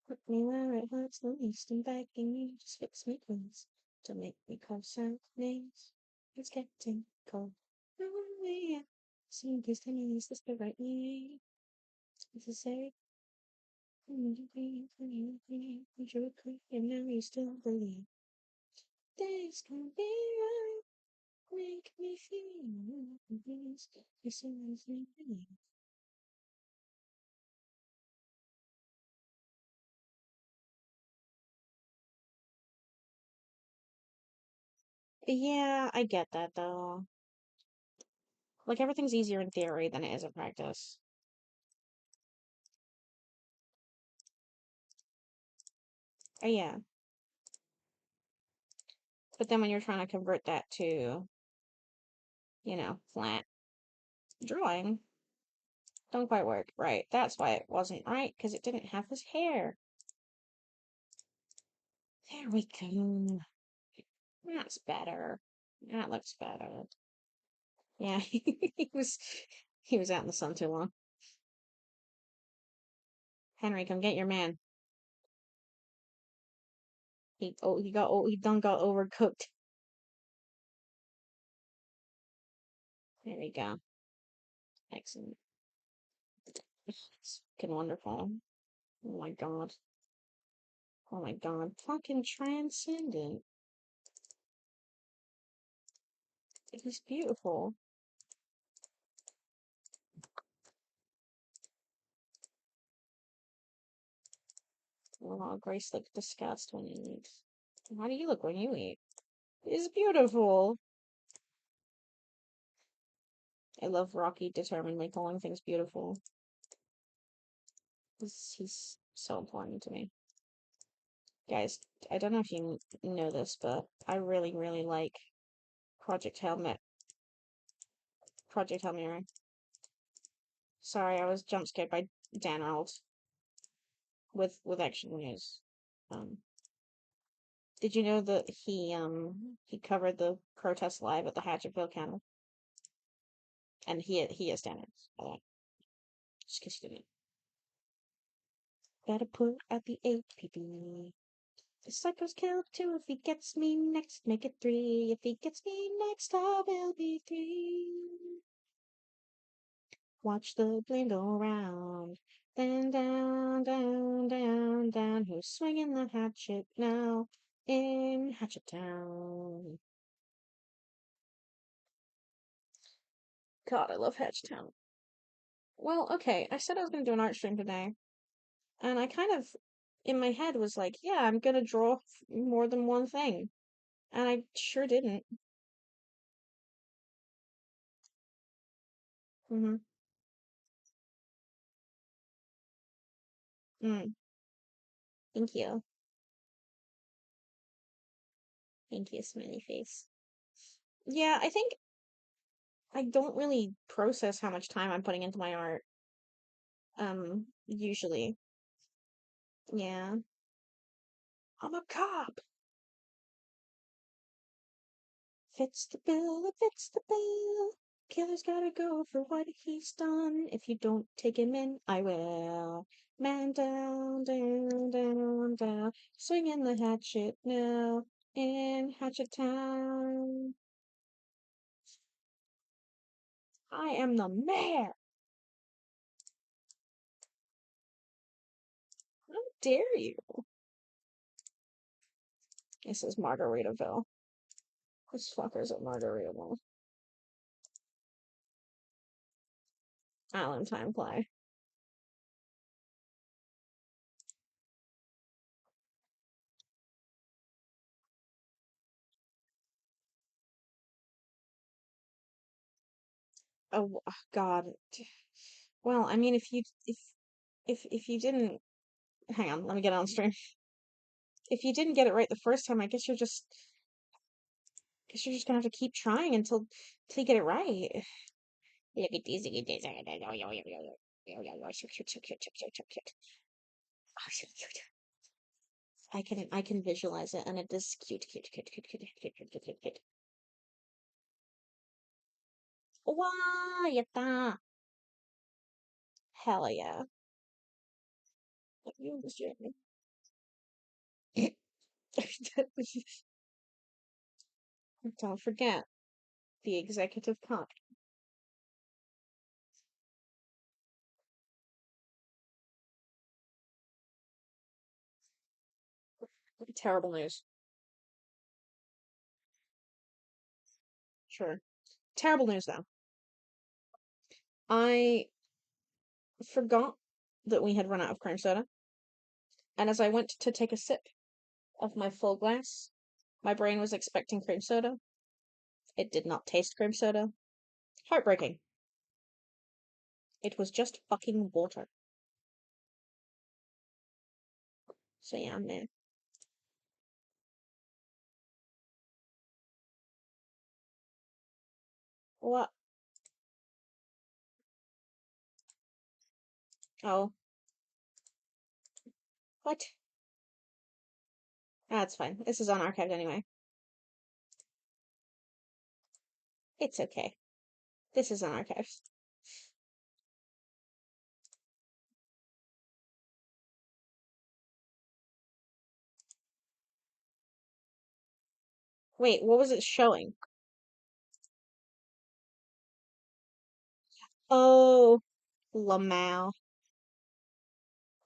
Put me where it hurts the least and begging you just fix me, please. To make me call some names. It's getting cold. Oh, yeah. Some kiss to me is the spirit right me. It's a say. And now you still believe things can be right. Make me feel this. It's amazing. Yeah, I get that though. Like everything's easier in theory than it is in practice. Yeah. But then when you're trying to convert that to, flat drawing, don't quite work. Right. That's why it wasn't right, because it didn't have his hair. There we go. That's better. That looks better. Yeah, he was out in the sun too long. Henry, come get your man. He done got overcooked. There we go. Excellent. It's fucking wonderful. Oh my god. Oh my god. Fucking transcendent. He's beautiful. Oh, Grace looks disgusted when he eats. How do you look when you eat? It's beautiful. I love Rocky determinedly calling things beautiful. He's so important to me. Guys, I don't know if you know this, but I really, really like Project Helmet. Project Helmet. Sorry, I was jump scared by Dan Reynolds with Action News. Um, did you know that he covered the protest live at the Hatchettville Kennel, and he is Dan Reynolds. Just in case you didn't. Better put out the APB. The sucker's killed two. If he gets me next, make it three. If he gets me next, I will be three. Watch the blame go round. Then down, down, down, down. Who's swinging the hatchet now in Hatchet Town? God, I love Hatchet Town. Well, okay, I said I was going to do an art stream today, and I kind of, in my head, was like, yeah, I'm going to draw more than one thing. And I sure didn't. Mm-hmm. Mm. Thank you. Thank you, smiley face. Yeah, I think I don't really process how much time I'm putting into my art. Usually. Yeah. I'm a cop. Fits the bill, it fits the bill. Killer's gotta go for what he's done. If you don't take him in, I will. Man down, down, down, down. Swinging the hatchet now in Hatchet Town. I am the mayor. How dare you? This is Margaritaville. This fucker's at Margaritaville. Island time play. Oh God. Well, I mean, if you didn't, hang on, let me get on stream. If you didn't get it right the first time, guess you're just gonna have to keep trying until you get it right. Look at these, look at these. So cute, so cute, so cute, so cute. Oh, so cute. I can visualize it, and it is cute, cute, cute, cute, cute, cute, cute, cute, cute, cute. Wow, yatta. Hell yeah. You understand me? Don't forget the executive cut. Terrible news. Sure. Terrible news, though. I forgot that we had run out of cream soda, and as I went to take a sip of my full glass, my brain was expecting cream soda. It did not taste cream soda. Heartbreaking. It was just fucking water. So yeah, man. What? Oh, what? That's fine. This is unarchived anyway. It's okay. This is unarchived. Wait, what was it showing? Oh, Lamau.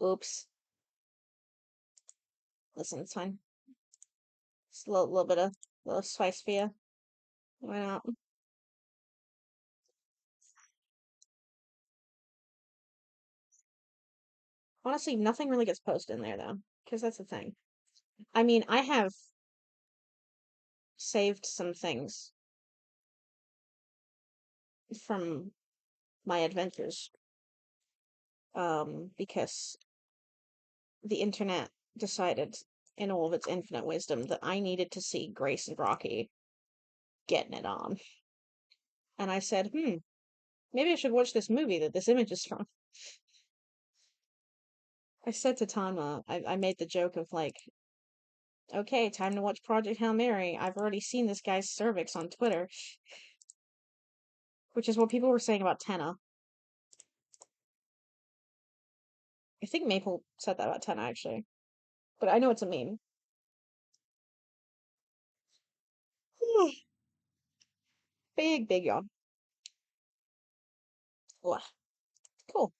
Oops. Listen, it's fine. Just a little bit of little spice for you. Why not? Honestly, nothing really gets posted in there though, because that's the thing. I mean, I have saved some things from my adventures, because the internet decided, in all of its infinite wisdom, that I needed to see Grace and Rocky getting it on. And I said, maybe I should watch this movie that this image is from. I said to Tama, I made the joke of like, okay, time to watch Project Hail Mary. I've already seen this guy's cervix on Twitter, which is what people were saying about Tenna. I think Maple said that about Tenna actually, but I know it's a meme. Big, big yawn. Ugh. Cool.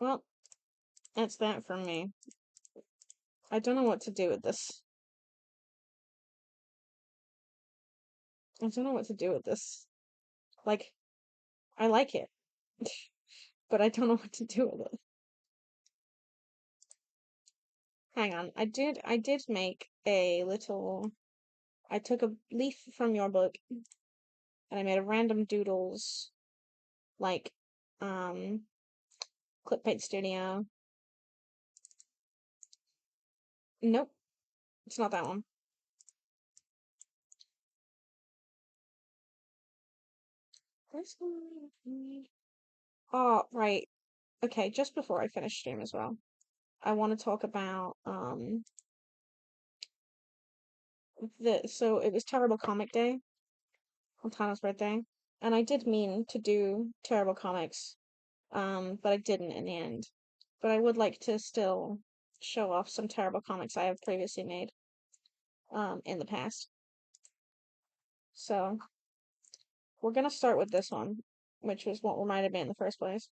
Well, that's that from me. I don't know what to do with this. I don't know what to do with this. Like, I like it, but I don't know what to do with it. Hang on. I did make a little. I took a leaf from your book and I made a random doodles, like, um, Clip Paint Studio. Nope, it's not that one. Where's the- Oh, right. Okay, just before I finish stream as well, I want to talk about so it was Terrible Comic Day on Tana's birthday, and I did mean to do Terrible Comics, but I didn't in the end. But I would like to still show off some Terrible Comics I have previously made in the past. So we're gonna start with this one, which was what reminded me in the first place.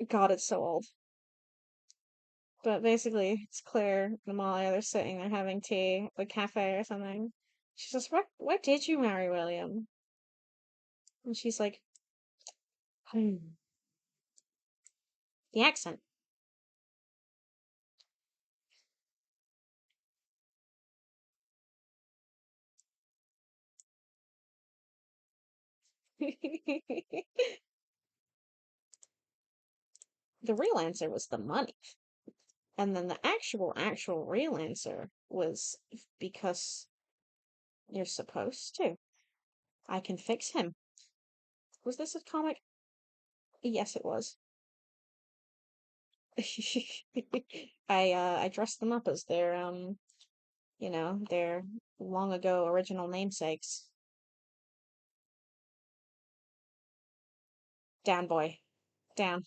God, it's so old. But basically, it's Claire and Amalia. They're sitting there having tea at a cafe or something. She says, "Why did you marry William?" And she's like, the accent. The real answer was the money. And then the actual real answer was because you're supposed to. I can fix him. Was this a comic? Yes, it was. I dressed them up as their long ago original namesakes. Down, boy. Down.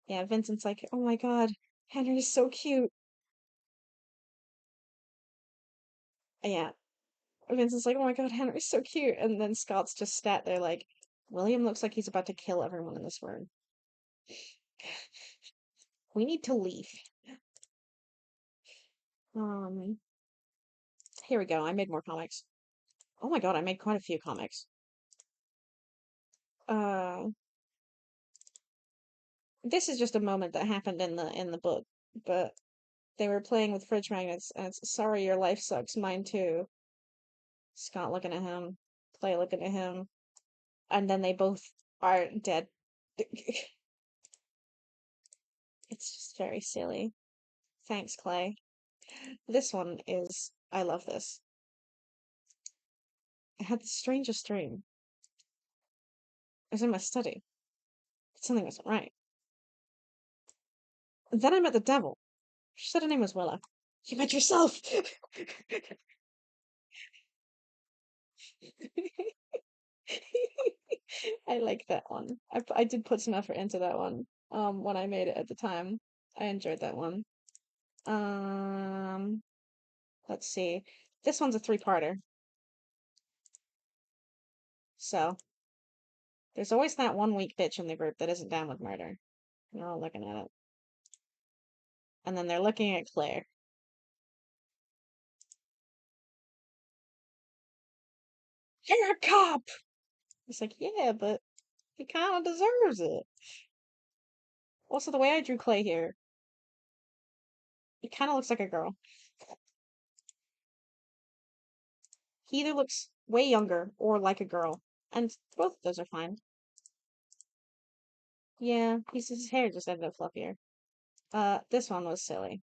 Yeah, Vincent's like, oh my god. Henry's so cute. Yeah. Vincent's like, oh my God, Henry's so cute. And then Scott's just sat there like, William looks like he's about to kill everyone in this room. We need to leave. Um, Here we go. I made more comics. Oh my God, I made quite a few comics. Uh, this is just a moment that happened in the book, but they were playing with fridge magnets, and it's sorry your life sucks, mine too. Scott looking at him, Clay looking at him, and then they both are dead. It's just very silly. Thanks, Clay. This one is, I love this. I had the strangest dream. I was in my study. Something wasn't right. Then I met the devil. She said her name was Willa. You met yourself! I like that one. I did put some effort into that one. When I made it at the time. I enjoyed that one. Um, let's see. This one's a three-parter. So, there's always that one weak bitch in the group that isn't down with murder. They're all looking at it. And then they're looking at Claire. You're a cop! It's like, yeah, but he kind of deserves it. Also, the way I drew Clay here, he kind of looks like a girl. He either looks way younger or like a girl, and both of those are fine. Yeah, his hair just ended up fluffier. This one was silly.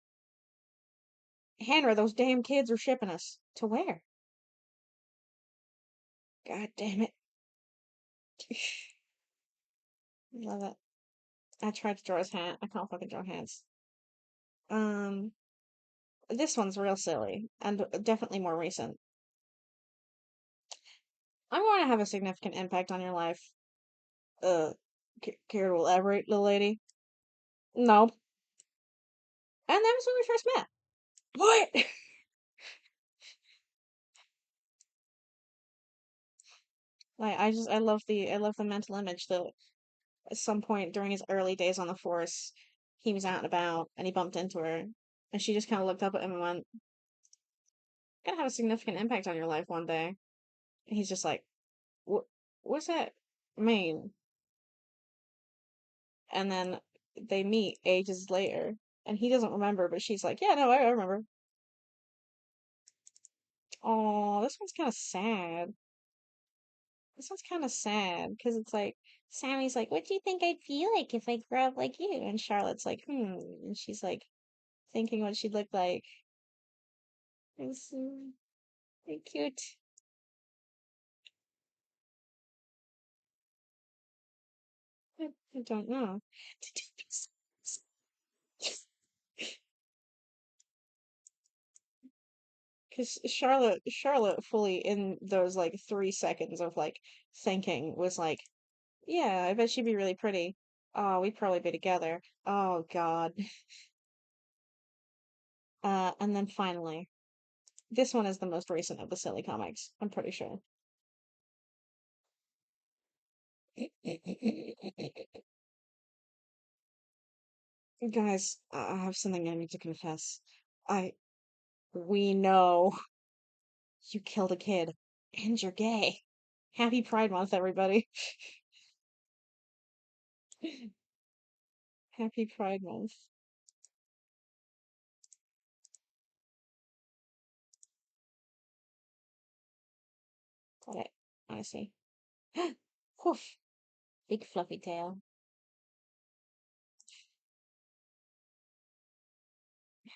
Hannah, those damn kids are shipping us. To where? God damn it. Love it. I tried to draw his hat. I can't fucking draw hats. Um, this one's real silly, and definitely more recent. I'm going to have a significant impact on your life. Uh, care to elaborate, little lady? No. And that was when we first met. What? Like I love the mental image that at some point during his early days on the force, he was out and about and he bumped into her, and she just kind of looked up at him and went, "Gonna have a significant impact on your life one day." And he's just like, "What? What's that mean?" And then they meet ages later, and he doesn't remember, but she's like, "Yeah, no, I remember." Oh, this one's kind of sad. This one's kind of sad because it's like Sammy's like, "What do you think I'd feel like if I grew up like you?" And Charlotte's like, "Hmm," and she's like thinking what she'd look like. It's very cute. I don't know. Because Charlotte fully in those like 3 seconds of like thinking was like, yeah, I bet she'd be really pretty. Oh, we'd probably be together. Oh God. And then finally, this one is the most recent of the silly comics, I'm pretty sure. Guys, I have something I need to confess. I, we know you killed a kid and you're gay. Happy Pride Month, everybody. Happy Pride Month. Got it. I see. Woof. Big fluffy tail.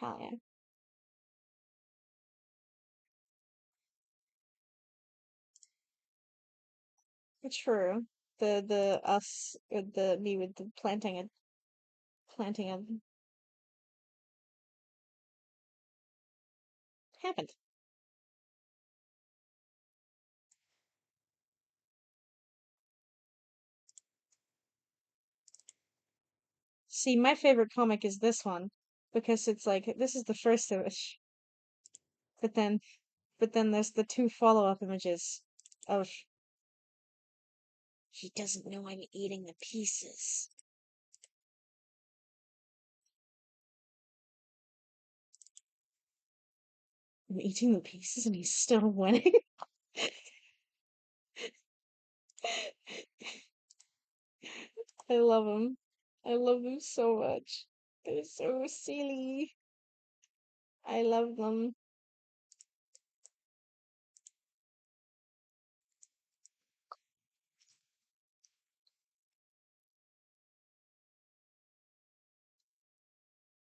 Hell yeah. True. The us the me with the planting a happened. See, my favorite comic is this one. because it's like this is the first image, but then there's the two follow-up images of he doesn't know I'm eating the pieces. I'm eating the pieces and he's still winning. I love him. I love them so much. They're so silly. I love them.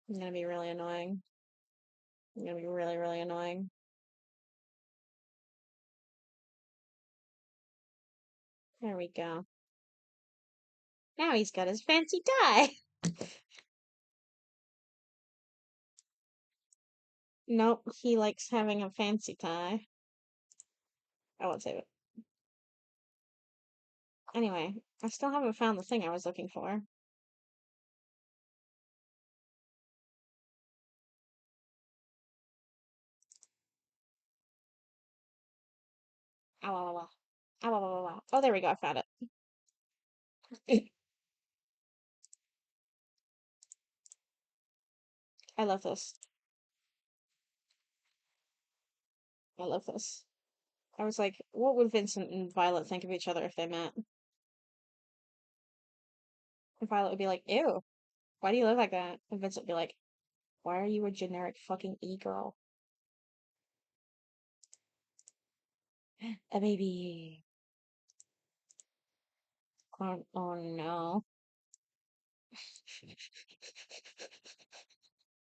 I'm gonna be really annoying. I'm gonna be really, really annoying. There we go. Now he's got his fancy tie. Nope, he likes having a fancy tie. I won't save it. Anyway, I still haven't found the thing I was looking for. Ow, ow, ow, ow. Ow, ow, ow, ow, ow. Oh, there we go. I found it. I love this. I love this. I was like, what would Vincent and Violet think of each other if they met? And Violet would be like, ew, why do you look like that? And Vincent would be like, why are you a generic fucking e-girl? A baby. Oh, oh no.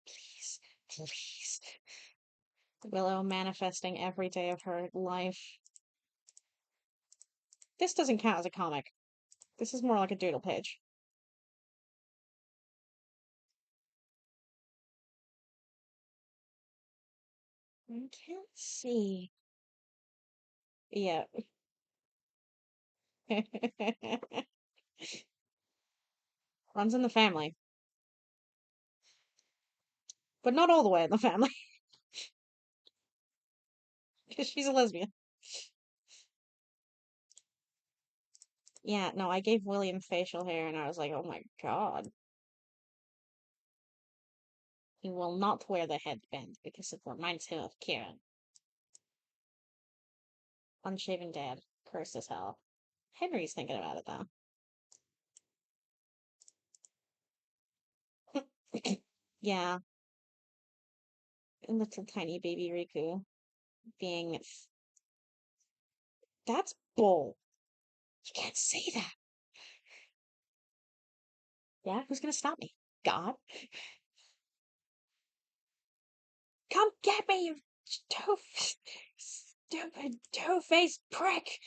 Please, please. Willow manifesting every day of her life. This doesn't count as a comic. This is more like a doodle page. I can't see. Yeah. Runs in the family, but not all the way in the family, because she's a lesbian. Yeah, no, I gave William facial hair and I was like, oh my god. He will not wear the headband because it reminds him of Kieran. Unshaven dad. Cursed as hell. Henry's thinking about it though. Yeah, little tiny baby Riku being. That's bull. You can't say that. Yeah, who's gonna stop me? God? Come get me, you stupid two-faced prick!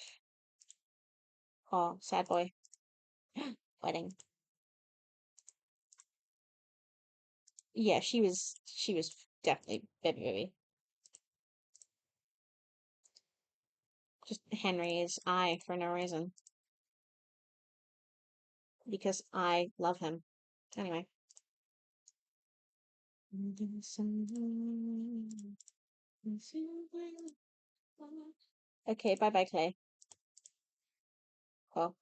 Oh, sad boy. Wedding. Yeah, she was definitely baby. Just Henry's eye for no reason. Because I love him. Anyway. Okay, bye bye, Clay. Well,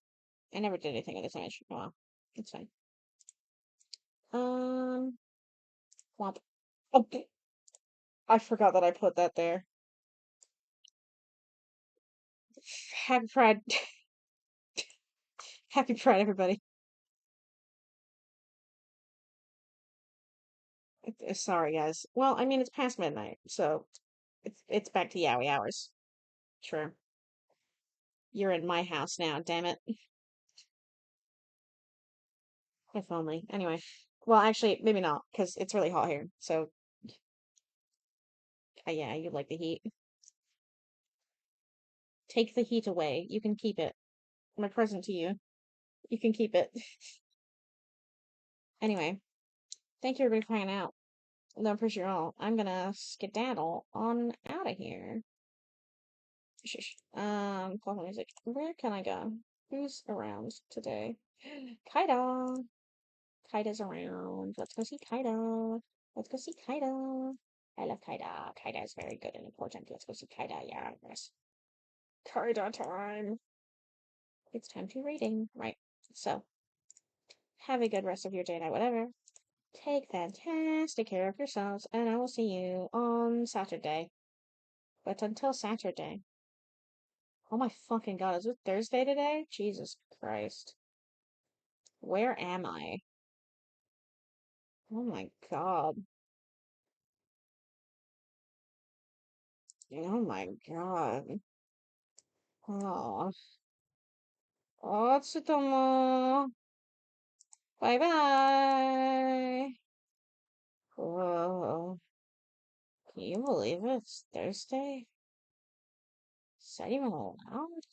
I never did anything with this image. Oh well. It's fine. Um Womp. Oh, I forgot that I put that there. Happy Pride. Happy Pride, everybody. Sorry, guys. Well, I mean, it's past midnight, so it's back to yaoi hours. Sure. You're in my house now, damn it. If only. Anyway. Well, actually, maybe not, because it's really hot here. So, yeah, you like the heat. Take the heat away. You can keep it. My present to you. You can keep it. Anyway, thank you everybody for hanging out. No, appreciate you all. I'm gonna skedaddle on out of here. Shush. Play music. Where can I go? Who's around today? Kaida. Kaida's around. Let's go see Kaida. Let's go see Kaida. I love Kaida. Kaida is very good and important. Let's go see Kaida. Yes. Kaida time. It's time to reading. Right. So, have a good rest of your day, night, whatever. Take fantastic care of yourselves, and I will see you on Saturday. But until Saturday. Oh my fucking god, is it Thursday today? Jesus Christ. Where am I? Oh my god. Oh my god. Oh. Oh, Tsutomu. Bye bye. Whoa. Can you believe it? It's Thursday? Is that even allowed?